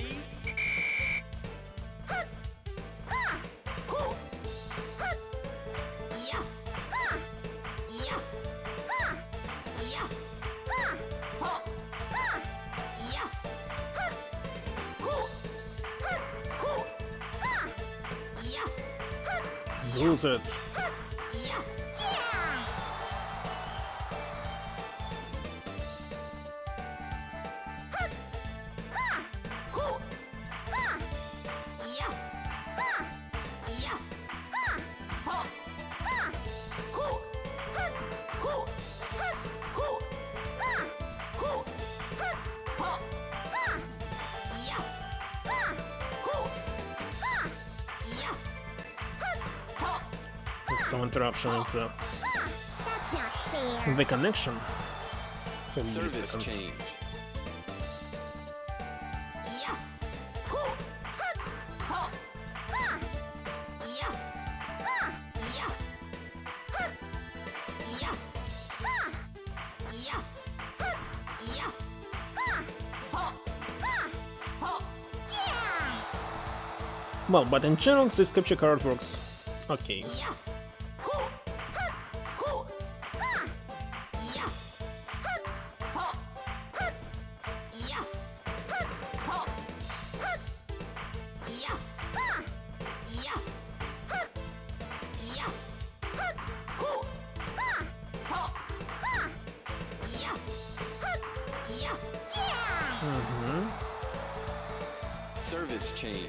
Yeah! Ha! Yeah! Ha! Yeah! Ha! Ha! Ha! Yeah! Ha! Hoo! Ha! Hoo! Ha! Yeah! Ha! Lose it. Ha! Yeah! Yeah! Ha! Ha! Hoo! Ha! Yeah! Ha! Yeah! Ha! Ha! Ha! Hoo! Ha! Hoo! Ha! Hoo! Ha! Hoo! Ha! Ha! Ha! Yeah! Ha! Hoo! Ha! Yeah! Ha! Ha! There's some interruption in the, That's not fair. the connection. 10 Service milliseconds. change. Yeah! Hoo! Ha! Ha! Ha! Yeah! Ha! Yeah! Ha! Yeah! Ha! Yeah! Ha! Yeah! Ha! Ha! Ha! Ha! Yeah! Well, but in general, this capture card works. Okay. Yeah! Hoo! Ha! Hoo! Ha! Yeah! Ha! Ha! Ha! Yeah! Ha! Ha! Ha! Yeah! Ha! Yeah! Ha! Yeah! Service change.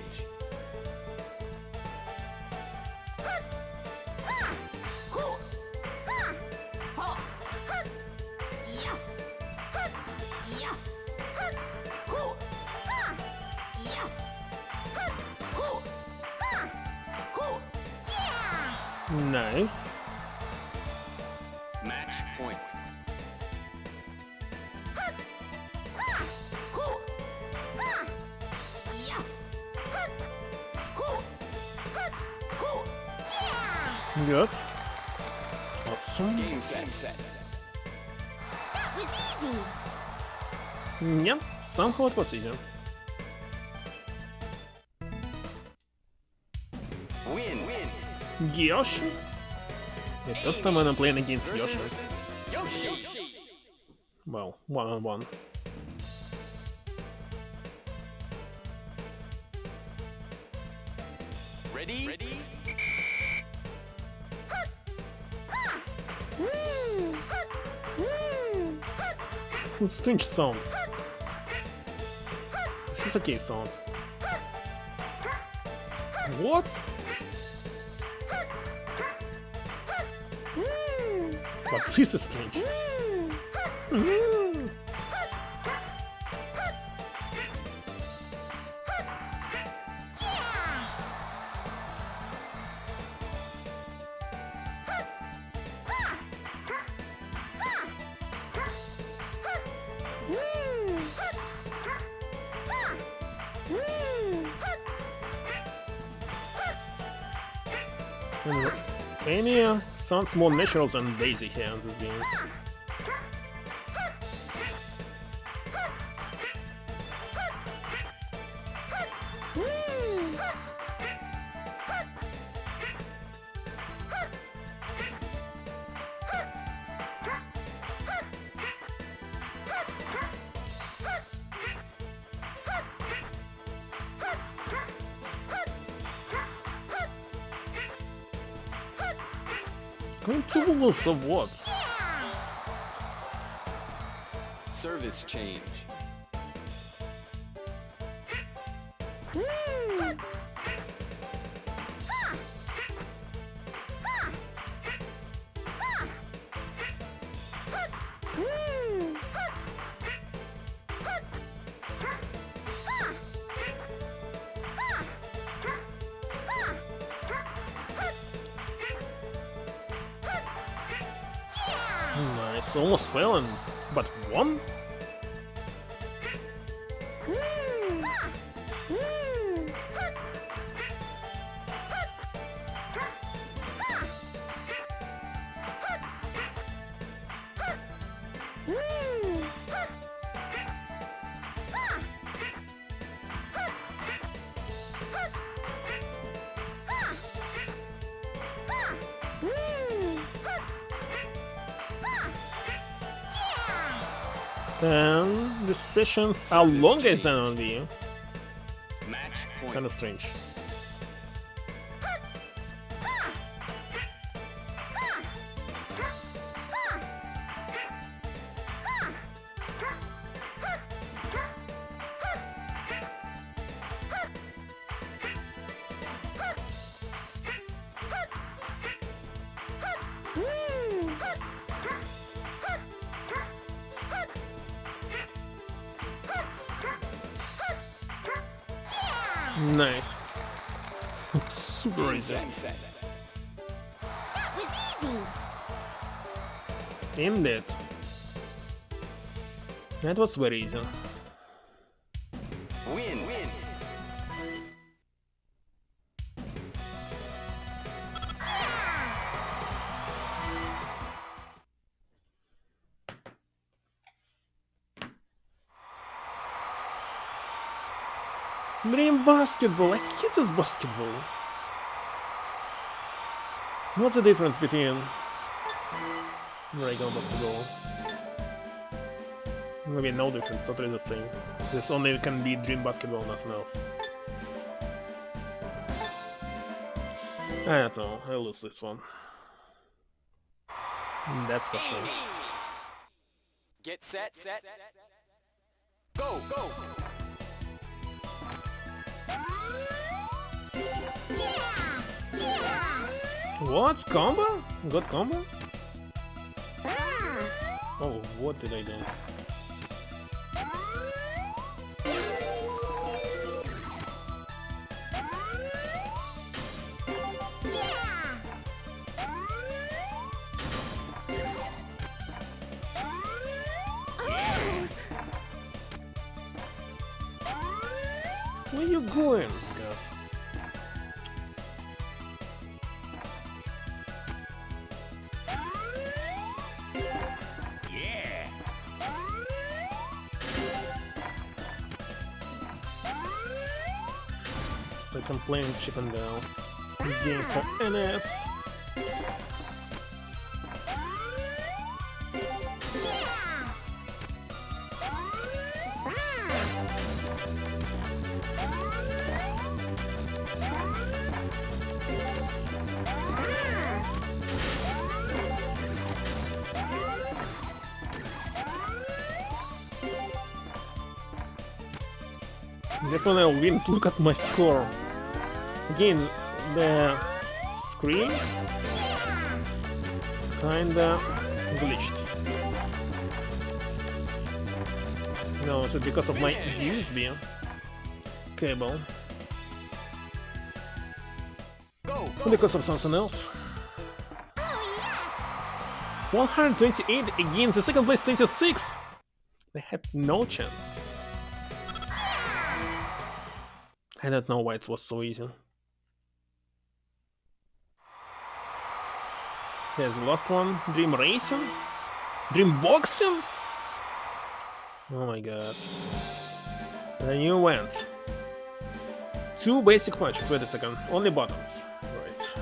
Nice. Match point. Good. Awesome. Game set. That was easy. Yeah, somehow it was easy. Win. Yoshi? The first time I'm playing against Yoshi. Versus Yoshi. Well, 1-on-1. Ready? What strange sound. This is a gay sound. What? But this is strange. Any sounds more natural than Daisy here in this game. Going to rules of what? Service change. Nice, almost fell and but won? And the sessions are Service longer change. than on the Match point. kind of strange. Nice. Super easy. Set. That was easy. Indeed. That was very easy. Win. Dream basketball. I hate this basketball. What's the difference between regular basketball? Maybe no difference, totally the same. This only can be dream basketball, nothing else. I don't know, I'll lose this one. That's for sure. Get set. Go. What? Combo? Got combo? Ah. Oh, what did I do? Yeah. Oh. Where you going? God. Yeah. It's like I'm playing Chip and Dale. Game for NS. Yeah. Definitely I'll win. Look at my score. Again, the screen kinda glitched. No, is it because of my USB cable? Go. Or because of something else? Oh 128 against the second place 26. They had no chance. I don't know why it was so easy. Here's the last one. Dream Racing? Dream Boxing? Oh my god. Then you went. 2 basic punches. Wait a second. Only buttons. Right.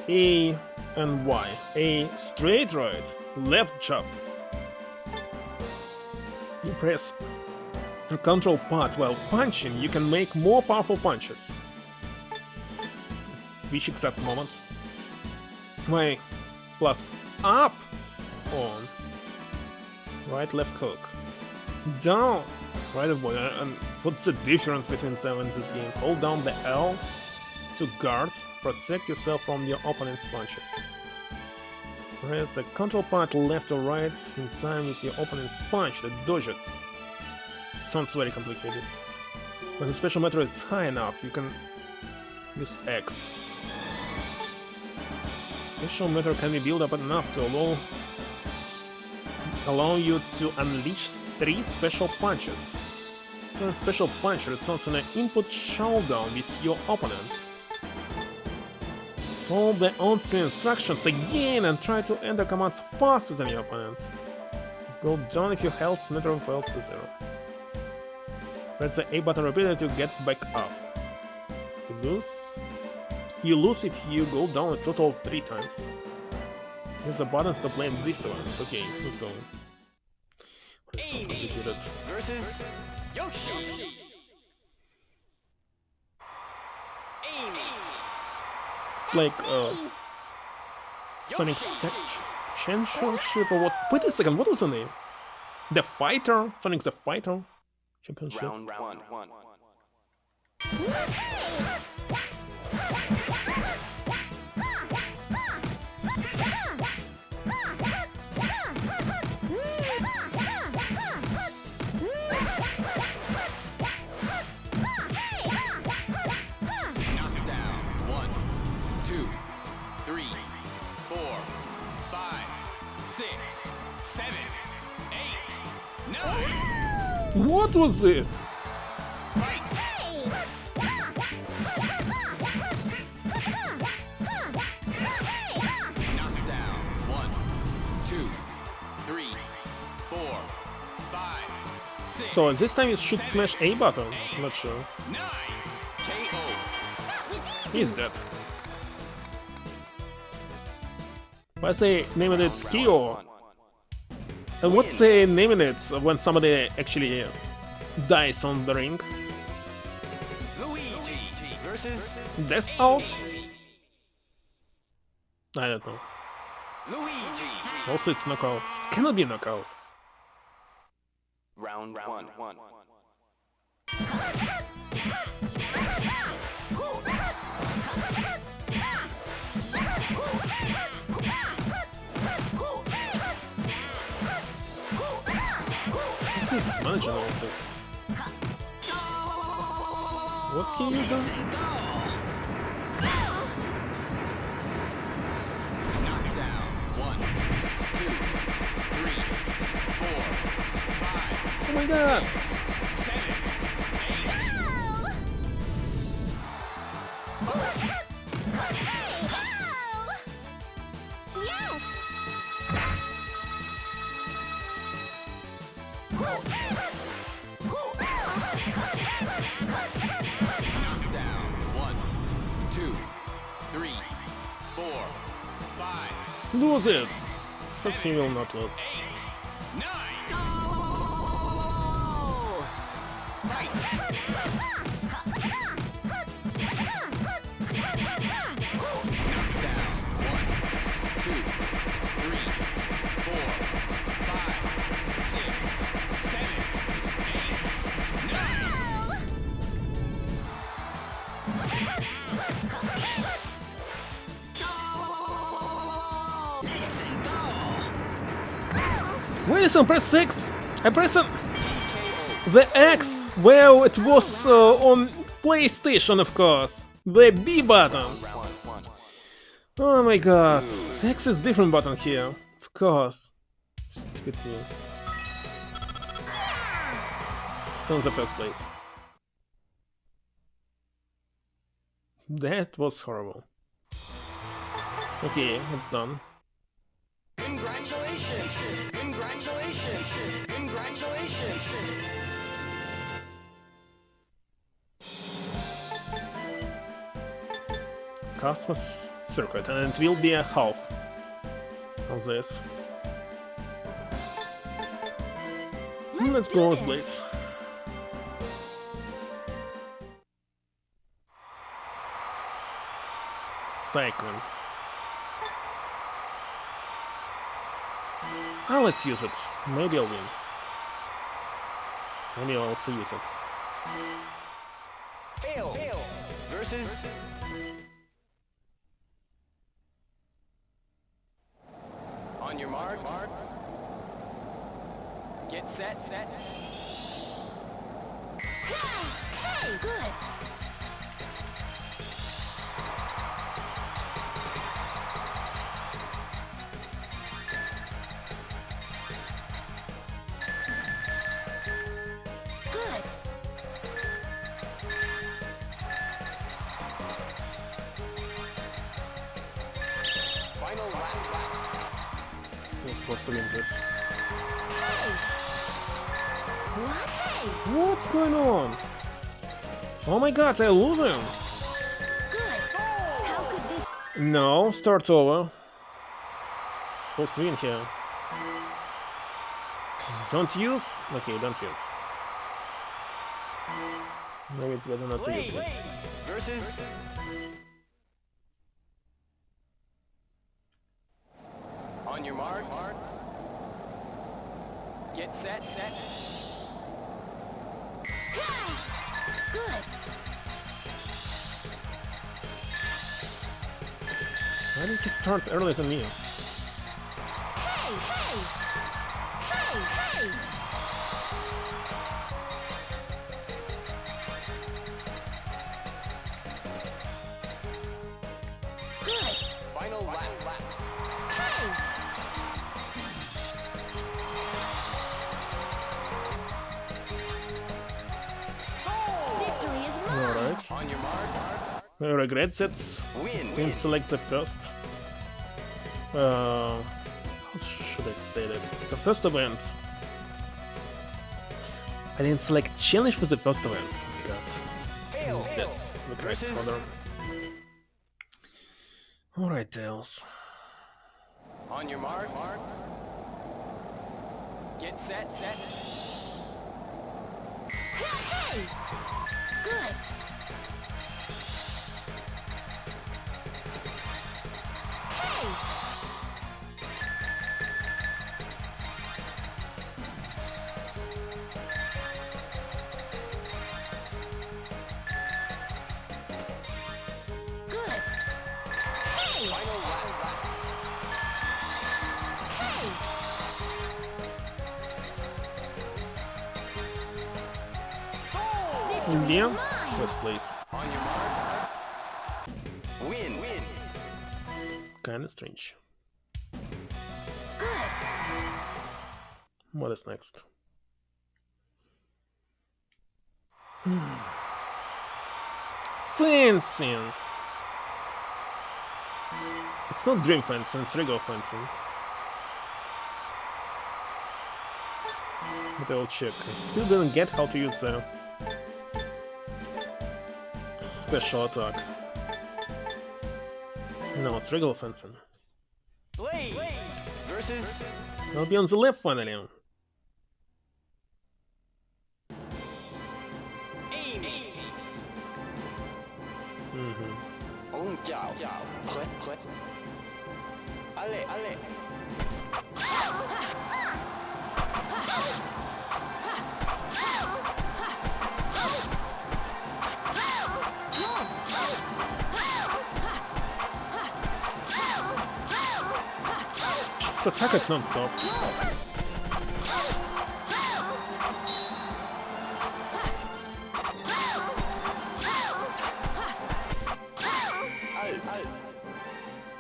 A and Y. A straight right. Left jump. You press the control pad while punching. You can make more powerful punches. Which exact moment? Y plus up on. Right left hook. Down. Right boy. And what's the difference between them in this game? Hold down the L to guard. Protect yourself from your opponent's punches. Press the control pad left or right in time with your opponent's punch to dodge it. Sounds very complicated. When the special meter is high enough, you can use X. Special meter can be built up enough to allow you to unleash 3 special punches. Turn special punch results in an input showdown with your opponent. Follow the on-screen instructions again and try to enter commands faster than your opponent. Go down if your health meter falls to 0. Press the A button repeatedly to get back up. You lose if you go down a total of 3 times. Use the buttons to play these ones. Okay, let's go. It sounds complicated. Versus Yoshi. Amy. It's like Sonic Championship or what? Wait a second, what was the name? The Fighter? Sonic the Fighter Championship? Round one. Knockdown. 1, 2, 3, 4, 5, 6, 7, 8, 9. What was this? Knockdown. 1, 2, 3, 4, 5, 6, So this time you should smash A button. Not sure. 9. KO. He's dead. Why say naming it Kyo? And what's say naming it when somebody actually dies on the ring? Luigi versus Death out? I don't know. Luigi. Also it's knockout. It cannot be knockout. Round 1. He's managing all this. What's he using? Knockdown. 1, 2, 3, 4, 5, Oh my god! 7, 8. Yes! Knockdown. 1, 2, 3, 4, 5, Lose it! Because he will not lose. 8, 9. Fight. Knockdown. 1, 2, 3, 4, 5, 6, 7, 8, 9. Wait a second, press 6! I pressed the X, well, it was on PlayStation, of course. The B button. Oh my god. X is different button here. Of course. Stupid me. Still in the first place. That was horrible. Okay, it's done. Congratulations! Congratulations! Congratulations! Cosmos circuit, and it will be a half of this. Let's go with Blades. Cycling. Ah, let's use it. Maybe I'll win. Maybe I'll also use it. Fail! Versus... On your mark. Get set. Hey, good! Good! Final lap. I'm supposed to win this. Hey! What? Hey! What's going on? Oh my god, I lose him! Good! How could this... No, start over. Supposed to win here. Don't use? Okay, don't use. Maybe it's better not to use it. Versus... On your mark. Get set. Good! Why did he start earlier than me? Hey! Hey! Hey! Hey! Good! Final lap. Hey! Victory is mine! Alright. On your mark. I regret that. Win. Didn't select the first. How should I say that? The first event. I didn't select challenge for the first event. God. That's the correct order. Alright, Tails. On your mark. Get set. Hey! Good! Hey! Good! Hey! Final lap. Hey! Yeah, first place. On your marks. Win. Kinda strange. Good. What is next? Fencing! It's not dream fencing, it's regular fencing. But I'll check. I still didn't get how to use the special attack. No, it's regular fencing. Blade versus I'll be on the left finally. aim. Ong Jiao. Click. Ale. Just attack it non-stop.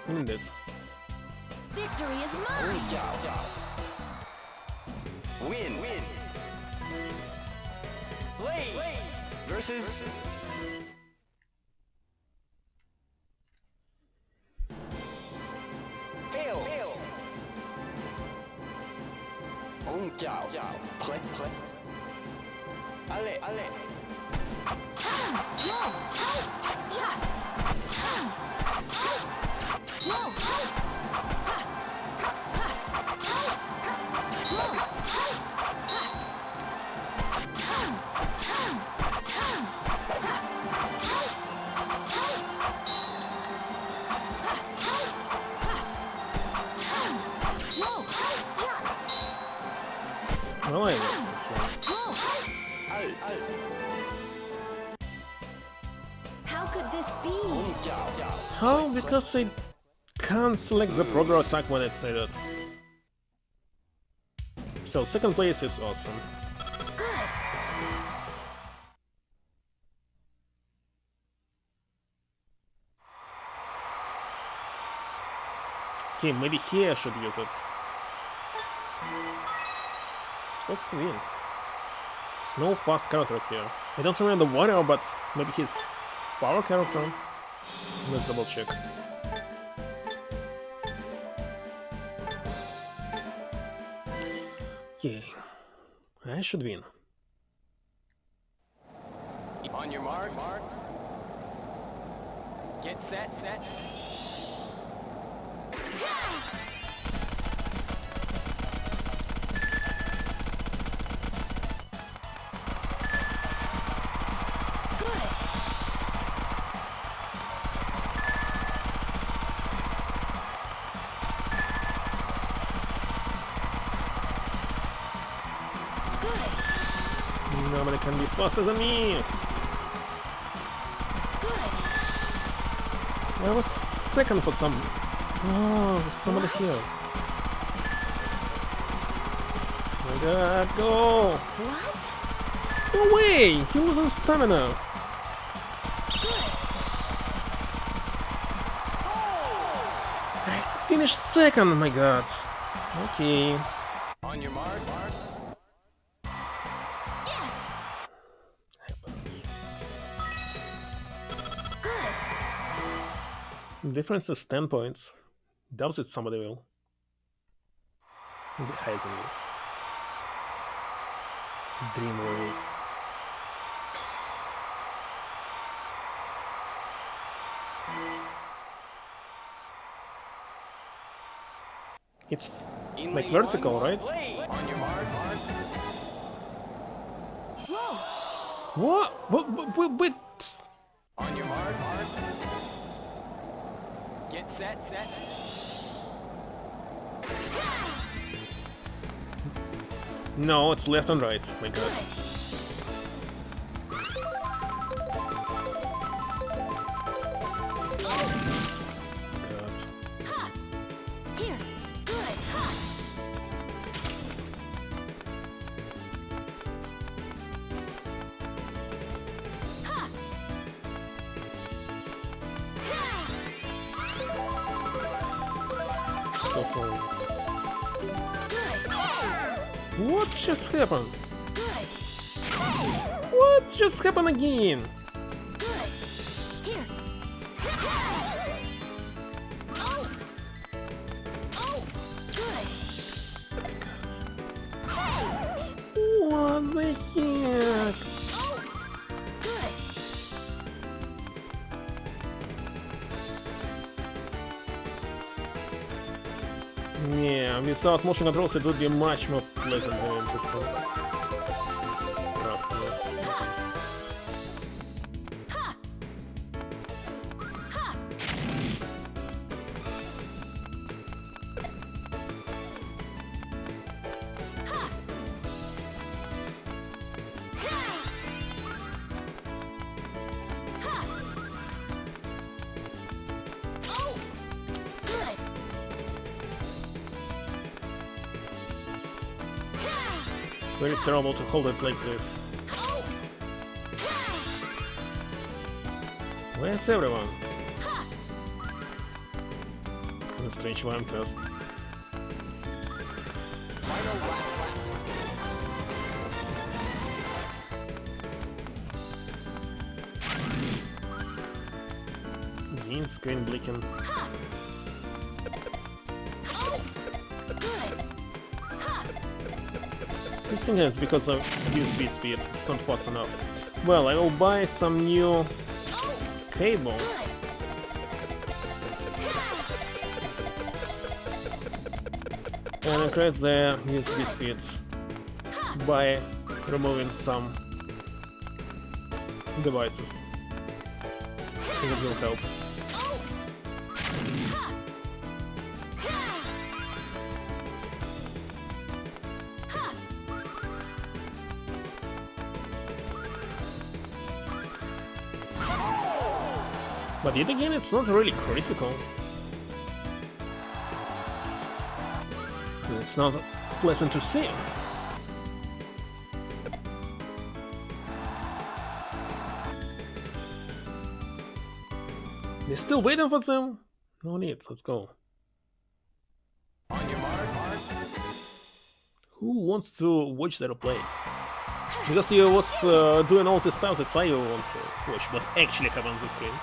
Indeed. Victory is mine. Win. Blade versus fail. Ong Jiao. Click. Ale. Well, I missed this one. How could this be? Ong Jiao. How? Because I can't select the program attack when it's needed. So, second place is awesome. Okay, maybe here I should use it. It's supposed to win. There's no fast characters here. I don't remember the warrior, but maybe he's power character. Let's double check. Okay, I should win. On your mark. Get set. Nobody can be faster than me! I was second for some... Oh, there's somebody here. Oh my god, go! What? No way! He loses stamina! I finished second, oh my god. Okay. On your mark. Yes. Happens. Difference is 10 points. Doubts it somebody will. Be higher than me. Dream race. It's In like lane vertical, one, right? play. On your mark. Whoa. What? Wait. On your mark. Get set. No, it's left and right. My god. God. Ha. Here. Good. Ha. Let's go forward. What just happened? What just happened again? What the heck? Yeah, without motion controls it would be much more pleasant and interesting. Trust me. It's very terrible to hold it like this. Where's everyone? Kinda strange why I'm first. Green screen blinking. This thing is because of USB speed, it's not fast enough. Well, I will buy some new cable. And increase the USB speed by removing some devices. I think it will help. But yet again, it's not really critical. It's not pleasant to see. They're still waiting for them? No need, let's go. On your mark. Who wants to watch their play? Because he was doing all this stuff, that's why you want to watch what actually happens on the screen.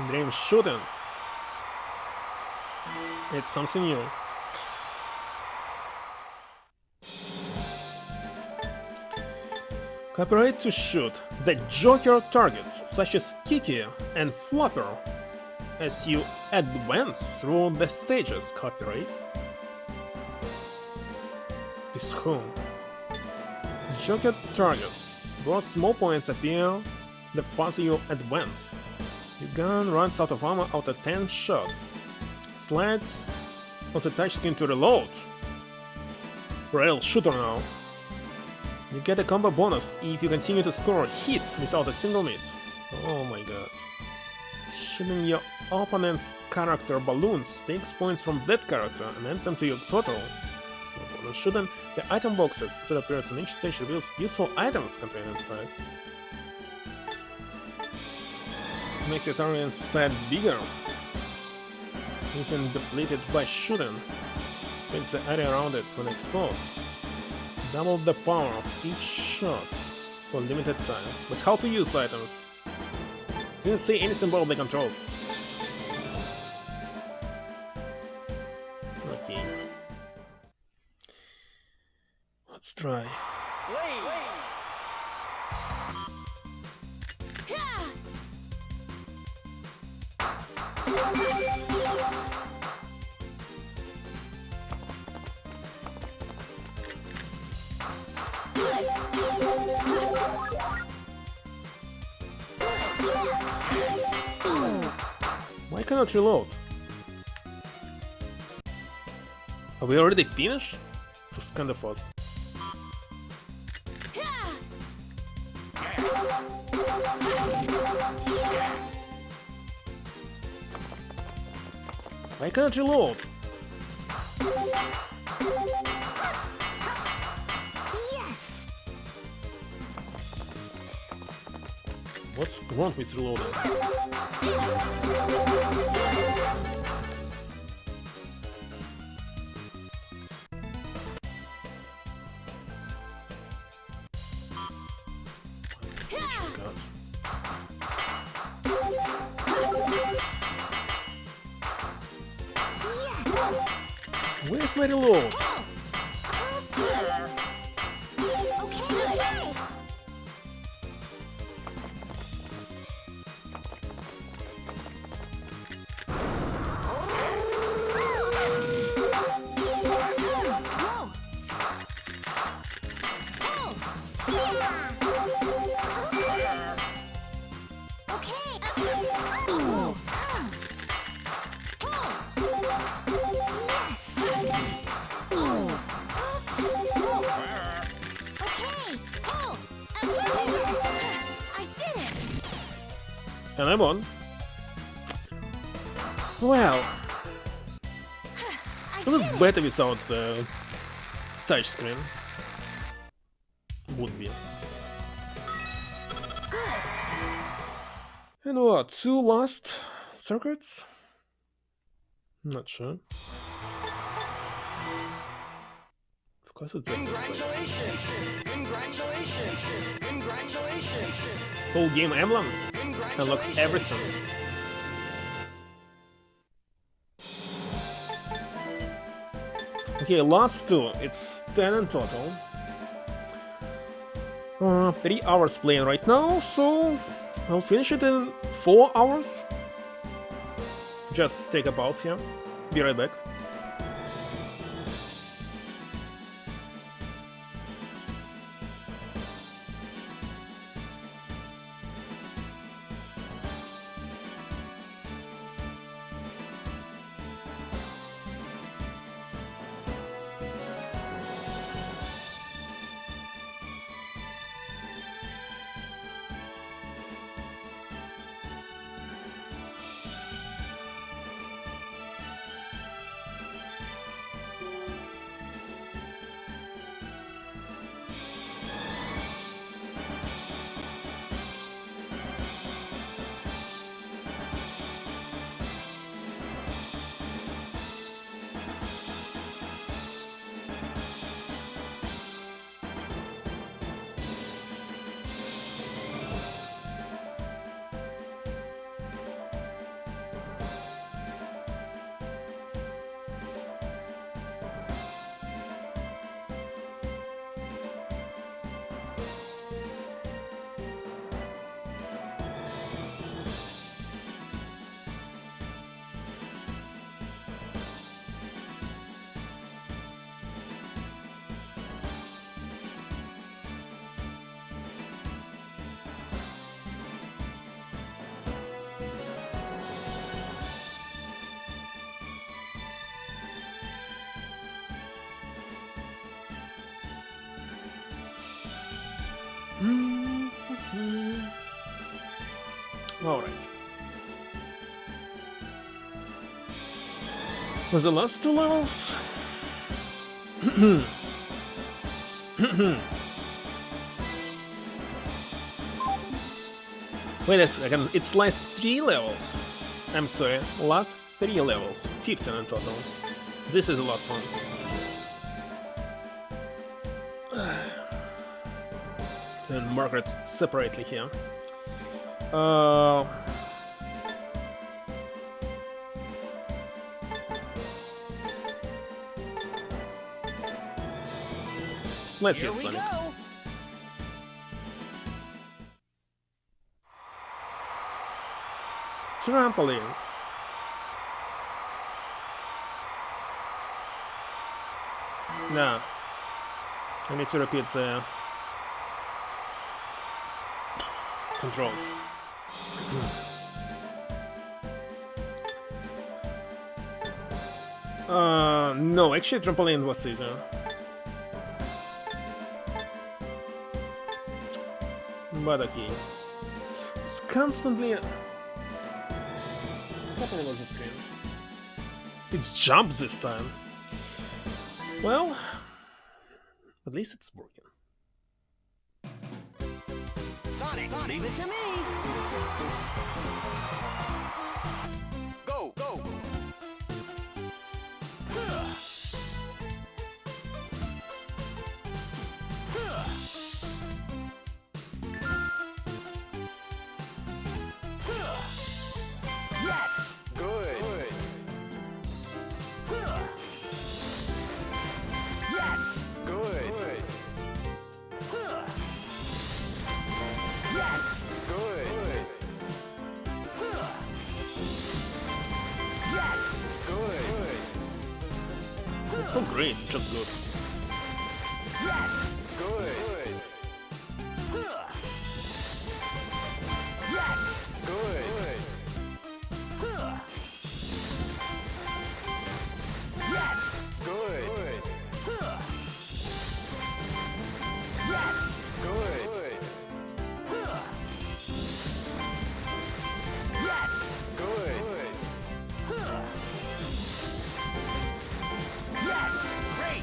Dream shooting. It's something new. Cooperate to shoot the Joker targets such as Kiki and Flopper as you advance through the stages. Cooperate is home. Joker targets. Both small points appear the farther you advance. Your gun runs out of ammo after 10 shots. Slides on the touchscreen to reload. Rail shooter now. You get a combo bonus if you continue to score hits without a single miss. Oh my god. Shooting your opponent's character balloons takes points from that character and adds them to your total. It's no bonus. Shooting the item boxes that appears on each stage reveals useful items contained inside. Makes your target set bigger. Isn't depleted by shooting. Makes the area around it when it explodes. Double the power of each shot for limited time. But how to use items? Didn't say anything about the controls. Okay. Let's try. Why cannot reload? Are we already finished? Just kinda fast. Why can't reload? What's wrong with reloading? Station cut. Where's my reload? And I'm on. Well, it was better without the touchscreen. Would be. And what? 2 last circuits? Not sure. Of course it's Congratulations! Congratulations! Congratulations! Full game emblem. Unlock everything. Okay, last 2. It's 10 in total. 3 hours playing right now, so I'll finish it in 4 hours. Just take a pause here. Be right back. Alright. For the last 2 levels. Wait a second, it's last 3 levels. I'm sorry, last 3 levels. 15 in total. This is the last one. Then Margaret separately here. Let's see Sonic. Trampoline. Nah. I need to repeat the controls. No, actually trampoline was easier. But okay. It's constantly happening on the screen. It jumped this time. Well, at least it's working. Sonic, leave it to me! Go, go. Yes. Good. Yes. Good. Yes. Good. Yes. Good. It's so great, just good. Yes. Good. Yes. Good. Yes. Good. Yes. Good. Yes. Good. Yes.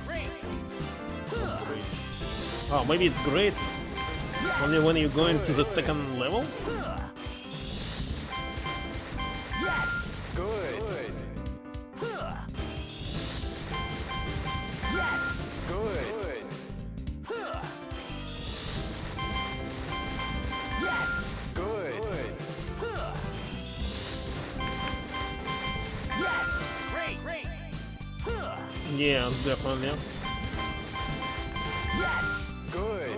Great. That's great. Oh, maybe it's great only when you go into the second level? Yes. Good. Yes. Good. Yes. Good. Yes. Great. Yeah, definitely. Yes. Good.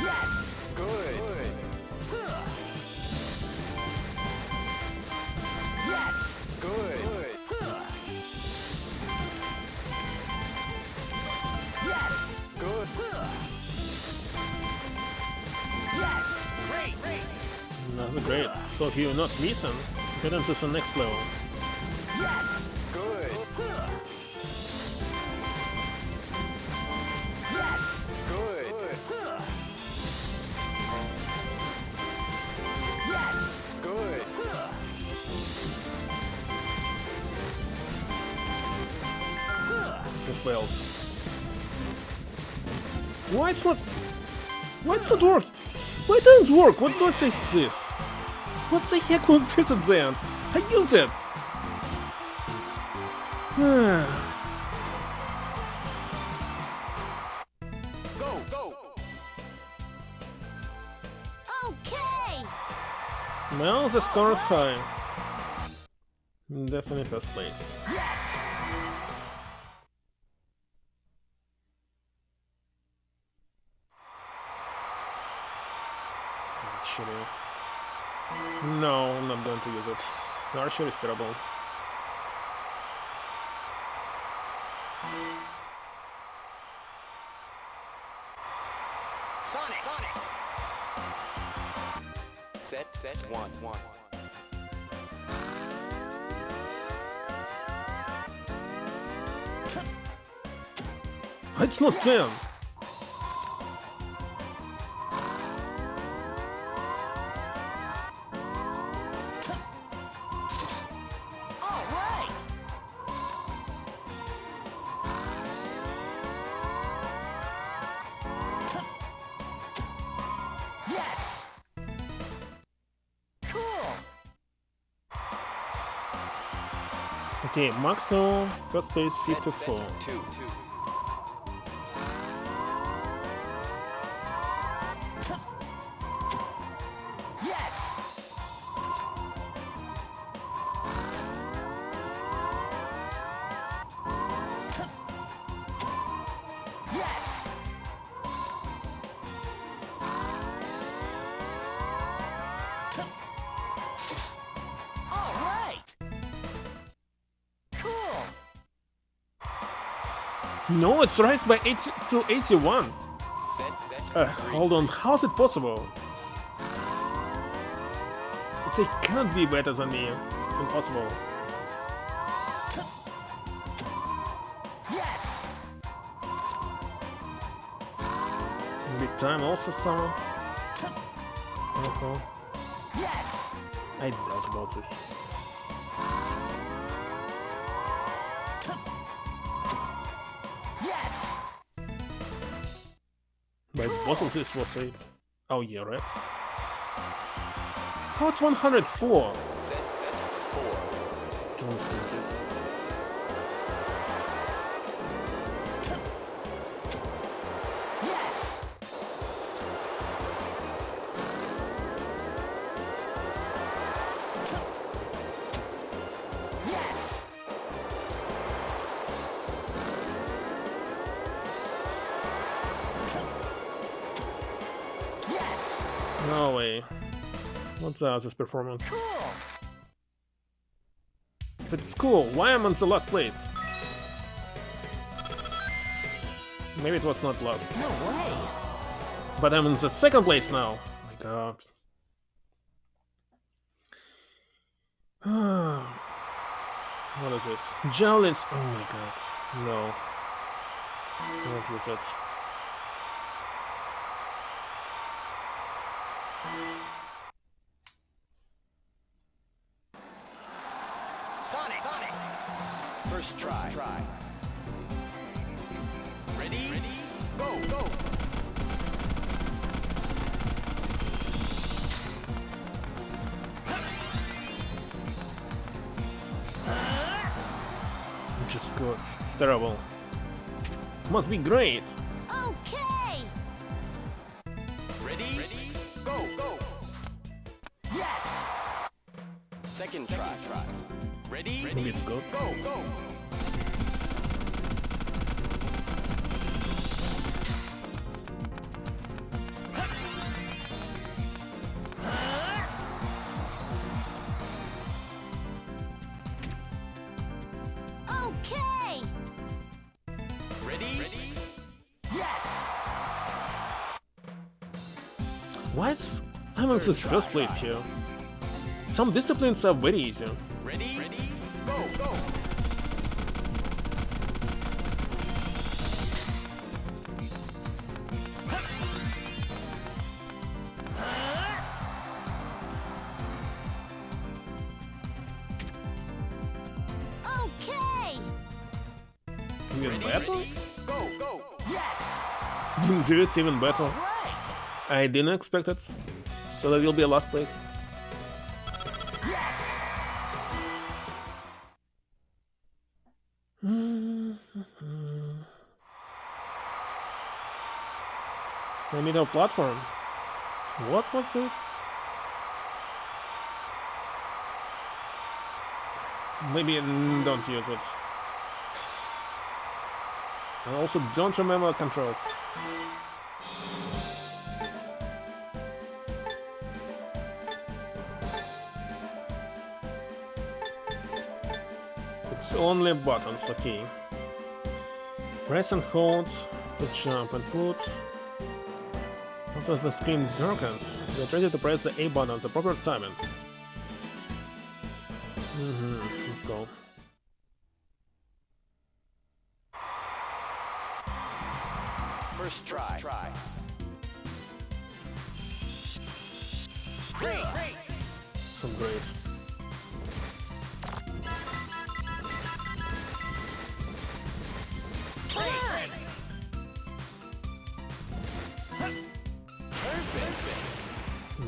Yes. Good. Yes. Good. Yes. Good. Yes. Great. That's great. So if you're not missing, get into the next level. Yes. Good. Yes. Good. Yes. Good. You failed. Why it's not... Why it's not work? Why didn't it work? What is this? What the heck was this at the end? I use it! Go. Okay! Well, the score is high. Definitely first place. Yes. Actually... No, I'm not going to use it. The archer is terrible. Sonic. Set. One. It's not them! All right. Yes. Cool. Okay, maximum first place 54. Two. Yes. Yes. All right. Cool. No, it's raised by 80 to 81. Set. Hold on, how's it possible? They can't be better than me. It's impossible. Yes. Big time also sounds somehow. Yes. I doubt about this. Yes. But both of this was it. Oh yeah, right. Oh, it's 104. Set 4. Don't understand this. Yes! Yes! Yes! No way. What's this performance? Cool! If it's cool, why am I in the last place? Maybe it was not last. No way! But I'm in the second place now. Oh my god. What is this? Javelins. Oh my god. No. Cannot use it. Sonic! First try. Ready? Go! Just good. It's terrible. Must be great. Okay. Ready? Go! Yes! Second try. Ready? Maybe it's good. Go! Okay. Ready? Yes! Why is I'm in the first place here? Some disciplines are very easy. Ready? Go! Okay. Even better? Go! Yes! Do it even better. Right! I didn't expect it. So that will be a last place. Yes! I need a platform. What was this? Maybe don't use it. I also don't remember controls. It's only buttons, okay. Press and hold to jump and put. After the screen darkens, get ready to press the A button at the proper timing. Let's go. First try. Great! Some great.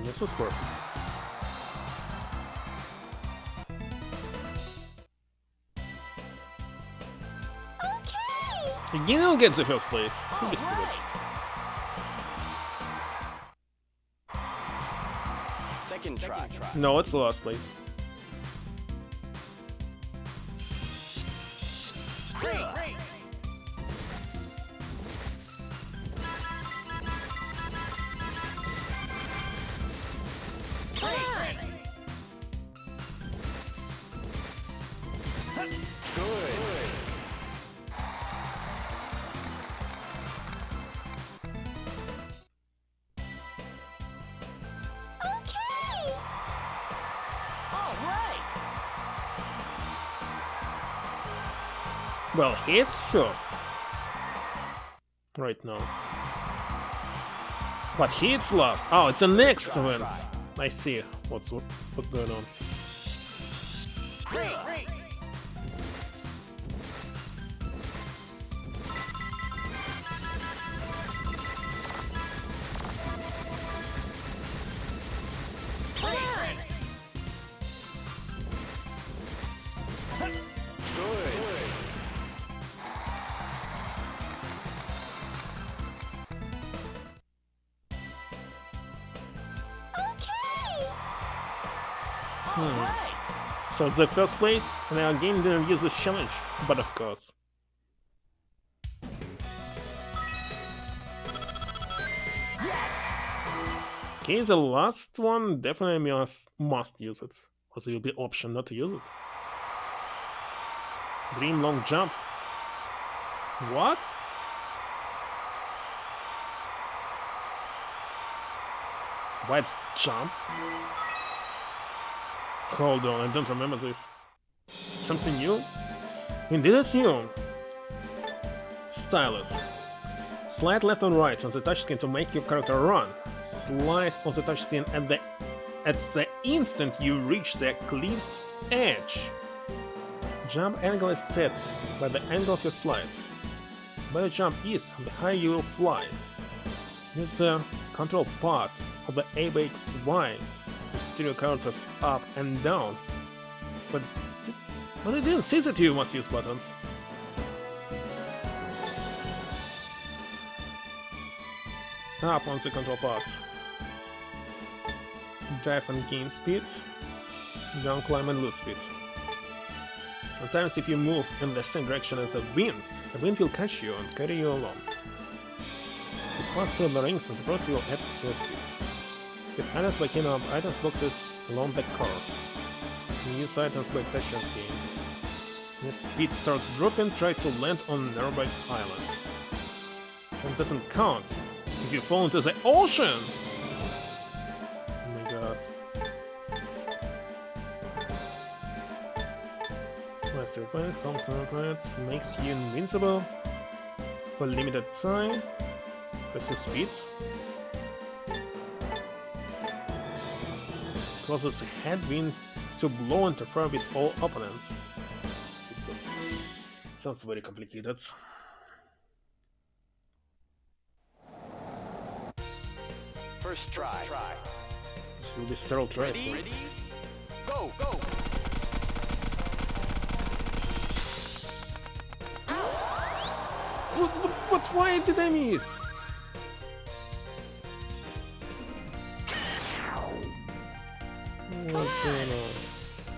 This was perfect. Okay. Again, I'll get the first place. Pretty stupid. Second try. No, it's the last place. Great! Okay. All right! Well, it's first. Right now. But it's last. Oh, it's the next event. I see what's going on. Great! So it's the first place, and our game didn't use this challenge, but of course. Okay, the last one definitely must use it, because there will be option not to use it. Dream long jump. What? What's jump? Hold on, I don't remember this. Something new? Indeed it's new. Stylus. Slide left and right on the touchscreen to make your character run. Slide on the touchscreen at the instant you reach the cliff's edge. Jump angle is set by the angle of your slide. Where the jump is, the higher you will fly. Use the control part of the A by XY to steer your characters up and down. But I didn't say that you must use buttons. Up on the control parts. Dive and gain speed. Down, climb and lose speed. Sometimes if you move in the same direction as the wind will catch you and carry you along. To pass through the rings and the cross, you'll add to your speed. Hit items by keying up items boxes along the course. Use items by touching key. If speed starts dropping, try to land on a nearby island. That doesn't count if you fall into the ocean! Oh my god. Master Point, Home Center makes you invincible for a limited time. Press your speed. Causes a headwind to blow and interfere with all opponents. Sounds very complicated. First try. This will be several tries. Ready? Go! Go! But why did I miss? What's going on?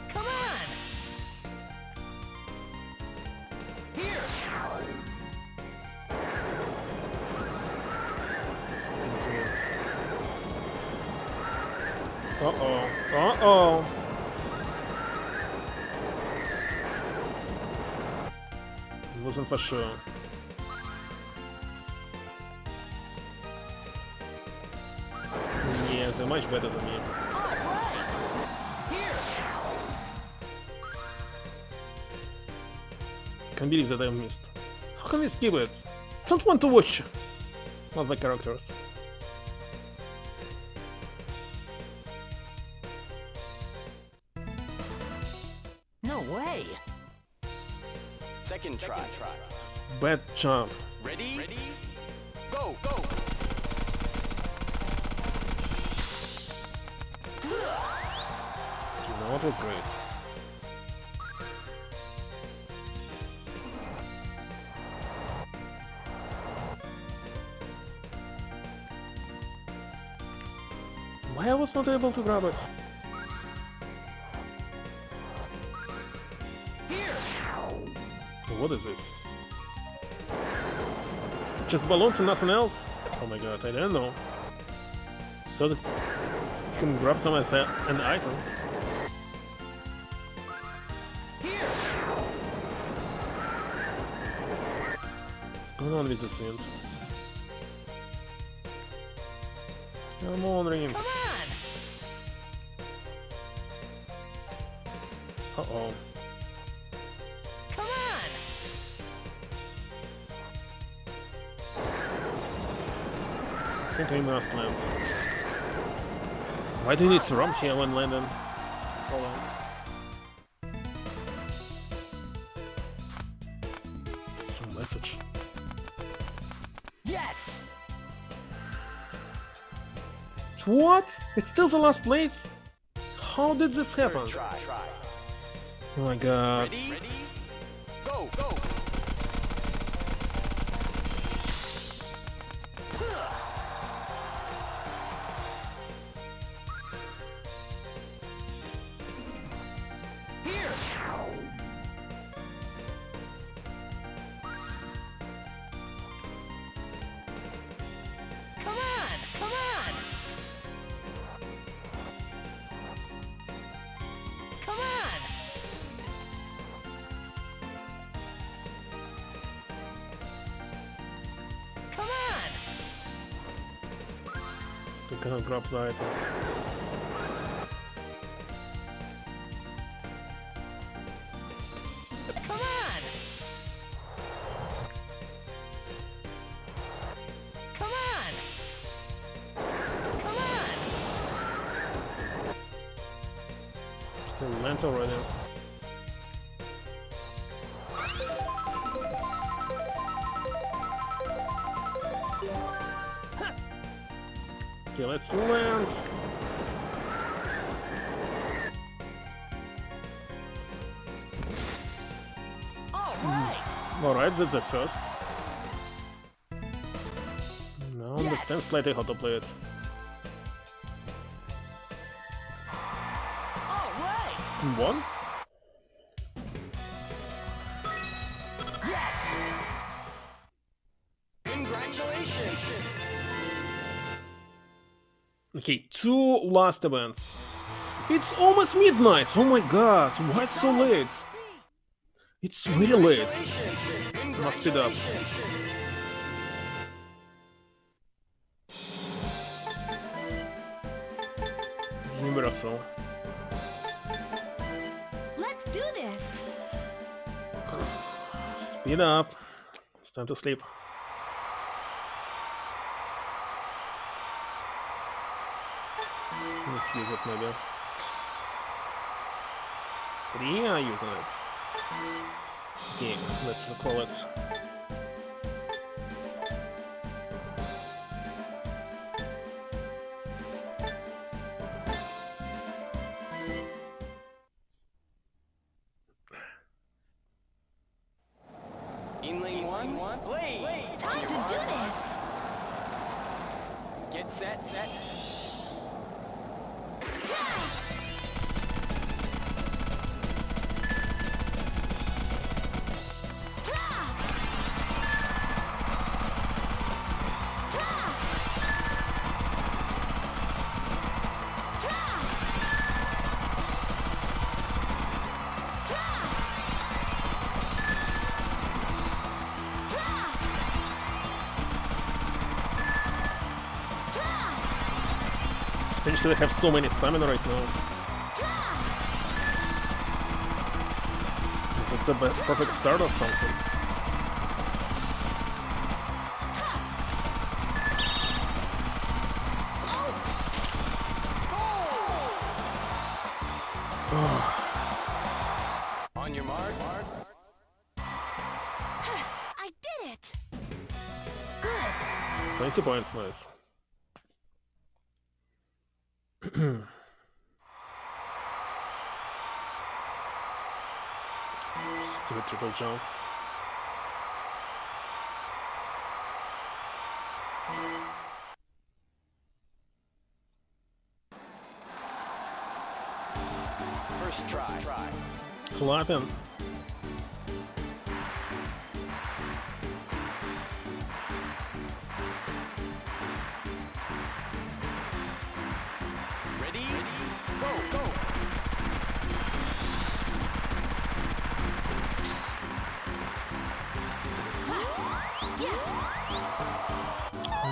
Come on! Here! Still to it. Uh-oh. Uh-oh. Wasn't for sure. Yes, they're much better than me. Can't believe that I missed. How can we skip it? Don't want to watch other characters. No way! Second try. Just bad jump. Ready? Go! Go! You know what was great? Why I was not able to grab it? What is this? Just balloons and nothing else? Oh my god, I didn't know. So that you can grab some as an item. What's going on with this wind? Come on, Ring. Uh-oh. I think I must land. Why do you need to run here when landing? Hold on. Some message. Yes! What? It's still the last place? How did this happen? Try. Oh my god. Ready? Go! Go! So cannot grab the items. Come on! Come on! Come on! Still land already. Okay, let's land. All right! Alright, that's the first. Now understand slightly how to play it. All right! One? Yes! Congratulations! Okay, 2 last events. It's almost midnight! Oh my god, why it's so late? It's very late. Must speed up. Universal. Let's do this! Speed up. It's time to sleep. Let's use it maybe. 3 are using it. Okay, let's recall it. In lane one, play! Time to do this! Get set. Essentially, I have so many stamina right now. It's a perfect start or something. On your mark. I did it! 20 points, nice. Stupid triple jump. First try. Clapping. Ready? Go!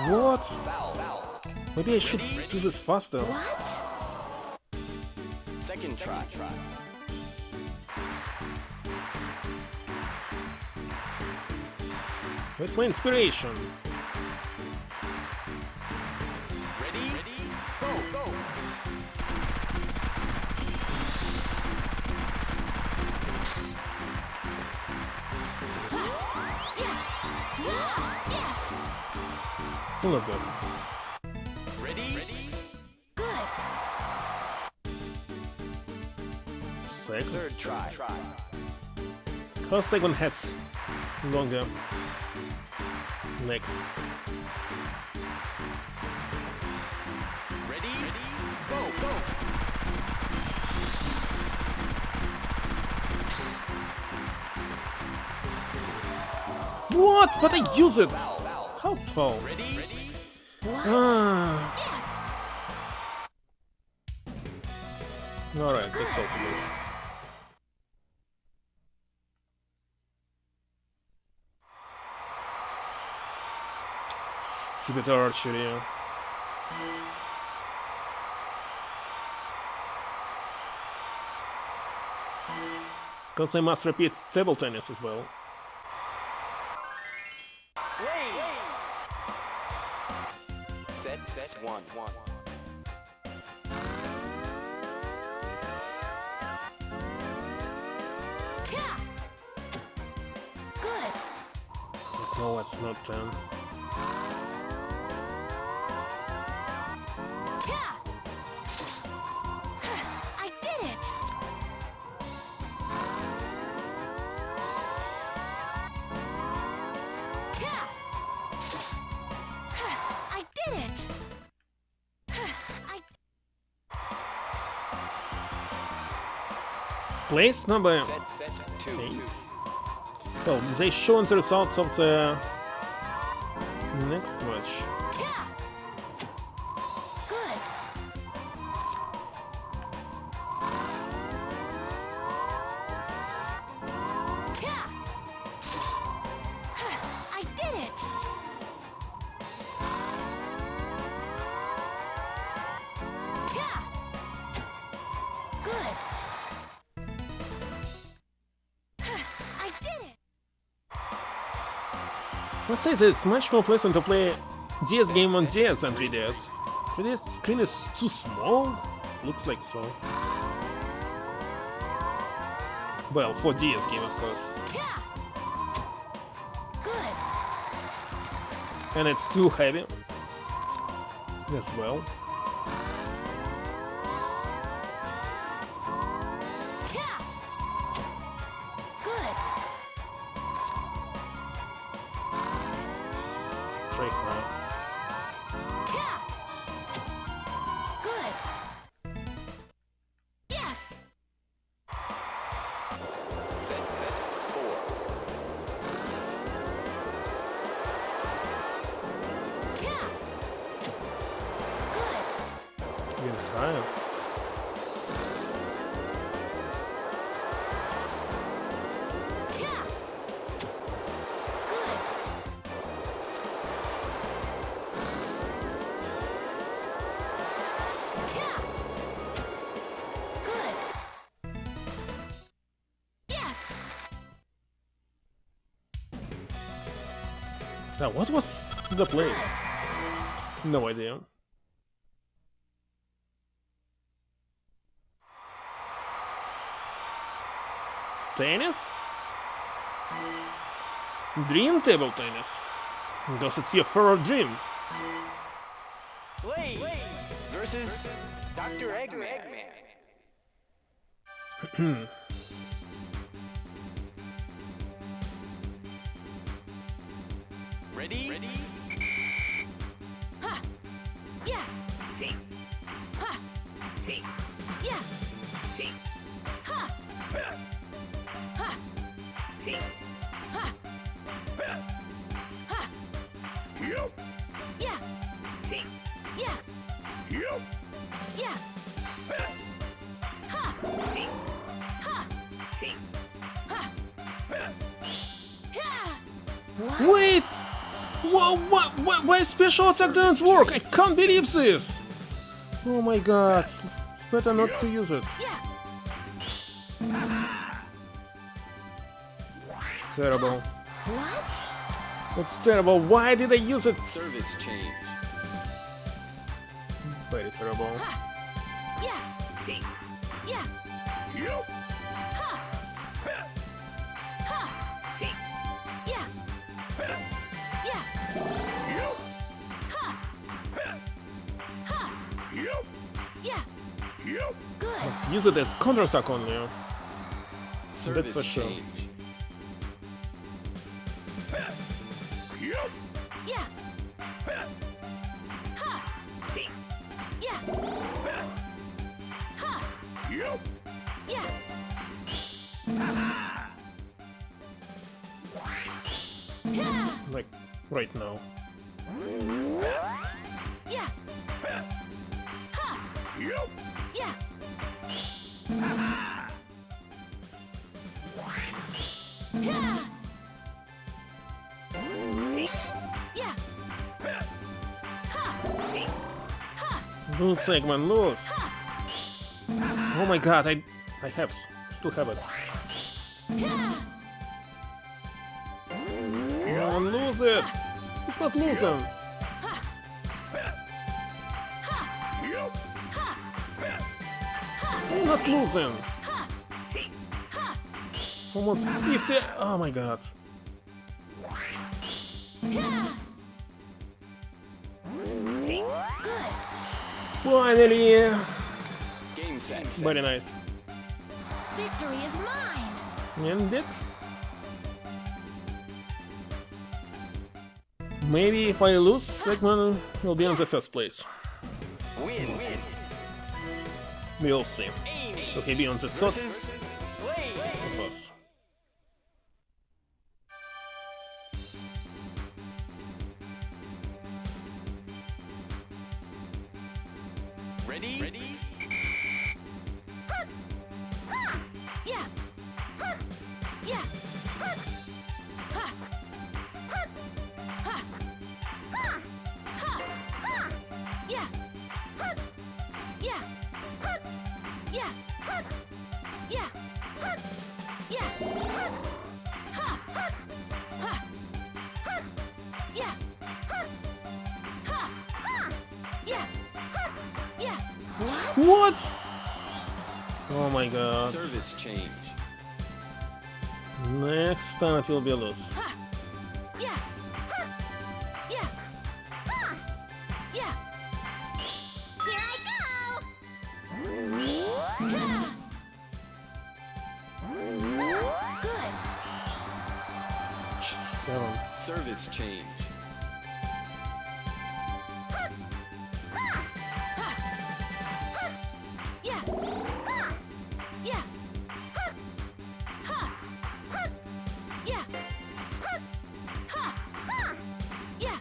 What? Foul. Maybe I should do this faster. What? Second try. Where's my inspiration? Ready? Go! Yes! Still not good. Ready? Good! Second. Third try. First segment has longer legs. Ready? Go! What? But I use it! Foul. How's foul? Ready? Ah. Yes! Alright, that's also good. Stupid archery. Because I must repeat table tennis as well. Set one. Yeah. Good. No, it's not 10. Yeah. I did it. Yeah. I did it. Place number Set two. 8. Well, they shown the results of the next match. Yeah. Good. Yeah. I did it. Yeah. Good. I did it. Let's say that it's much more pleasant to play DS game on DS than 3DS. 3DS screen is too small? Looks like so. Well, for DS game, of course. Yeah. Good. And it's too heavy as well. Yeah. Good. Straight now. Yeah. Good. Yes. Set four. Yeah. Good. Even higher. Yeah. Good. Yeah. Good. Yes. Now, what was the place? No idea. Tennis? Dream table tennis. Does it see a further dream? Lay versus Dr. Eggman. Ready? Ha. Yeah. Ha. Yeah. Ha. Ha. Ha. Ha. Yeah. Yeah. Yeah. Ha. Ha. Ha. Yeah. Wait! Why special attack doesn't work? I can't believe this! Oh my god, it's better not to use it. Yeah. Terrible. What? It's terrible. Why did I use it? Service change. Very terrible. Ha. Yeah. Yeah. Ha. Ha. Yeah. Yeah. Ha. Ha. Yeah. Good. Let's use it as counterattack only. Service for sure. change. Yeah. Ha. Yeah. Ha. Yeah. Yeah. Like, right now. Yeah. Ha. Yeah. Yeah. Yeah. Ha. Lose segment, lose! Oh my god, I still have it. Yeah. Come on, lose it! It's not losing! I'm not losing! It's almost 50. Oh my god. Finally! Game set. Very nice. Victory is mine. And it? Maybe if I lose, Segman will be on the first place. Win. We'll see. Okay, be on the third. Versus Play. Of course. Ready? Yeah. Yeah. Yeah. Yeah. Yeah. Yeah. Yeah. Yeah. Yeah. Yeah. What? Oh my god. Service change. Next time it will be a loss. Yeah. Yeah. Yeah. Here I go. Good. 7. Service change. Yeah. Yeah. Yeah.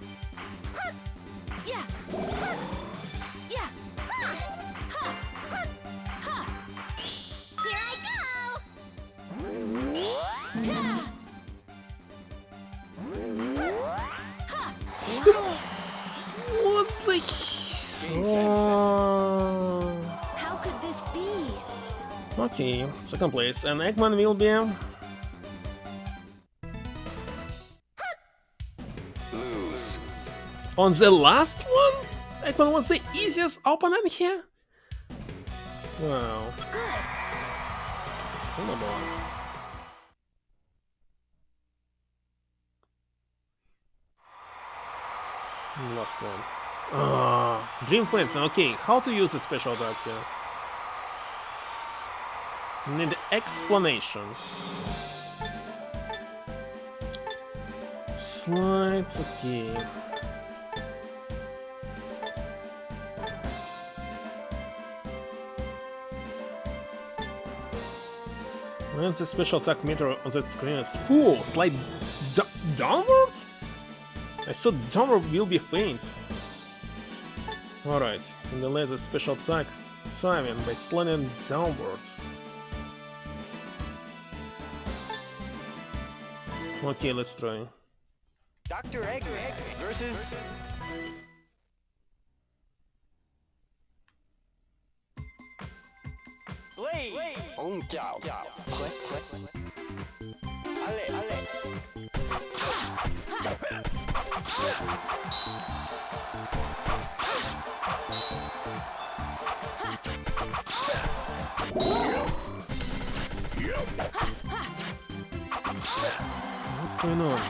Yeah. Yeah. Yeah. Here I go. Yeah. What the? Game set. Oh. How could this be? Okay, second place, and Eggman will be Lose. on the last one? Eggman was the easiest opponent here? Wow. Still a ball. Last one. Ah, Dream Friends. Okay, how to use a special attack here? Need explanation. Slides, okay. When the special attack meter on that screen is full, slide downward? I thought downward will be faint. Alright, and delay the special attack timing by sliding downward. Okay, let's try. Dr. Egg versus Blade. On Jiao. Play. Allez. What's going on?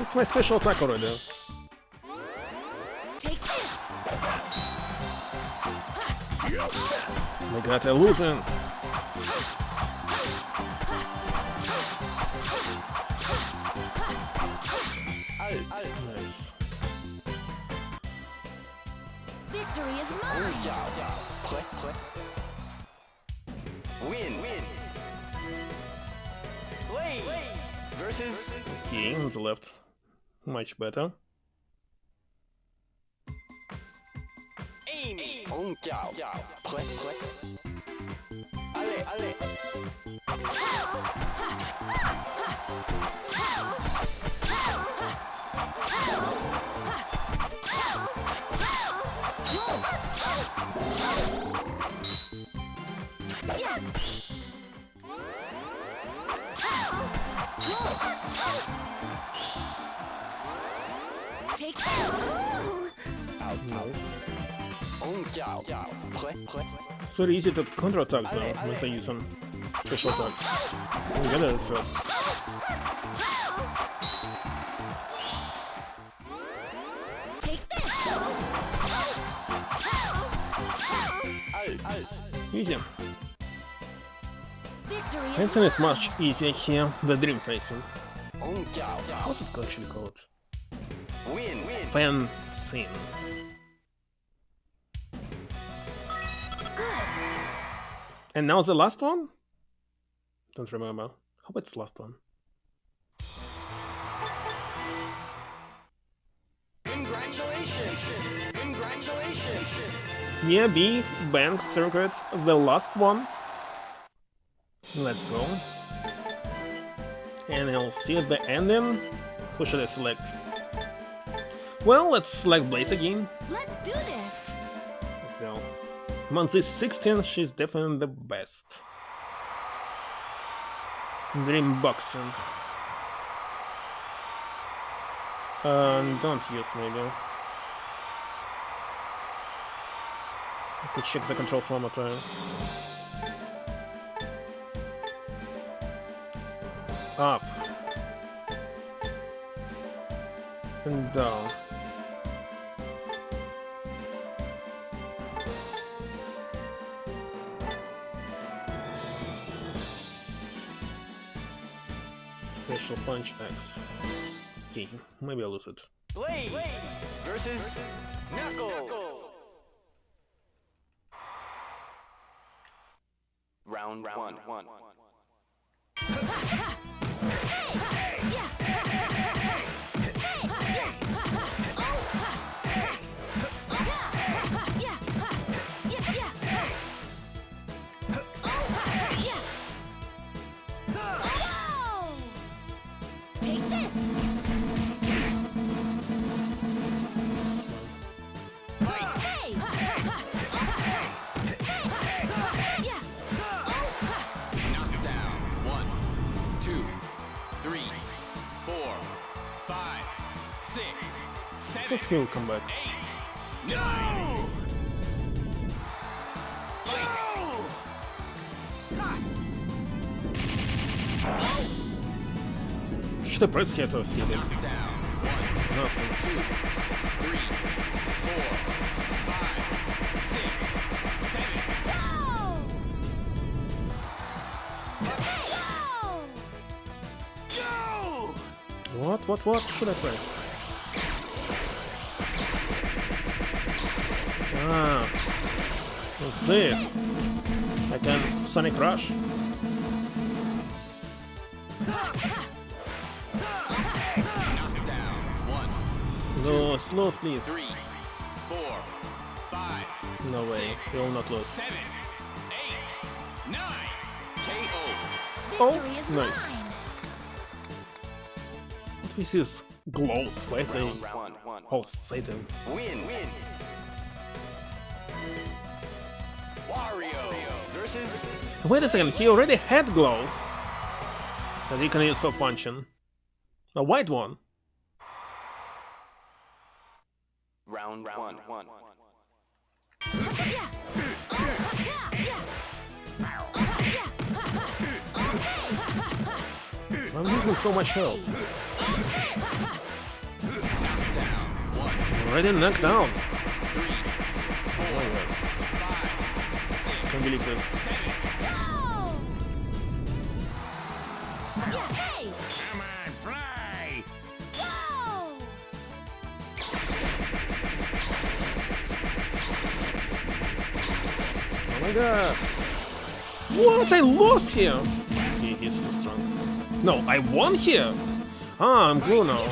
It's my special attack already. Take this. My god, I'm losing. Nice. Victory is mine. Play. Win. Blade versus Okay, on the left. Much better. Aim. On Jiao. Play. Allez. Take that. Nice. It's It's very easy to counterattack though once I use some special attacks. We get it first. Take this. Easy. Victory is Fencing is mine. much easier here than dream facing. What's it actually called? Win. Fencing. And now the last one? Don't remember. How about the last one? Congratulations. Yeah, B, bank circuit, the last one. Let's go. And I'll see at the ending. Who should I select? Well, let's select Blaze again. Let's do this. No. Once is 16, she's definitely the best. Dream boxing. Don't use maybe. I could check the controls one more time. Up. And down. Special punch X. Okay, maybe I'll lose it. Blade versus Knuckles. Round one. Take this. This one. Hey. Yeah. Knockdown. 1, 2, 3, 4, 5, 6, 7, Guess he'll come back. 8, 9. Should I press here to escape it? Down. 1, Nothing. 2, 3, 4, 5, 6, 7. What should I press? Ah, what's this? I can Sonic Rush. Knockdown. 1, Lose, please. 3, 4, 5, No way, he will not lose. 7, 8, 9. KO. Victory is nice. mine. What is this glows? Why is he Round 1. all Satan? Win. Wario versus Wait a second, he already had glows that he can use for punching. A white one. round 1. I'm losing so much health. Already knocked down. Oh my god. Can't believe this. Hey. Come on, fly! Whoa. Oh my god. What? I lost here. He's too strong. No, I won here. Ah, I'm blue now.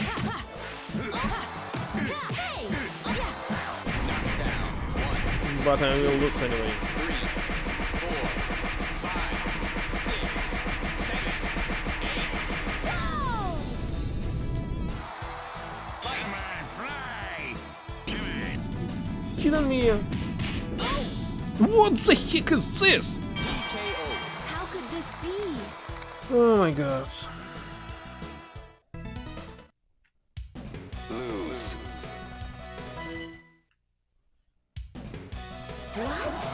But I will lose anyway. kidding me? What the heck is this? TKO. How could this be? Oh my god. Lose. What?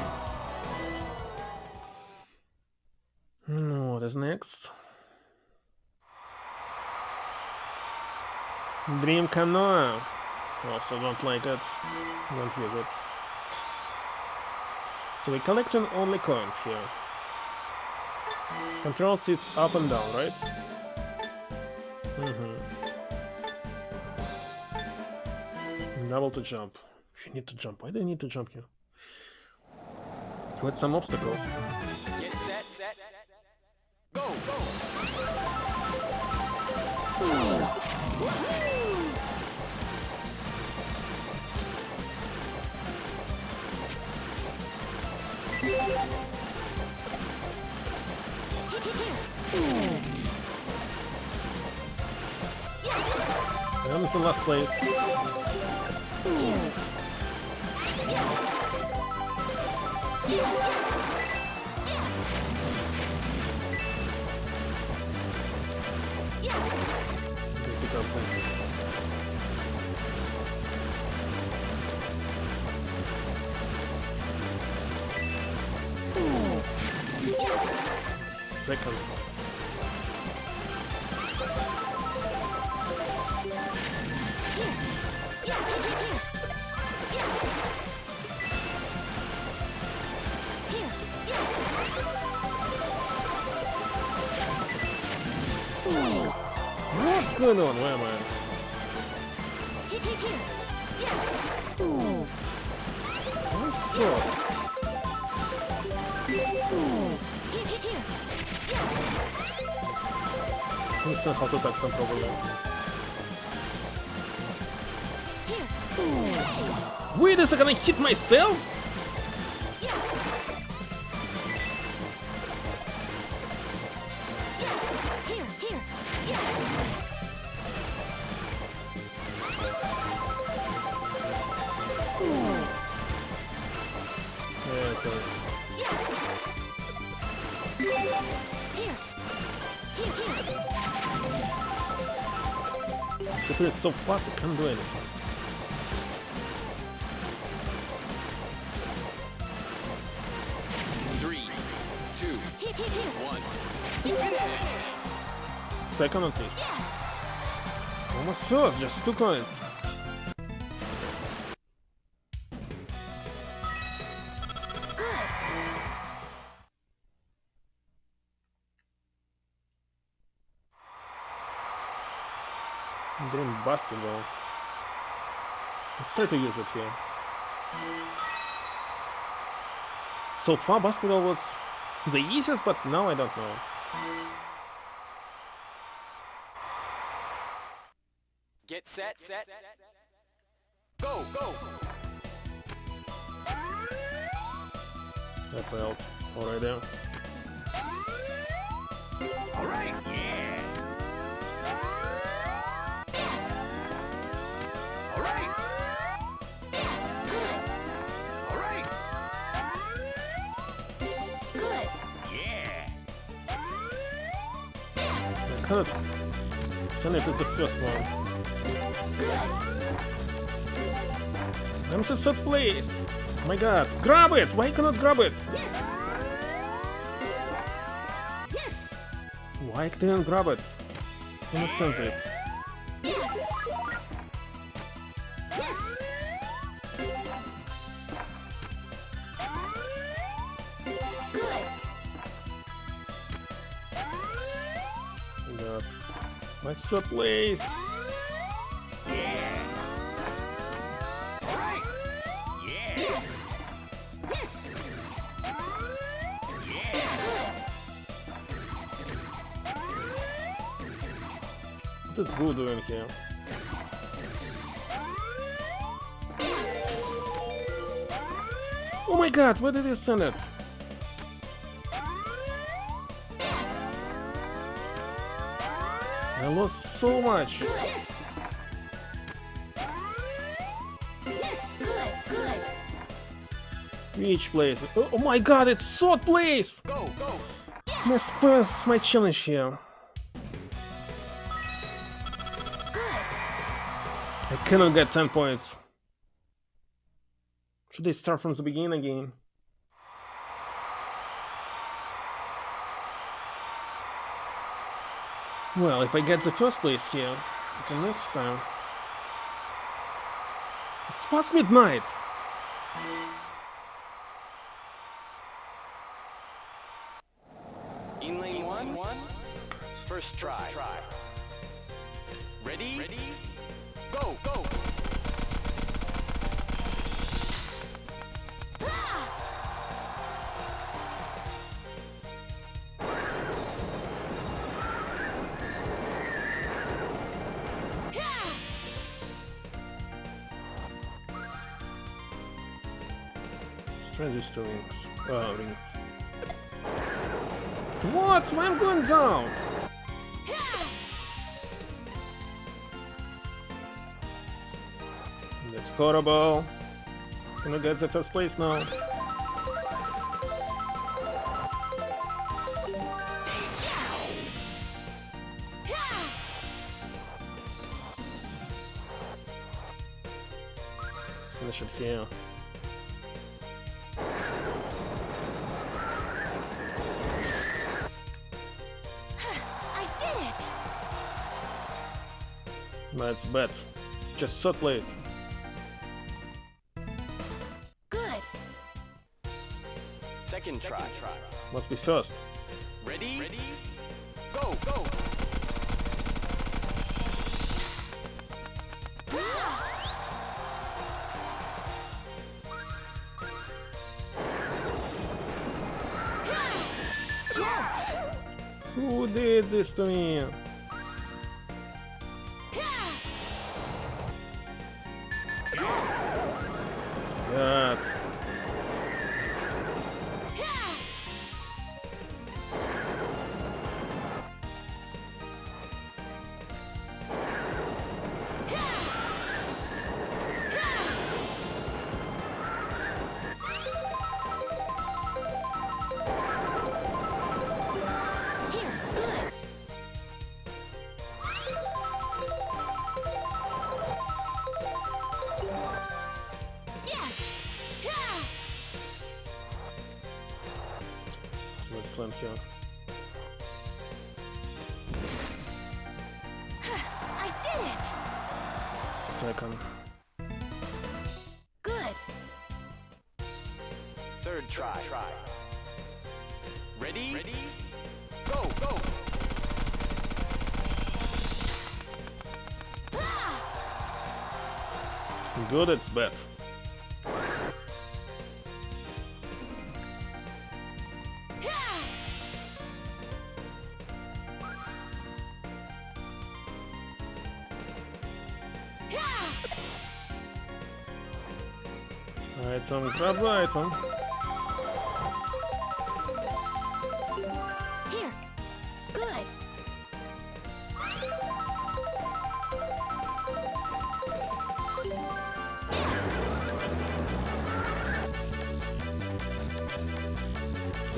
What is next? Dream Canoe. Also don't like it. Won't use it. So we're collecting only coins here. Control sits up and down, right? Double to jump. You need to jump. Why do you need to jump here? With some obstacles. Get set. Go. And it's in last place. Pick up this. Second. What's going on? Where am I? Oh, short. Understand how to attack some probably. Wait a second, I hit myself? Yeah, it's alright. Super is so fast, I can't do anything. Three, two, one. Second at least. Almost first, just 2 coins. Dream basketball. Let's try to use it here. So far basketball was the easiest, but now I don't know. Get set. Go. I failed already. All right, yeah. All right. All right. Good. Yeah. I cannot send it to the first one. I'm in third place. Oh my god, grab it! Why cannot grab it? Why didn't grab it? I don't understand this. Oh god. My third place! All right. Yeah. What is Boo doing here? Oh my god, where did he send it? I lost so much. Which place? Oh my god, it's third place! Go, go. That's my challenge here. I cannot get 10 points. Should I start from the beginning again? Well, if I get the first place here, the next time... It's past midnight! In lane one. First try. Ready? Go, go. Transistor rings. Rings. What? Why I'm going down? That's horrible. Can I get the first place now? Let's finish it here. That's bad. Just third place. Good. Second try. Must be first. Ready? Go, go. Who did this to me? God. Stupid. Here, good. Yes. Let's slam here. I did it. Second. Good. Third try. Ready? Go, go. Good, it's bad. Item, grab the item. Here. Good.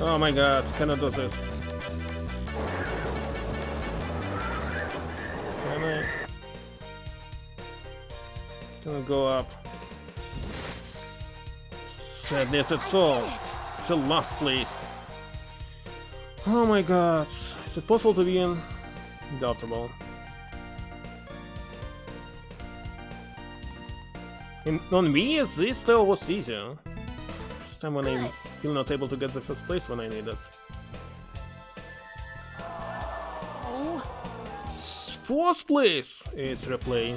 Oh my god, cannot do this. Can I go up? Sadness, it's all. It's the last place. Oh my god. Is it possible to win? Doubtable. On me, this still was easier. First time when I feel not able to get the first place when I need it. Fourth place! It's replay.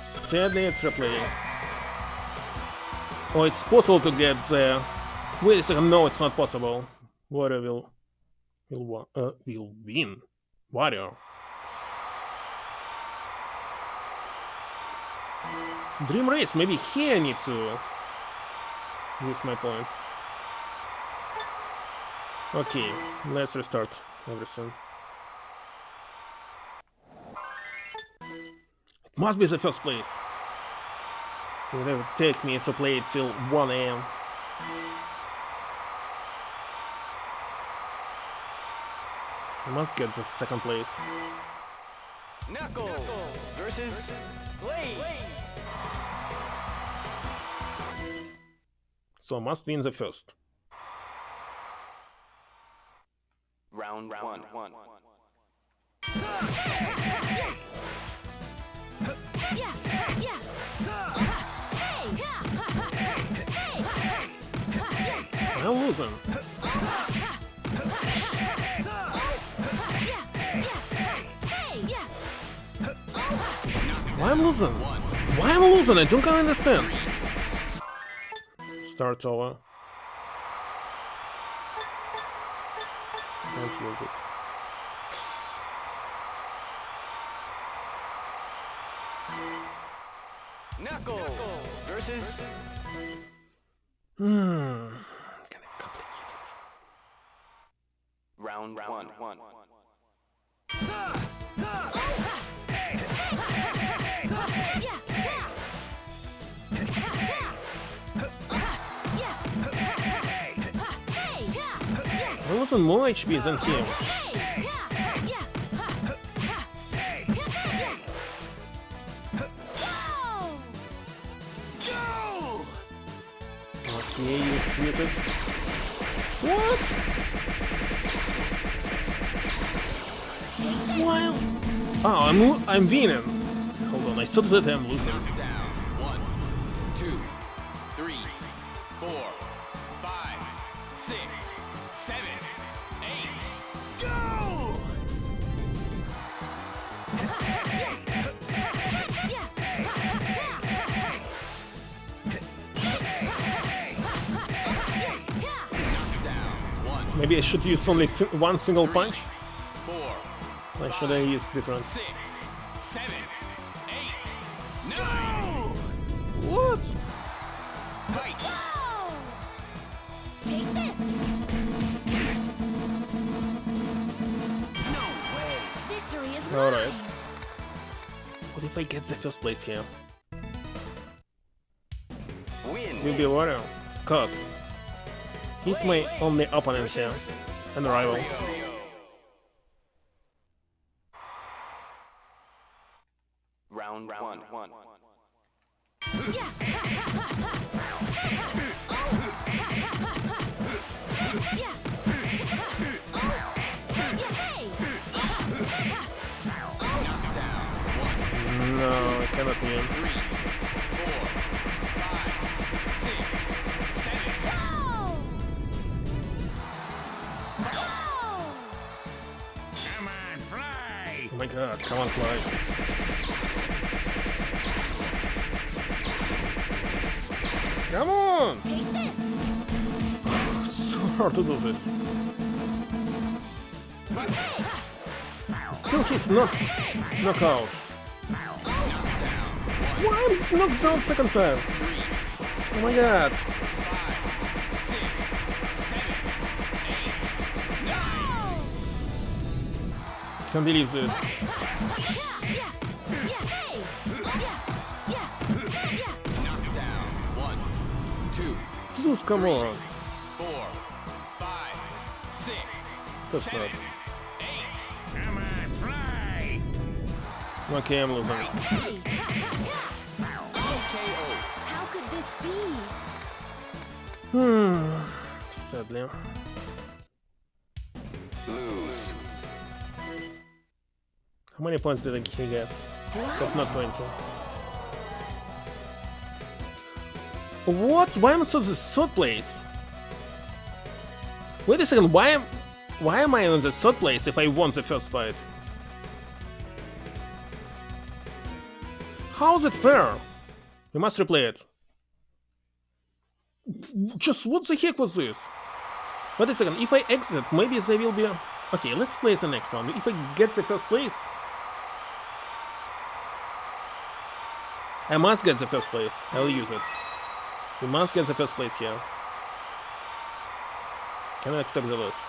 Sadly, it's replay. Oh, it's possible to get there. Wait a second, no, it's not possible. Warrior will win. Warrior. Dream race, maybe here I need to use my points. Okay, let's restart everything. It must be the first place. It will take me to play it till 1 AM. He must get the second place. Knuckle versus Blade. So must win the first. Round one. Yeah, yeah. Hey, I'm losing. Why I'm losing? Why I'm losing? I don't understand. Start over. Can't use it. Knuckle versus Kinda complicated. round one. I wasn't more HP than him. Okay, you use it. What? Wow. Oh, I'm winning. Hold on, I thought that I'm losing. Down. 1, 2, 3, 4, 5, 6, 7, 8. Go! Down. 1, Maybe I should use only one single punch? 4, Why should I use different? 6, 7, 8, 9. What? Fight. Take this. No way. Victory is mine. Alright. What if I get the first place here? Win. Will be Wario. Cause he's my only opponent here. And rival. Round one. No, I cannot win. 3, 4, 5, 6, 7. Come on, fly! Oh my god, come on, fly. Come on! Take this. It's so hard to do this. Still he's not knockout. Why I'm knocked down second time? Oh my god. 5, 6, 7, 8, 9. Can't believe this. Down. 1, 2, Zeus, come on. 4, 5, 6, That's 7, not. 8. Come on, fly! Okay, I'm losing. TKO. How could this be? Sadly. Lose. How many points did he get? But not 20. What? Why am I so the third place? Wait a second, why am I on the third place if I won the first fight? How is it fair? We must replay it. Just what the heck was this? Wait a second, if I exit, maybe there will be a... Okay, let's play the next one. If I get the first place... I must get the first place. I'll use it. We must get the first place here. Can I accept the loss?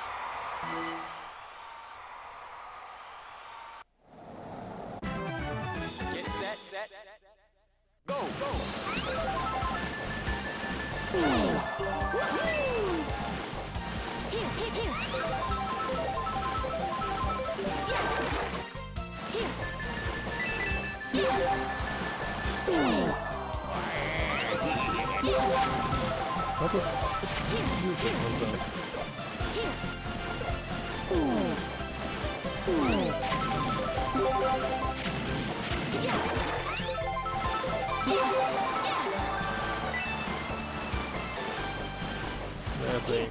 Get set. Go. What was music on that? Let's see.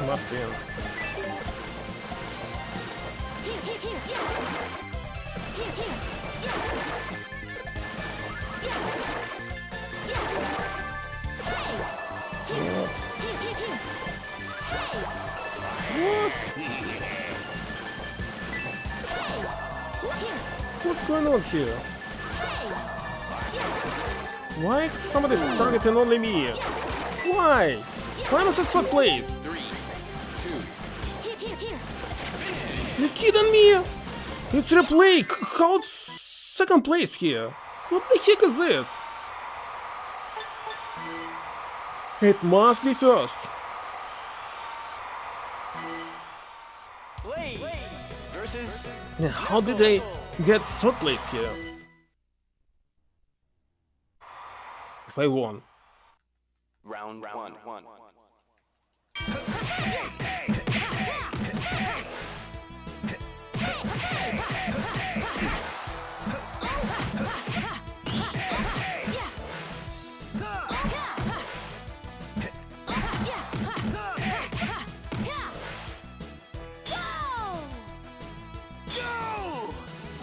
Must be. What's going on here? Why somebody targeting only me? Why? Why am I in third place? 3, 2. You kidding me? It's replay. How it's second place here? What the heck is this? It must be first. Blade versus Yeah, how did I get third place here? If I won. round 1.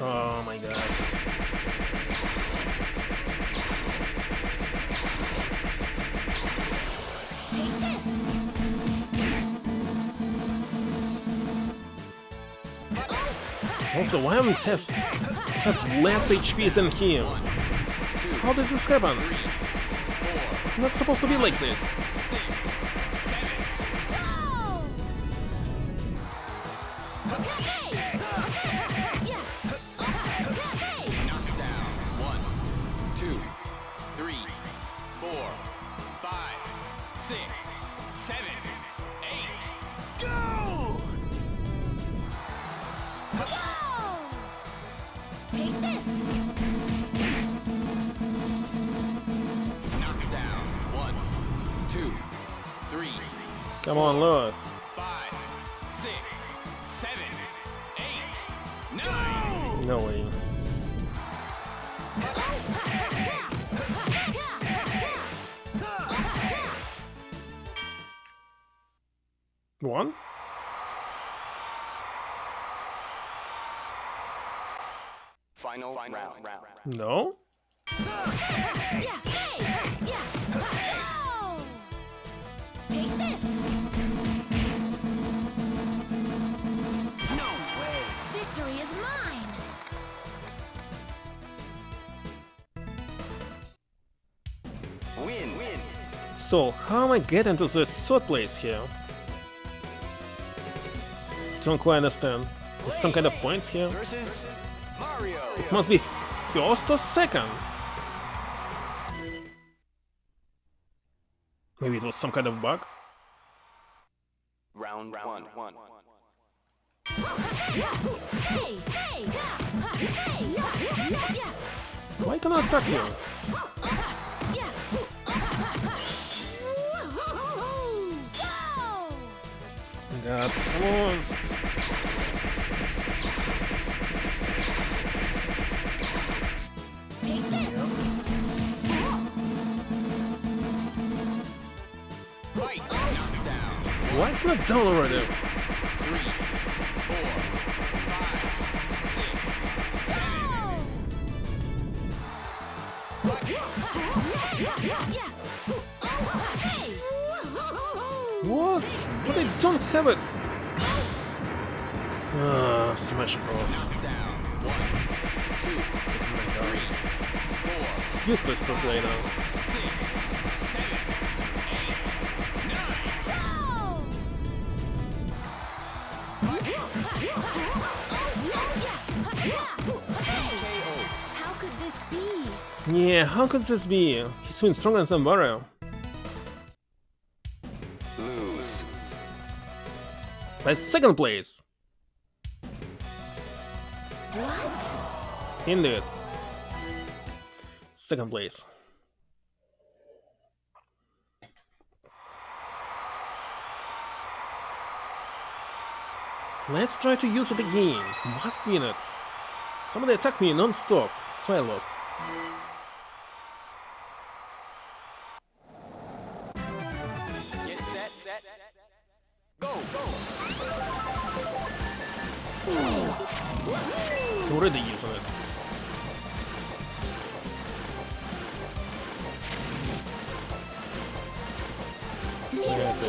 Oh my god. Also, why am I have less HP than him? How does this happen? Not supposed to be like this. Knockdown. 1, 2, 3, 4, 5, 6, 7, 8. Go! Take this! Knockdown. 1, 2, 3, Come on, Lewis. 5, 6, 7, 8, 9. No way. One? Final round. No? Yeah! Go! Take this! No way. Victory is mine! Win. So, how am I getting to this third place here? Don't quite understand. There's some kind of points here? Versus Mario. Must be first or second? Maybe it was some kind of bug? Round 1. Hey! Hey! Yeah! Why can I attack you? Yeah! Go! My god, come on! Take this! Fight. Knockdown. Why it's not down already? 3, 4, 5, 6, 7, 8. What? But I don't have it! Ah, Smash Bros. Down. 1, 2, 3, 4, It's useless to play now. 'Hey! How could this be? Yeah, how could this be? He's even stronger than Wario. lose. By second place! What? Indeed. Second place. Let's try to use it again. Must win it. Somebody attacked me non-stop. That's why I lost. Get set, go, go. He's already using it. Yeah, so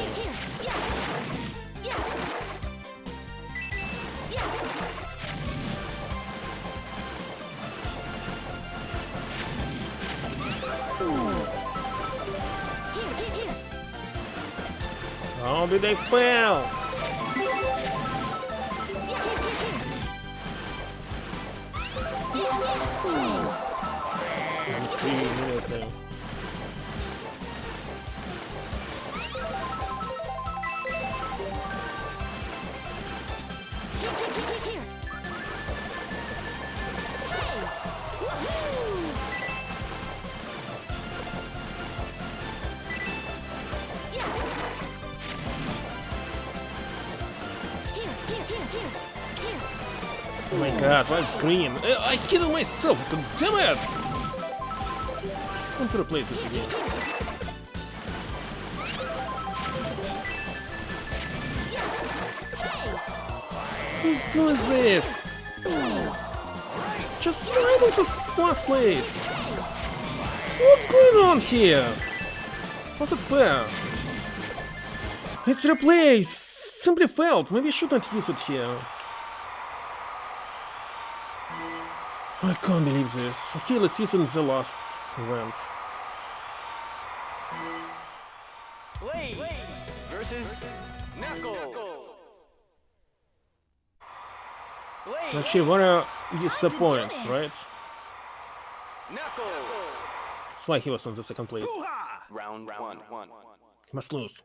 how did they fail? I'm streaming it now. Oh my god, why scream? I hit myself, god damn it! I want to replace this again. Who's doing this? Just right on the first place! What's going on here? Was it fair? It's replaced! Simply failed, maybe I shouldn't use it here. I can't believe this. Okay, let's use it in the last event. Blade versus Knuckles. Blade, Actually, Wario used the points, right? Knuckles. That's why he was in the second place. Round one. He must lose.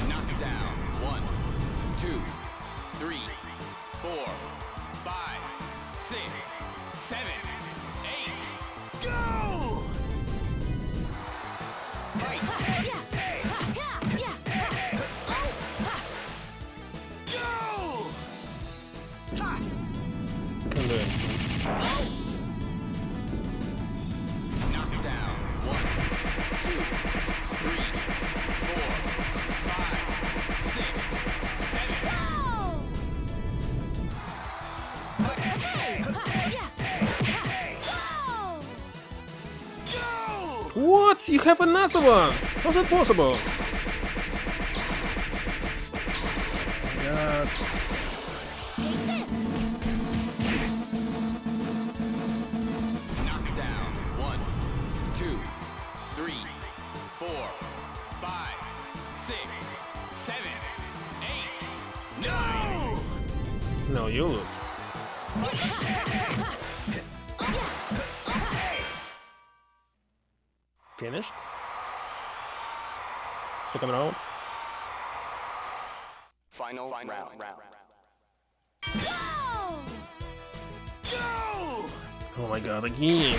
Knockdown. 1, 2, 3, 4, 5, 6, 7, 8. Go! Can do it. Knockdown. 1, 2, 3, 4, 5, 6, 7. What? You have another one? How's that possible? Oh my god. Knockdown. 1, 2, 3, 4, 5, 6, 7, 8, 9. No, you lose. Finished? Second round. Final round. Oh my god, again.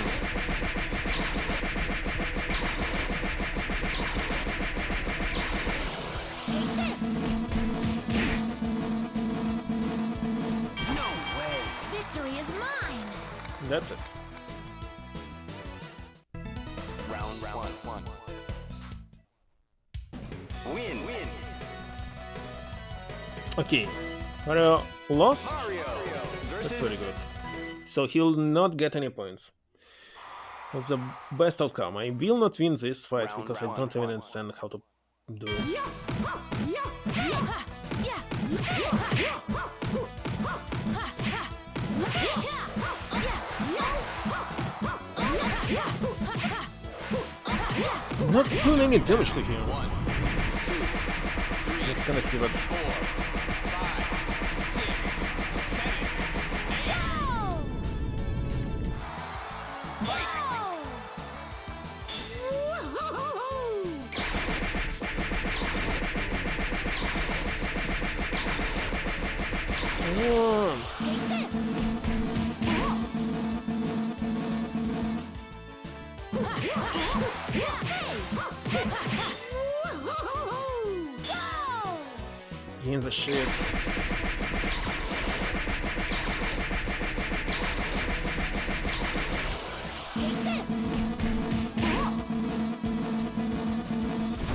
No way! Victory is mine! That's it. Round one. Win. Okay. Mario lost? Mario That's versus very good. So he'll not get any points. That's the best outcome. I will not win this fight because I don't even understand how to do it. Not doing any damage to him. Let's gonna see what's... 4, Come on. He in the shit.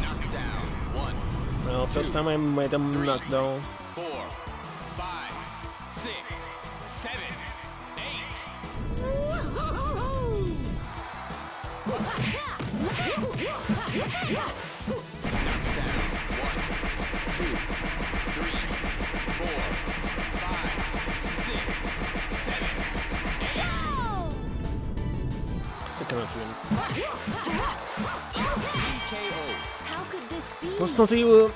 knockdown. 1, Well, first time I made him knockdown. 4, 5, 6, 7, 8. Second win. TKO. How could this be? Was not even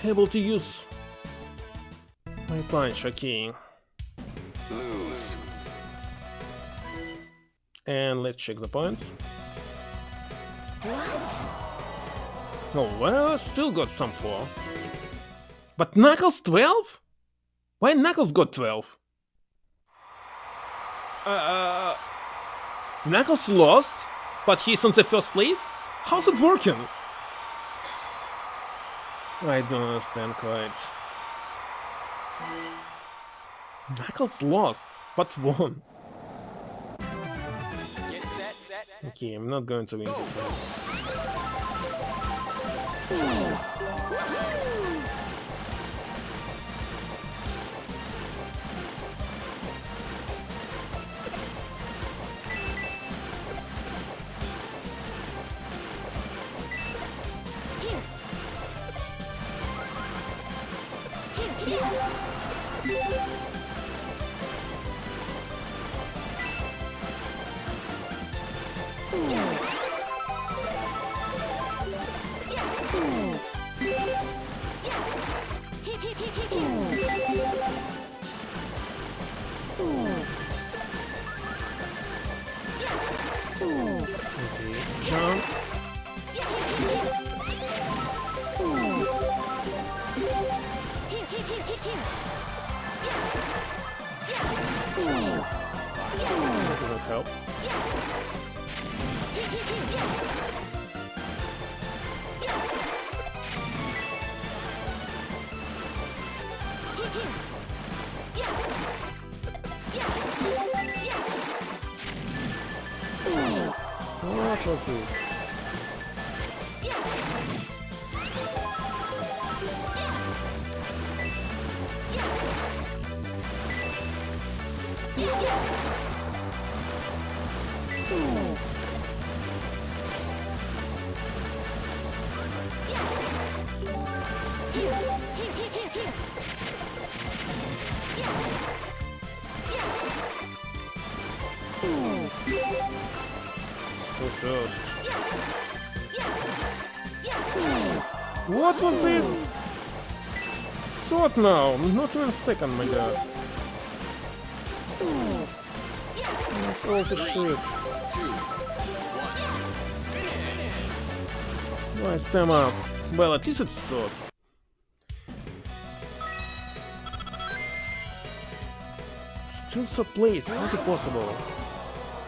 able to use my punch, okay. Lose. And let's check the points. What? Oh, well, still got some 4. But Knuckles 12? Why Knuckles got 12? Knuckles lost, but he's on the first place? How's it working? I don't understand quite. Knuckles lost, but won. Get set. Okay, I'm not going to win this one. Okay, jump. That will help. What was this? Still first. What was this? Third now, not even second, my god. That's all the shit. Right, stem up. Well, at least it's sort. Still third place, how is it possible?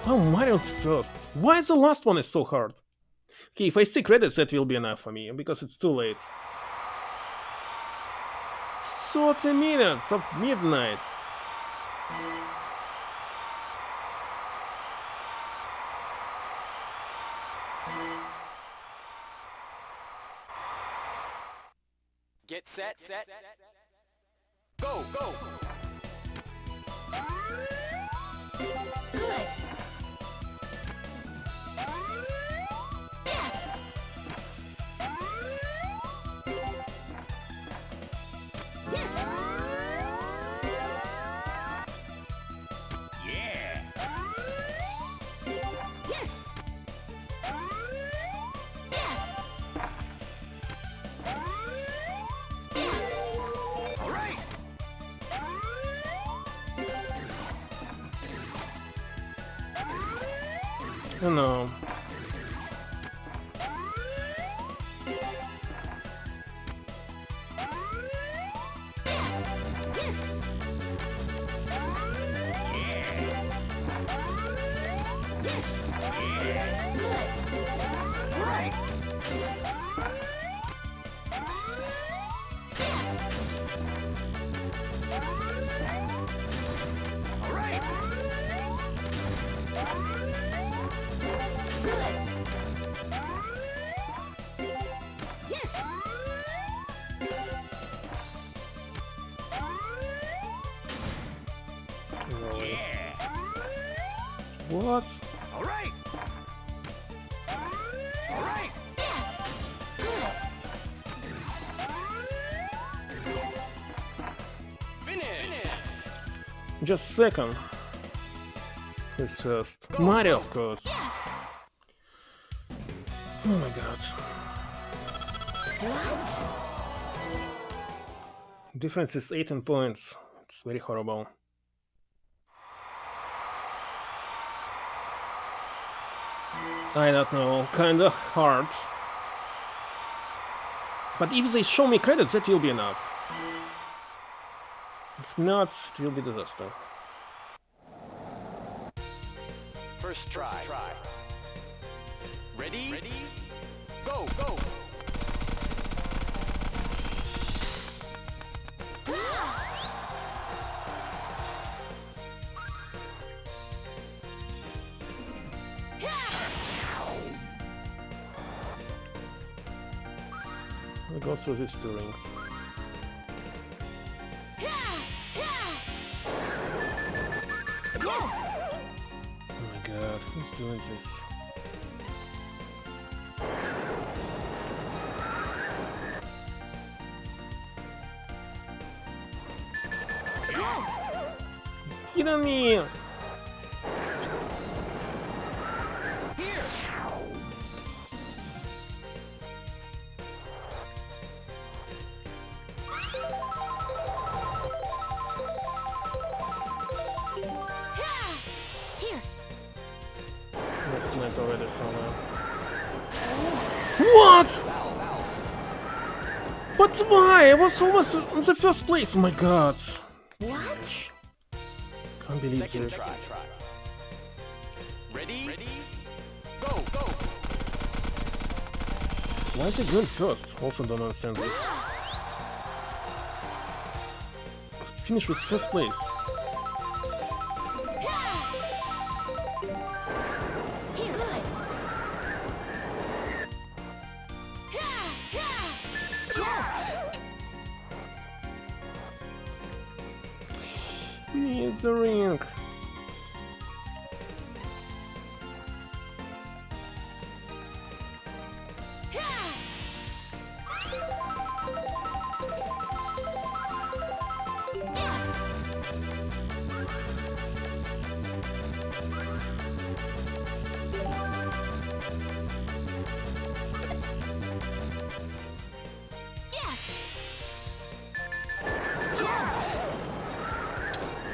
Oh, Mario's first. Why is the last one is so hard? Okay, if I see credits, that will be enough for me, because it's too late. It's 30 minutes of midnight. Get set. Go. Good. Yes. Yes. Yeah. Yes. All right. Oh no. All right. Yes. Really? What? All right. All right. Finish. Just second. Who's first? Mario, of course. Oh my god. Difference is 18 points. It's very horrible. I don't know, kinda hard. But if they show me credits, that will be enough. If not, it will be disaster. First try. Ready? Go. I'll go through these two rings. Oh my god, who's doing this? Kidding me! Here. That's not already somewhere. What? But why? I was almost in the first place. Oh my god. What? Can't believe Second this. try. Ready? Go. Why is he going first? Also don't understand this. Could finish with first place. Here. Good. Needs a ring.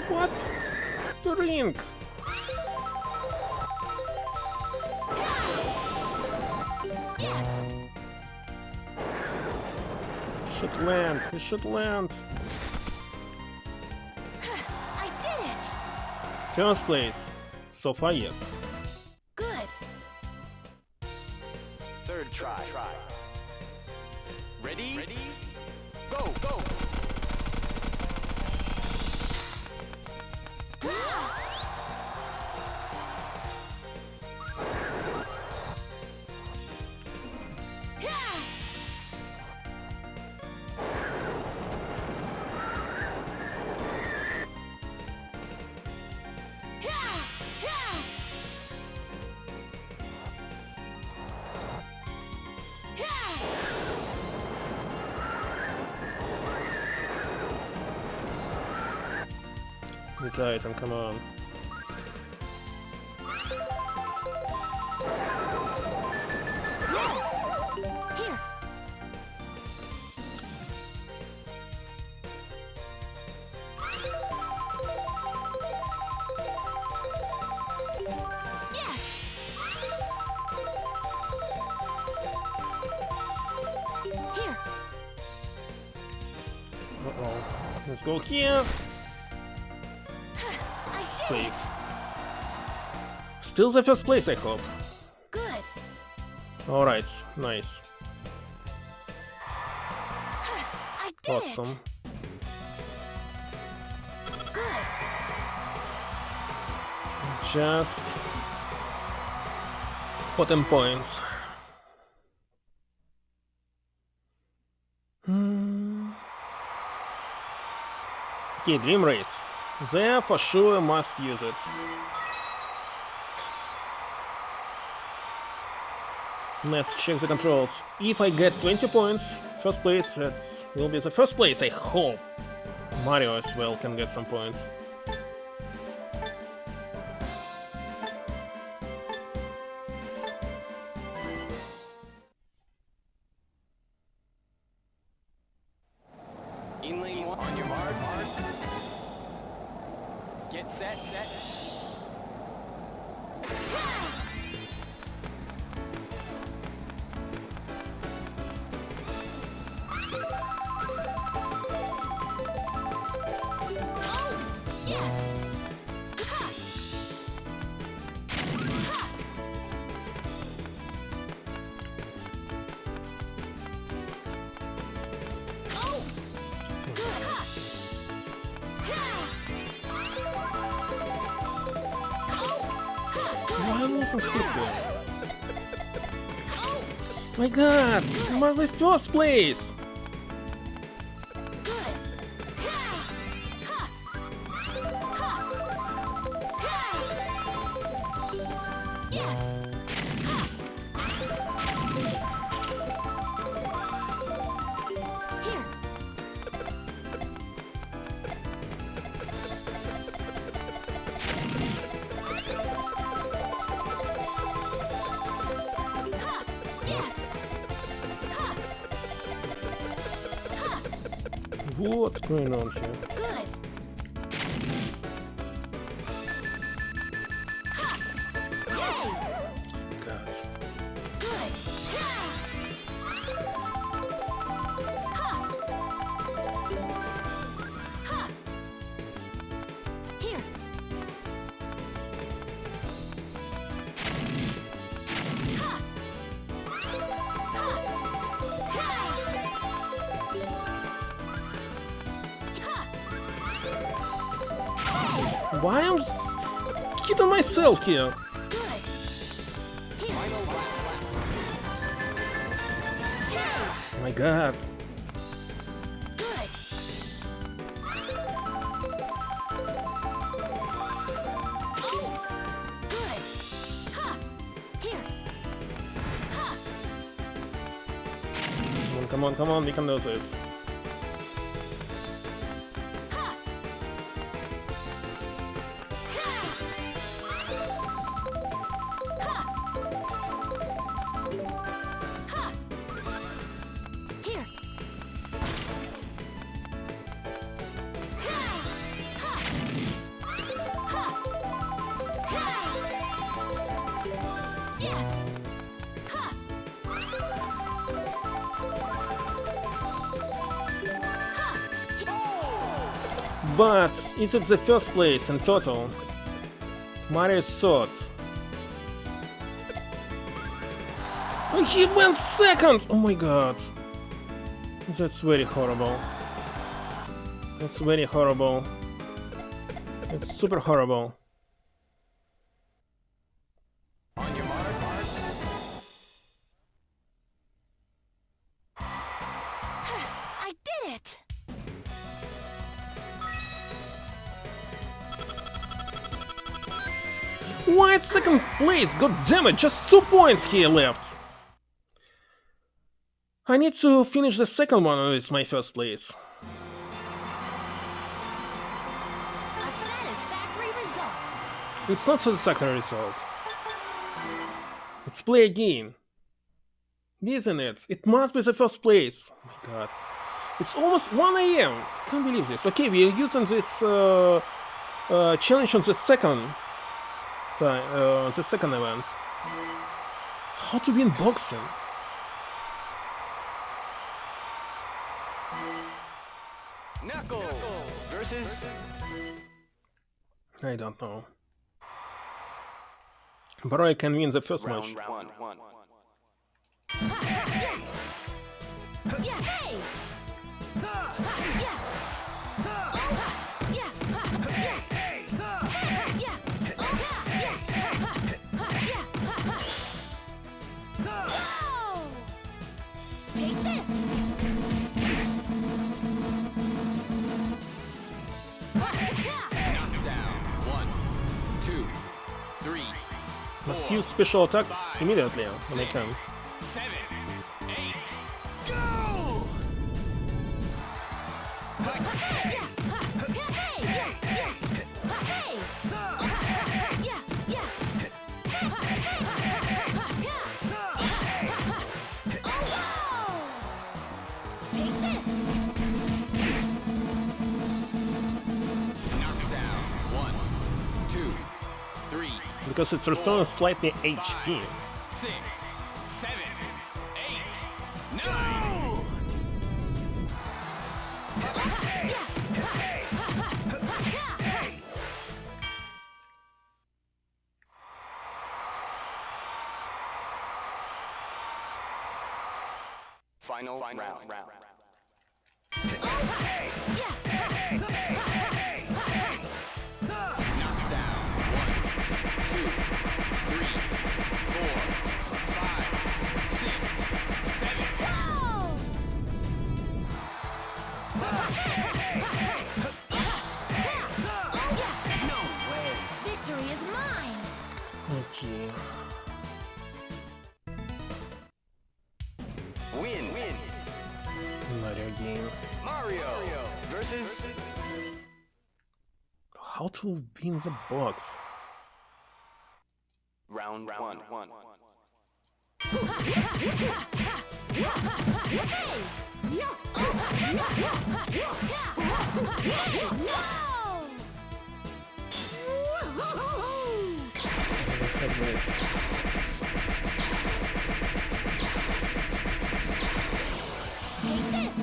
What? The ring. should land. We should land. I did it! First place. So far, yes. Good. Third try. Ready? Go! The Titan, come on. Here. Yes. Here. Uh-oh. Let's go here. I did Safe. it. Still the first place, I hope. Good. Alright, nice. I did Awesome. it. Good. Just 14 points. Okay, Dream Race. There for sure must use it. Let's check the controls. If I get 20 points, first place, that will be the first place, I hope. Mario as well can get some points. In lane 1, on your mark. Get set. Why am I losing speed here? My god! My first place! Here. What's going on here? Good. God. Good. Here. Why am I hitting myself here? Good. Here. My god. Good. Good. Here. Come on, we can do this. Here. Yes. But is it the first place in total? Mario's third. Oh, he went second! Oh my god. That's very horrible. That's very horrible. It's super horrible. On your mark. I did it! Why at second place? God damn it, just 2 points here left. I need to finish the second one with my first place. A satisfactory result. It's not satisfactory result. Let's play again. Isn't it? It must be the first place. Oh my god. It's almost 1 AM. Can't believe this. Okay, we are using this challenge on the second time, the second event. How to win boxing? Knuckle versus I don't know. But I can win the first match. round one. Yeah, hey! Take this! Down. 1, 2, 3, Must use special attacks immediately when I can. 7, 8. Take this! Knock down. 1, 2, 3, Because it's restoring slightly HP. 6, 7, 8, 9. Final round. Knock down. 1, 2, 3, 4, 5, 6, 7. Victory is mine! Okay. Win. Mario game. Mario versus How to win the box? round one. Have this. Take this!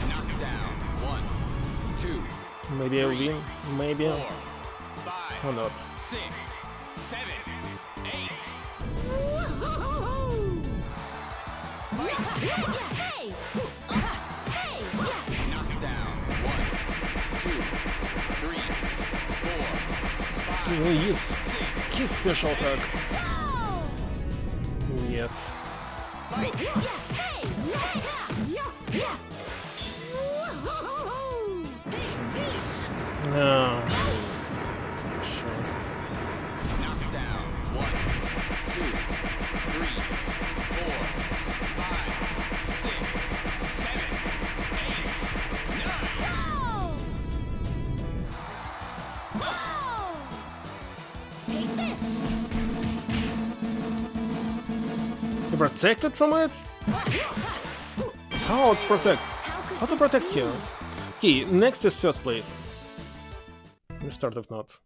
Knock down. 1, 2, Maybe I'll win. Maybe. 4, Or 5, not. 6, 7, 8. Hey! Knock down. 1, 2, 3, 4, 5, We'll use 6. his special attack. Yet. No. Please. Sure. Knock down. 1, 2, 3, 4, 5, 6, 7, 8, 9. Take this! You protected from it? How to protect? How to protect here? Okay, next is first place. We start if not.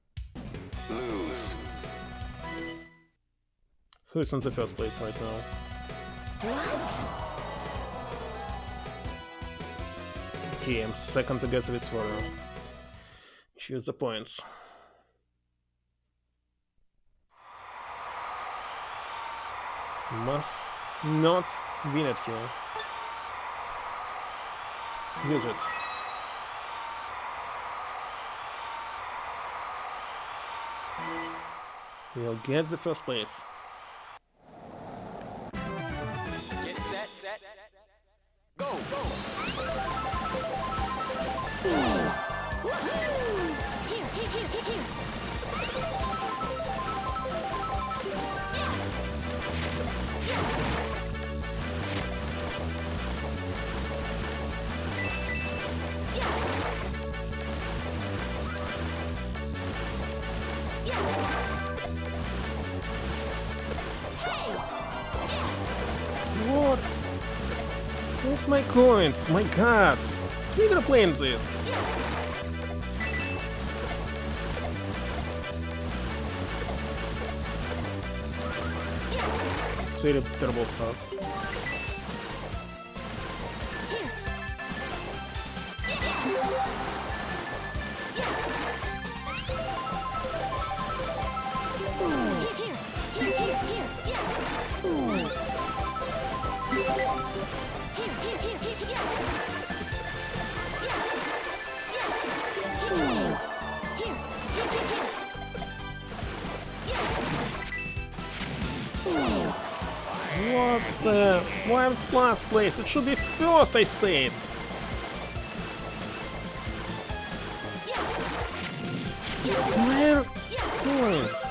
Lose. Who is in the first place right now? What? Okay, I'm second together with Wario. Choose the points. Must not win it here. Use it. We'll get the first place. Get set, go, go. Here, here, here, here, here. What? Where's my coins? My god! You're gonna play in this? It's very terrible stuff. What's why it's last place? It should be first, I said. Where coins?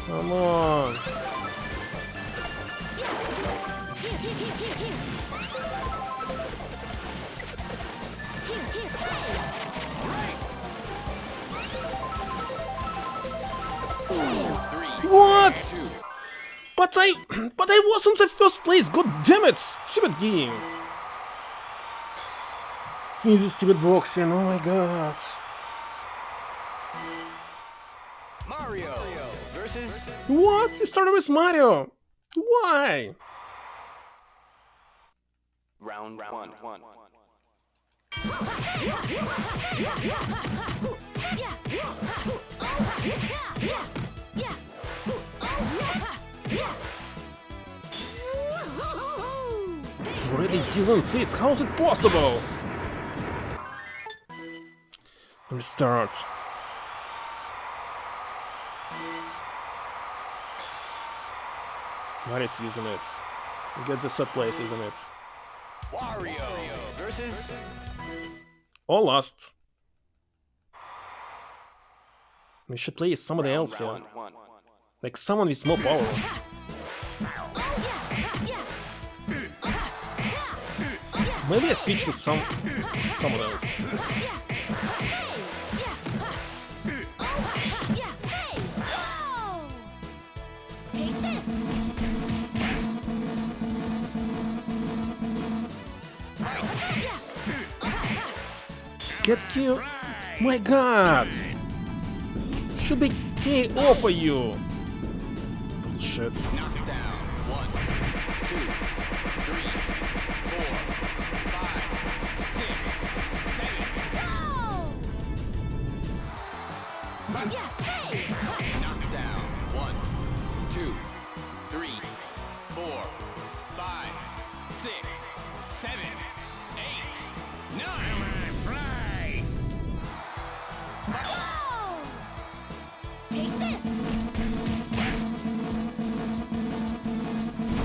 Come on. What? But I was in the first place. God damn it! Stupid game. This stupid boxing. Oh my god. Mario versus What? You started with Mario. Why? round one. Already using this? How is it possible? Restart. Mario's using it. Get the third place, isn't it? Wario versus Or lost. We should play somebody else here. round one. Like someone with more power. Maybe I switch to someone else. Get killed. My god! Should be KO for you. Bullshit. Knock it down. 1, 2, 3, 4, 5, 6, 7. Knock it down. 1, 2, 3, 4, 5, 6, 7, 8, 9. Come on, fly! Take this.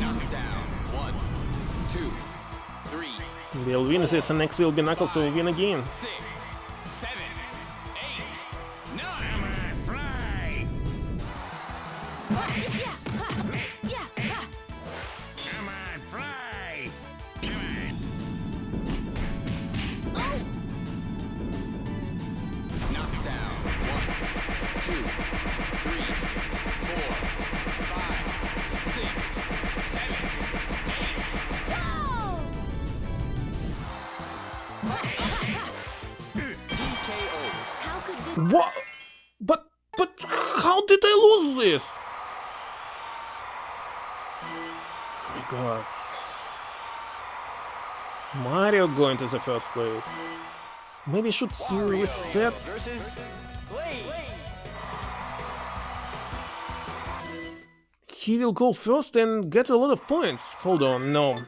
Knock it down. 1, 2, 3, We'll win this and next will be Knuckles, so we'll win again. 6, 7, 8, 9. Come on, fly! Come on, fly! Come on! Knock it down. 1, 2, 3, 4, 5, 6, 7, 8, is this? Oh my god. Mario going to the first place. Maybe I should reset. Versus Blade. He will go first and get a lot of points. Hold on, no.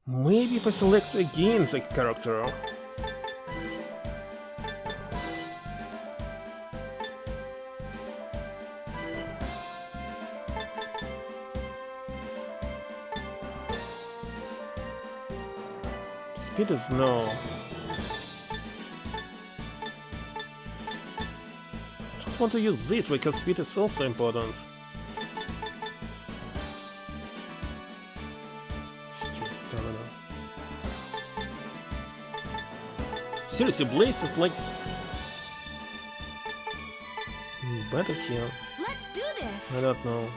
Maybe if I select again the character. Speed is no. Don't want to use this because speed is also important. Skill stamina. Seriously, Blaze is like better here. Let's do this. I don't know.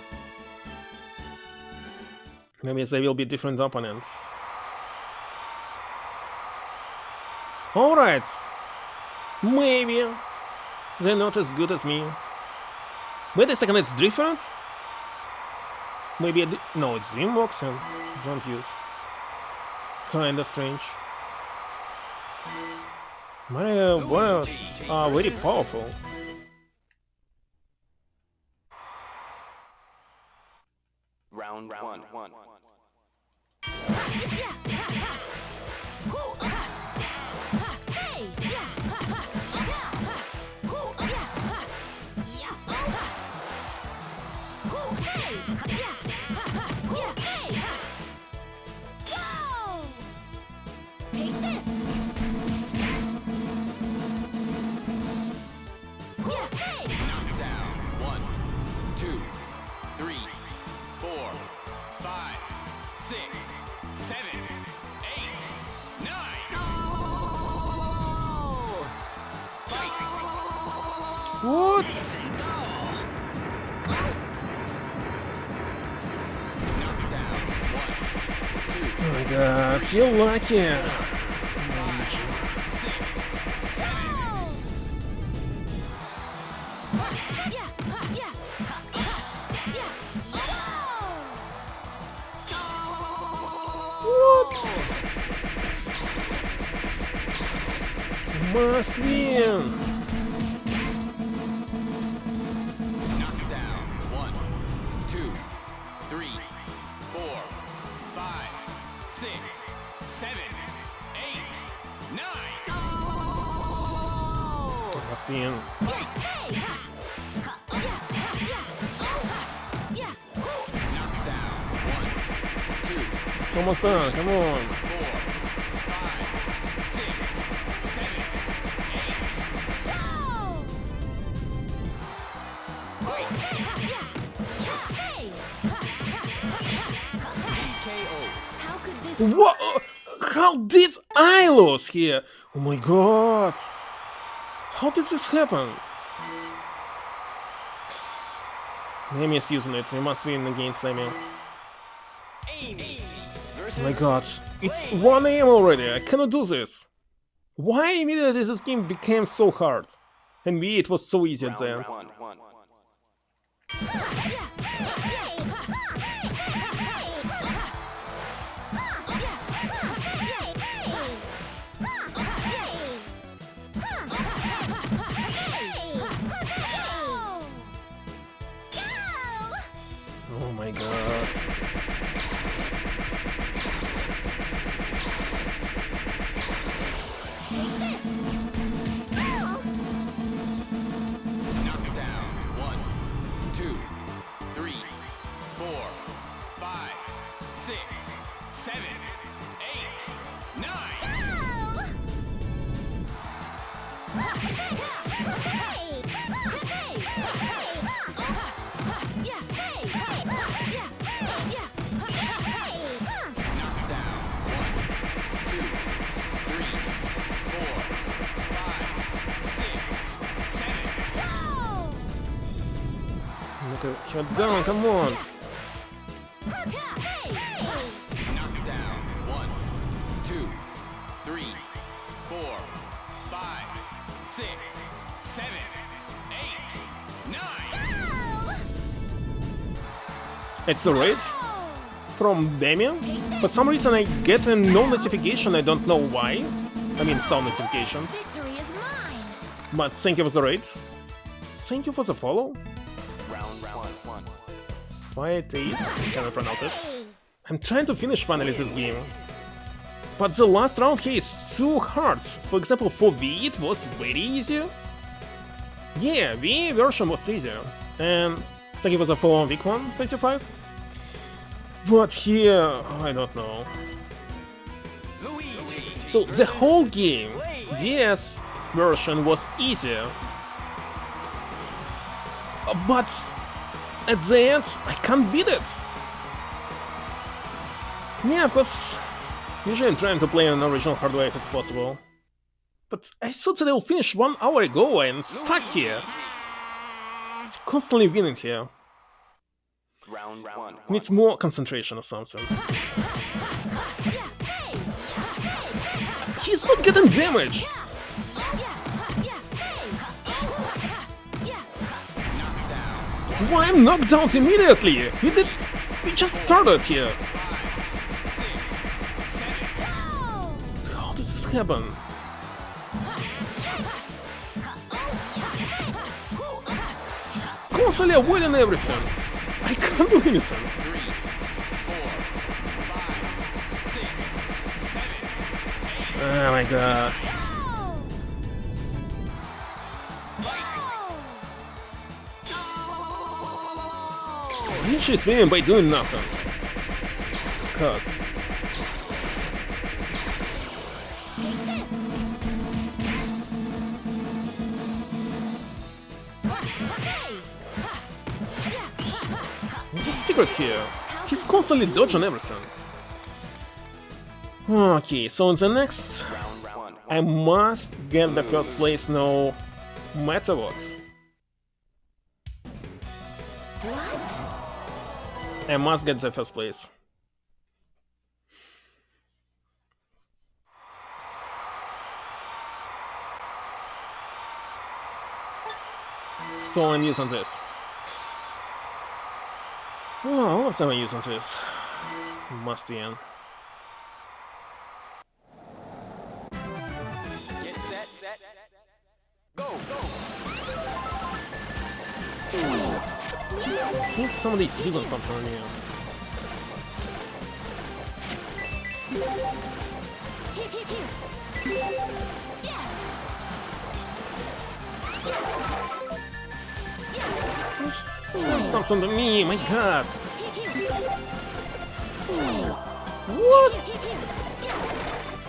Maybe there will be different opponents. Alright. Maybe they're not as good as me. Wait a second, it's different? Maybe no, it's DreamWorks and don't use. Kinda strange. Mario Bros are very powerful. Round one. Take this. Down. 1, 2, 3, 4, 5, 6, 7, 8, 9. What? Oh my god, you're lucky. What? Must win. Down. 1, 2, 3, 4, 5, 6, 7, 8, 9. Must win. It's almost done, come on. 4, How could this What? How did I lose here? Oh my god. How did this happen? Amy is using it. We must win against Amy. Oh my god. It's 1 AM already. I cannot do this. Why immediately this game became so hard? And me, it was so easy at the end. Round one. Oh my god. Down. 1, 2, 3, 4, 5, 6, 7, 8, 9. Okay, shut down, come on. Down. 1, 2, 3, 4, 5, 6, 7, 8, 9. It's a raid from Damien. For some reason I get a no notification, I don't know why. I mean sound notifications. Victory is mine. But thank you for the raid. Thank you for the follow. Round one. Fire taste, cannot pronounce it. I'm trying to finish finally this game. But the last round here is too hard. For example, for V it was very easy. Yeah, V version was easier. And thank you for the follow on week 1, 25. But here, I don't know. So the whole game, DS version was easier. But at the end, I can't beat it. Yeah, of course, usually I'm trying to play on original hardware if it's possible. But I thought that I'll finish 1 hour ago and stuck here. Constantly winning here. Round one. Need more concentration or something. He's not getting damage! Why I'm knocked down immediately? We just started here. How does this happen? He's constantly avoiding everything. I can't do anything. Oh my god. She's winning by doing nothing. Cause. There's a secret here. He's constantly dodging everything. Okay, so in the next, I must get the first place no matter what. I must get the first place. So I'm using this. Oh, all of them are using this. Must be in. Get set, go. I think somebody's using something on you. Send something to me, my god! What?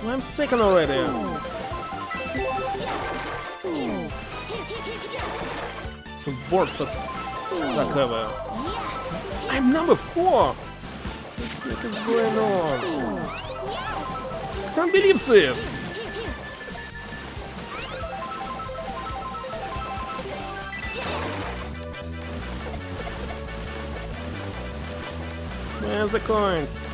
I'm second already. It's the worst attack ever. I'm number 4! What the heck is going on? I can't believe this! Where's the coins?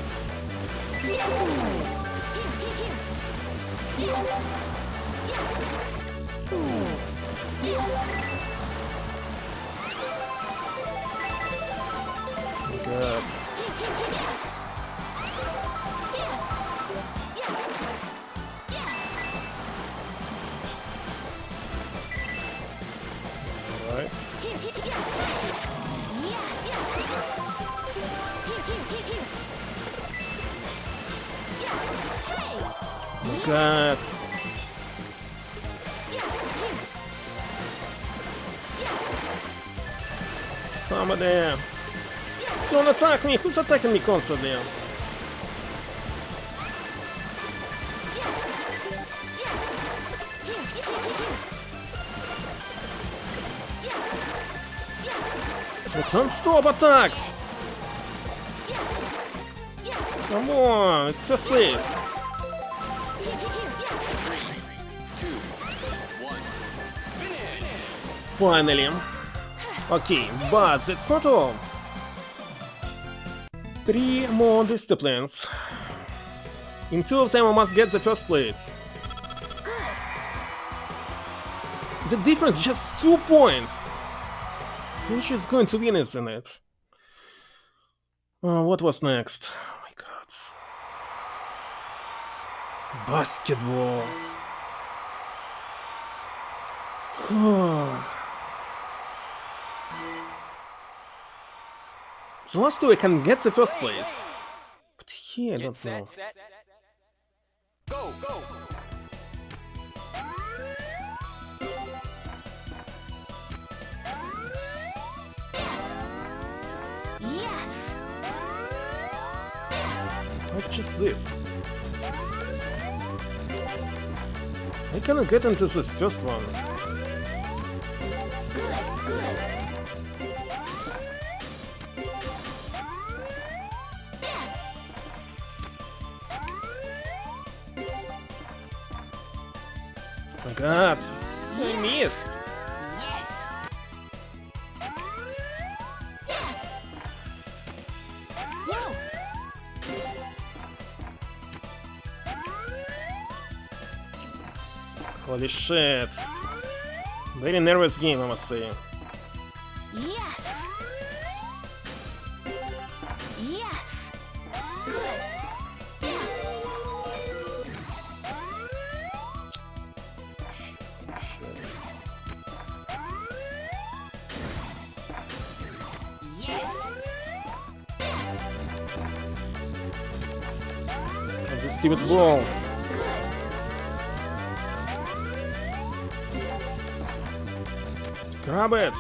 God. Alright. God. Somebody. Don't attack me! Who's attacking me constantly? I can't stop attacks! Come on, it's first place. 3, 2, 1. Finish. Finally. Okay, but that's not all. 3 more disciplines. In 2 of them I must get the first place. The difference is just 2 points. Which is going to win, isn't it? What was next? Oh my god. Basketball. The last two I can get the first place. But here I Get don't set, know. set. Go, go. Yes. What is this? I cannot get into the first one. Good, good. Oh my god, I missed. Yes. Yes. Whoa. Holy shit. Very nervous game, I must say. Yes. Yes. Good. Shit. Yes. I'm the stupid ball. Grab it!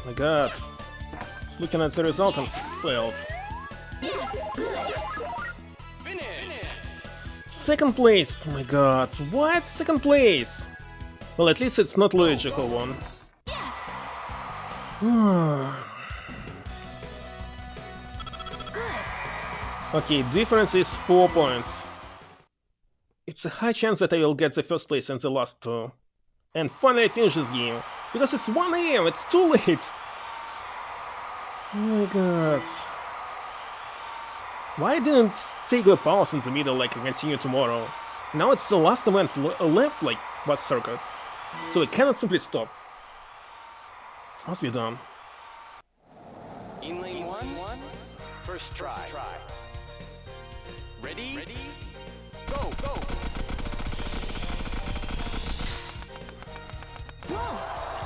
My god. Just looking at the result and failed. Finish. Second place! Oh my god. What? Second place? Well, at least it's not Luigi who won. Okay, difference is 4 points. It's a high chance that I will get the first place in the last two. And finally finish this game. Because it's 1 AM, it's too late! Oh my god. Why didn't take a pause in the middle like I continue tomorrow? Now it's the last event left like bus circuit. So it cannot simply stop. Must be done. In lane one. First try. Ready? Go, go.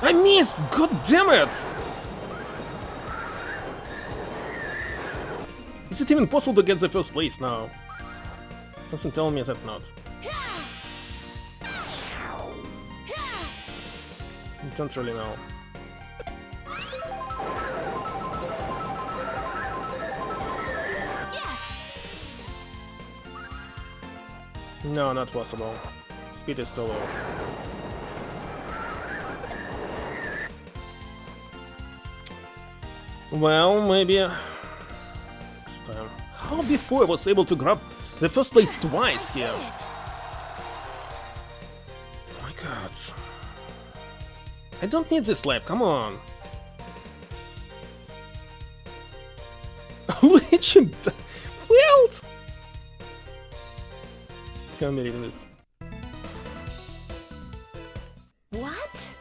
I missed! God damn it! Is it even possible to get the first place now? Something telling me that not. I don't really know. No, not possible. Speed is too low. Well, maybe next time. How before I was able to grab the first plate twice here? Oh my god. I don't need this lap, come on. Legend failed! Can't believe this. What?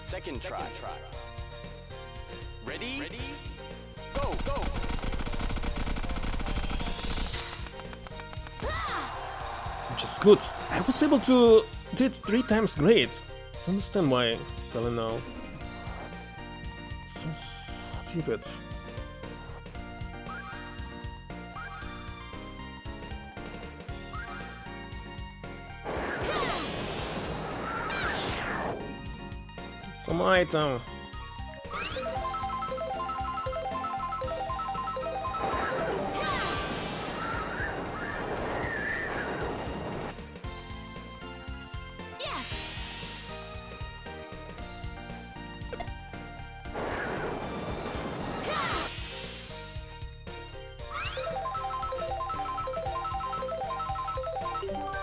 Second try. Ready? Go, go. Which is good. I was able to do it 3 times great. Don't understand why I fell in now. So stupid. Some item.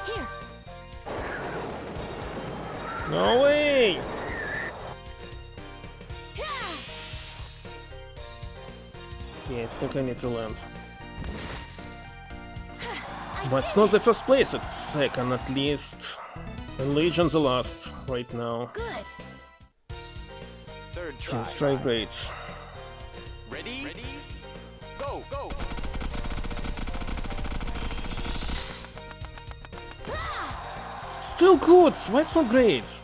Here. No way! Okay, I think I need to land. But it's not the first place, it's second at least. And Legion's the last right now. Good. Third try. Can strike great. Ready? Go! Still good! Why it's not great?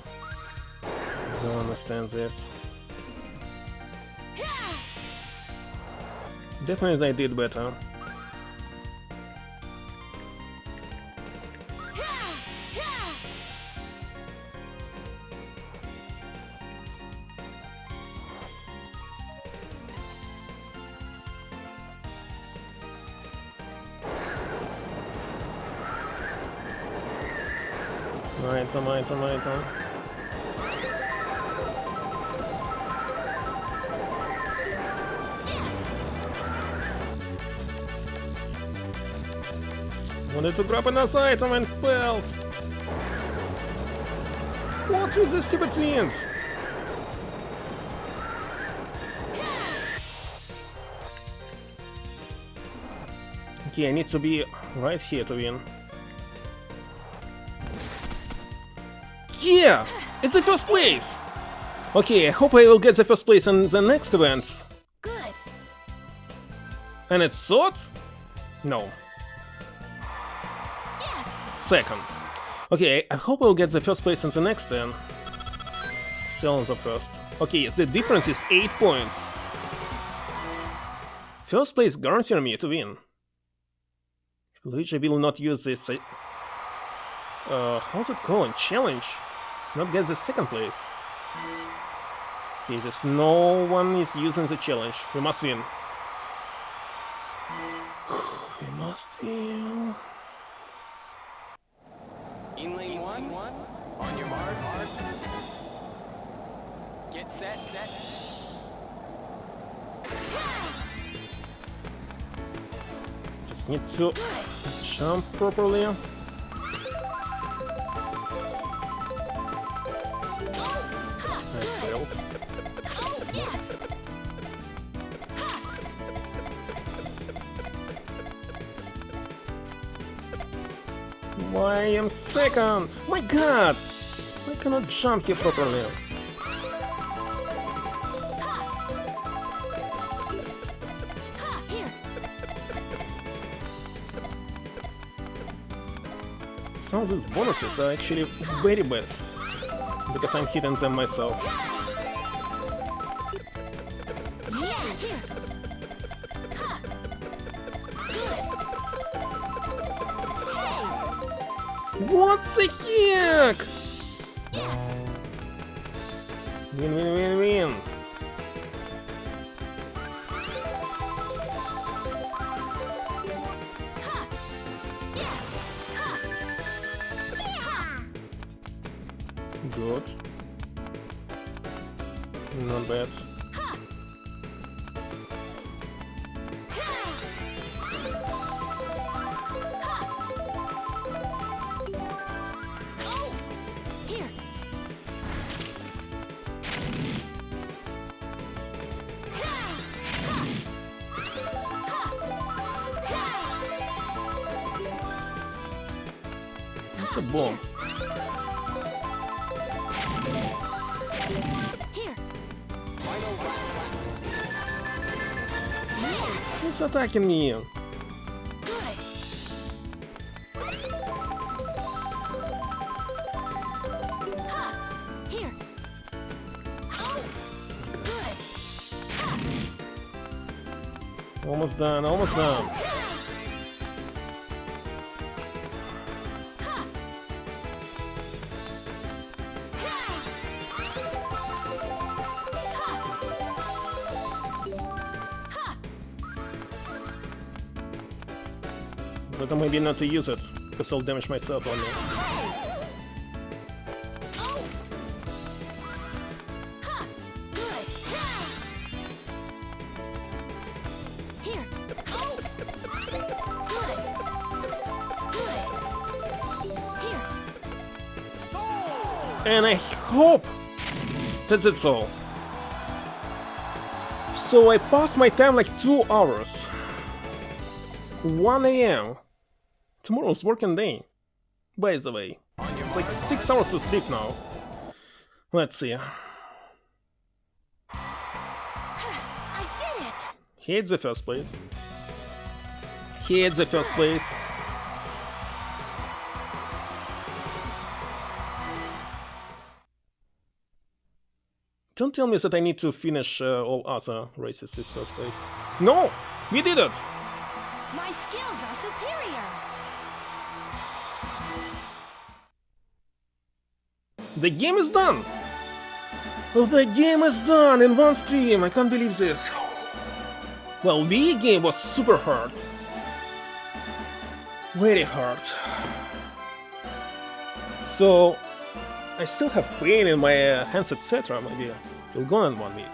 Don't understand this. Definitely I did better. Item. Wanted to grab another item and failed. What's with this stupid twins? Okay, I need to be right here to win. Yeah! It's the first place! Okay, I hope I will get the first place in the next event. Good. And it's third? No. Yes. Second. Okay, I hope I'll get the first place in the next turn. Still in the first. Okay, the difference is 8 points. First place guarantees me to win. Luigi will not use this... how's it going? Challenge? Not get the second place. Okay, there's no one is using the challenge. We must win. We must win. In lane 1, on your mark. Get set. Just need to jump properly. I failed. Why I am second? My god! I cannot jump here properly. Here. Some of these bonuses are actually very bad, because I'm hitting them myself. Yeah. Here. What the heck? Win. Good. Not bad. Here. It's a bomb. Here. It's attacking me. Good. Here. Almost done. But maybe not to use it, because I'll damage myself only. Here. Here. And I hope that's all. So I passed my time like 2 hours. 1 AM. Tomorrow's working day. By the way, it's like 6 hours to sleep now. Let's see. I did it. Hate the first place. Hate the first place. Don't tell me that I need to finish all other races with first place. No! We did it! My skills are superior. The game is done! Oh, the game is done in one stream! I can't believe this. Well, the game was super hard. Very hard. So, I still have pain in my hands, etc. Maybe it'll go in 1 week.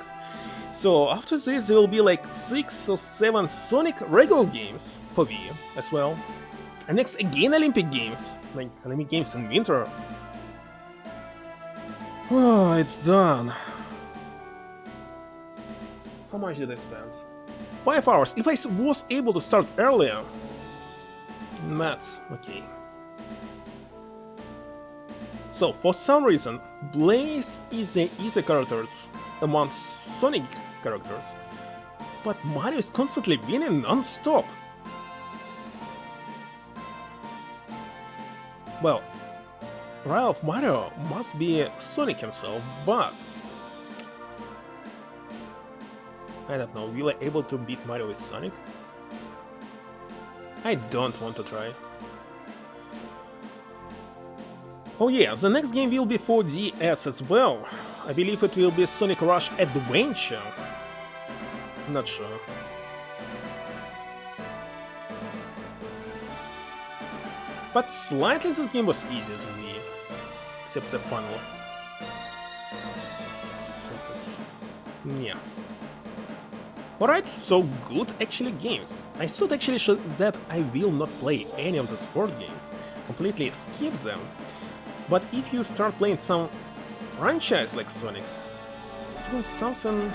So after this, there will be like 6 or 7 Sonic regular games for Wii as well. And next again Olympic games, like Olympic games in winter. Oh, it's done. How much did I spend? 5 hours. If I was able to start earlier, that's okay. So, for some reason, Blaze is the easy characters among Sonic characters, but Mario is constantly winning non-stop. Well, rival of Mario must be Sonic himself, but I don't know, will I be able to beat Mario with Sonic? I don't want to try. Oh yeah, the next game will be for DS as well. I believe it will be Sonic Rush Adventure. Not sure. But slightly this game was easier than me, except the final. So yeah. Alright, so good actually games. I thought actually that I will not play any of the sport games, completely skip them. But if you start playing some franchise like Sonic, it's doing something,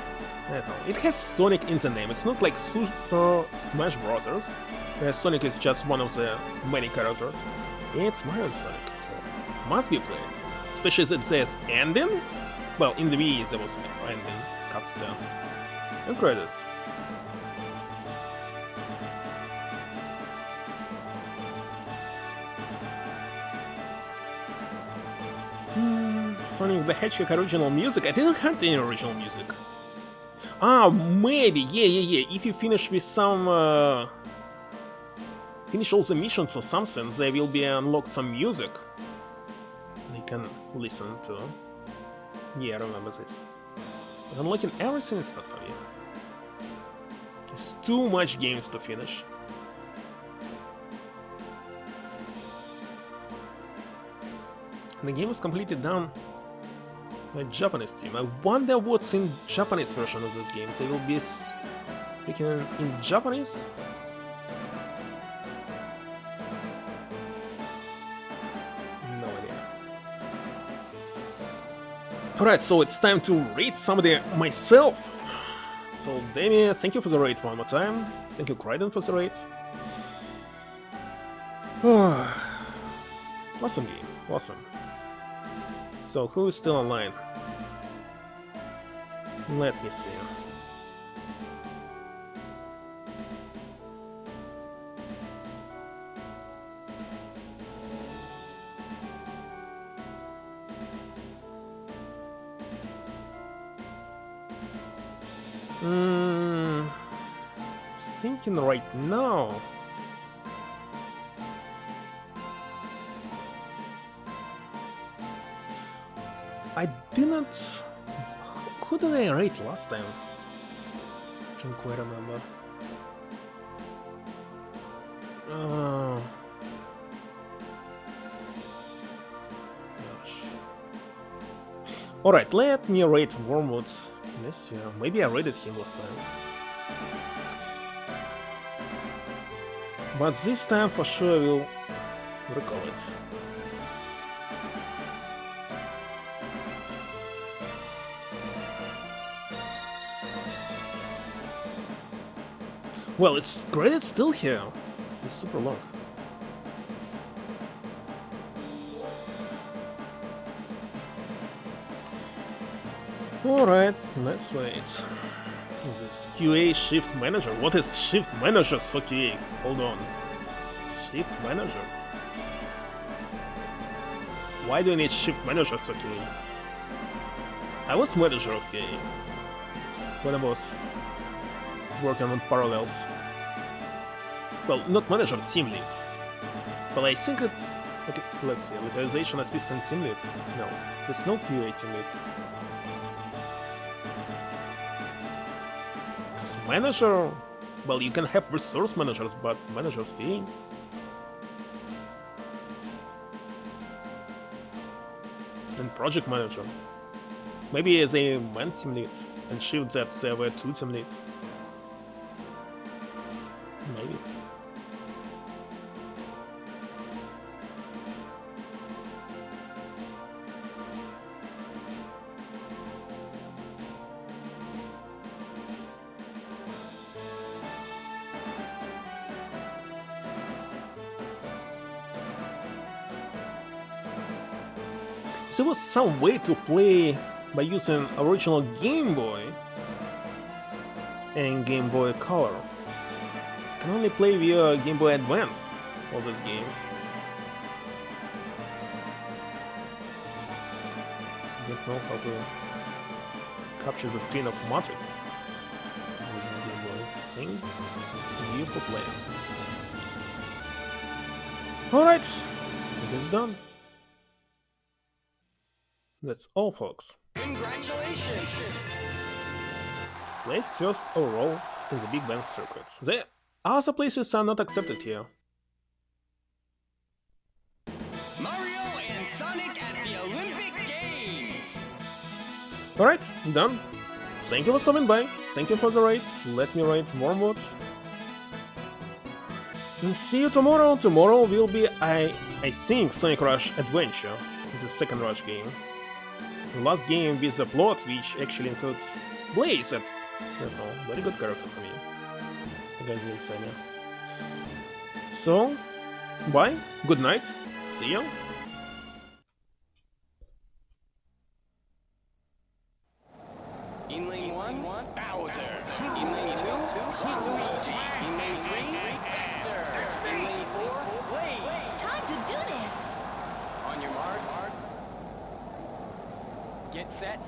I don't know, it has Sonic in the name, it's not like Super Smash Bros. Where Sonic is just one of the many characters. It's Mario and Sonic, so it must be played. Especially that there's ending. Well, in the Wii there was ending, cutscene, and credits. Sonic the Hedgehog original music? I didn't hear any original music. Ah, maybe, yeah. If you finish with some... finish all the missions or something, there will be unlocked some music. You can listen to. Yeah, I remember this. But unlocking everything is not for me. It's too much games to finish. And the game is completely done by Japanese team. I wonder what's in Japanese version of this game. They will be speaking in Japanese? No idea. Alright, so it's time to rate somebody myself. So Demi, thank you for the rate one more time. Thank you Kryden for the rate. Awesome game, awesome. So who is still online? Let me see. Thinking right now. I didn't... Who did I rate last time? Can't quite remember. Gosh. Alright, let me rate Wormwood this year. Maybe I rated him last time. But this time for sure I will recall it. Well, it's great it's still here. It's super long. Alright, let's wait. This QA shift manager. What is shift managers for QA? Hold on. Shift managers? Why do you need shift managers for QA? I was manager of QA when I was working on parallels. Well, not manager, team lead. But I think it's... Okay, let's see, localization assistant team lead. No, there's no QA team lead. As manager... Well, you can have resource managers, but managers QA? And project manager. Maybe as a man team lead, and shift that there were 2 team leads. Maybe. There was some way to play by using original Game Boy and Game Boy Color. You can only play via Game Boy Advance all these games. Just don't know how to capture the screen of Matrix. Original Game Boy sync view for play. Alright, it is done. That's all, folks. Congratulations! Place first overall in the Big Bang circuit. The other places are not accepted here. Mario and Sonic at the Olympic Games! Alright, done. Thank you for stopping by. Thank you for the raid. Let me raid more mods. And see you tomorrow. Tomorrow will be, I think, Sonic Rush Adventure, the second Rush game. The last game with the plot, which actually includes Blaze, at, I don't know, very good character for me. The guy's insane. So, bye, good night, see ya. In lane 1, Bowser. In lane 2, Luigi. In lane 3, Hector. In lane 4, Blade. Time to do this! On your marks. Get set.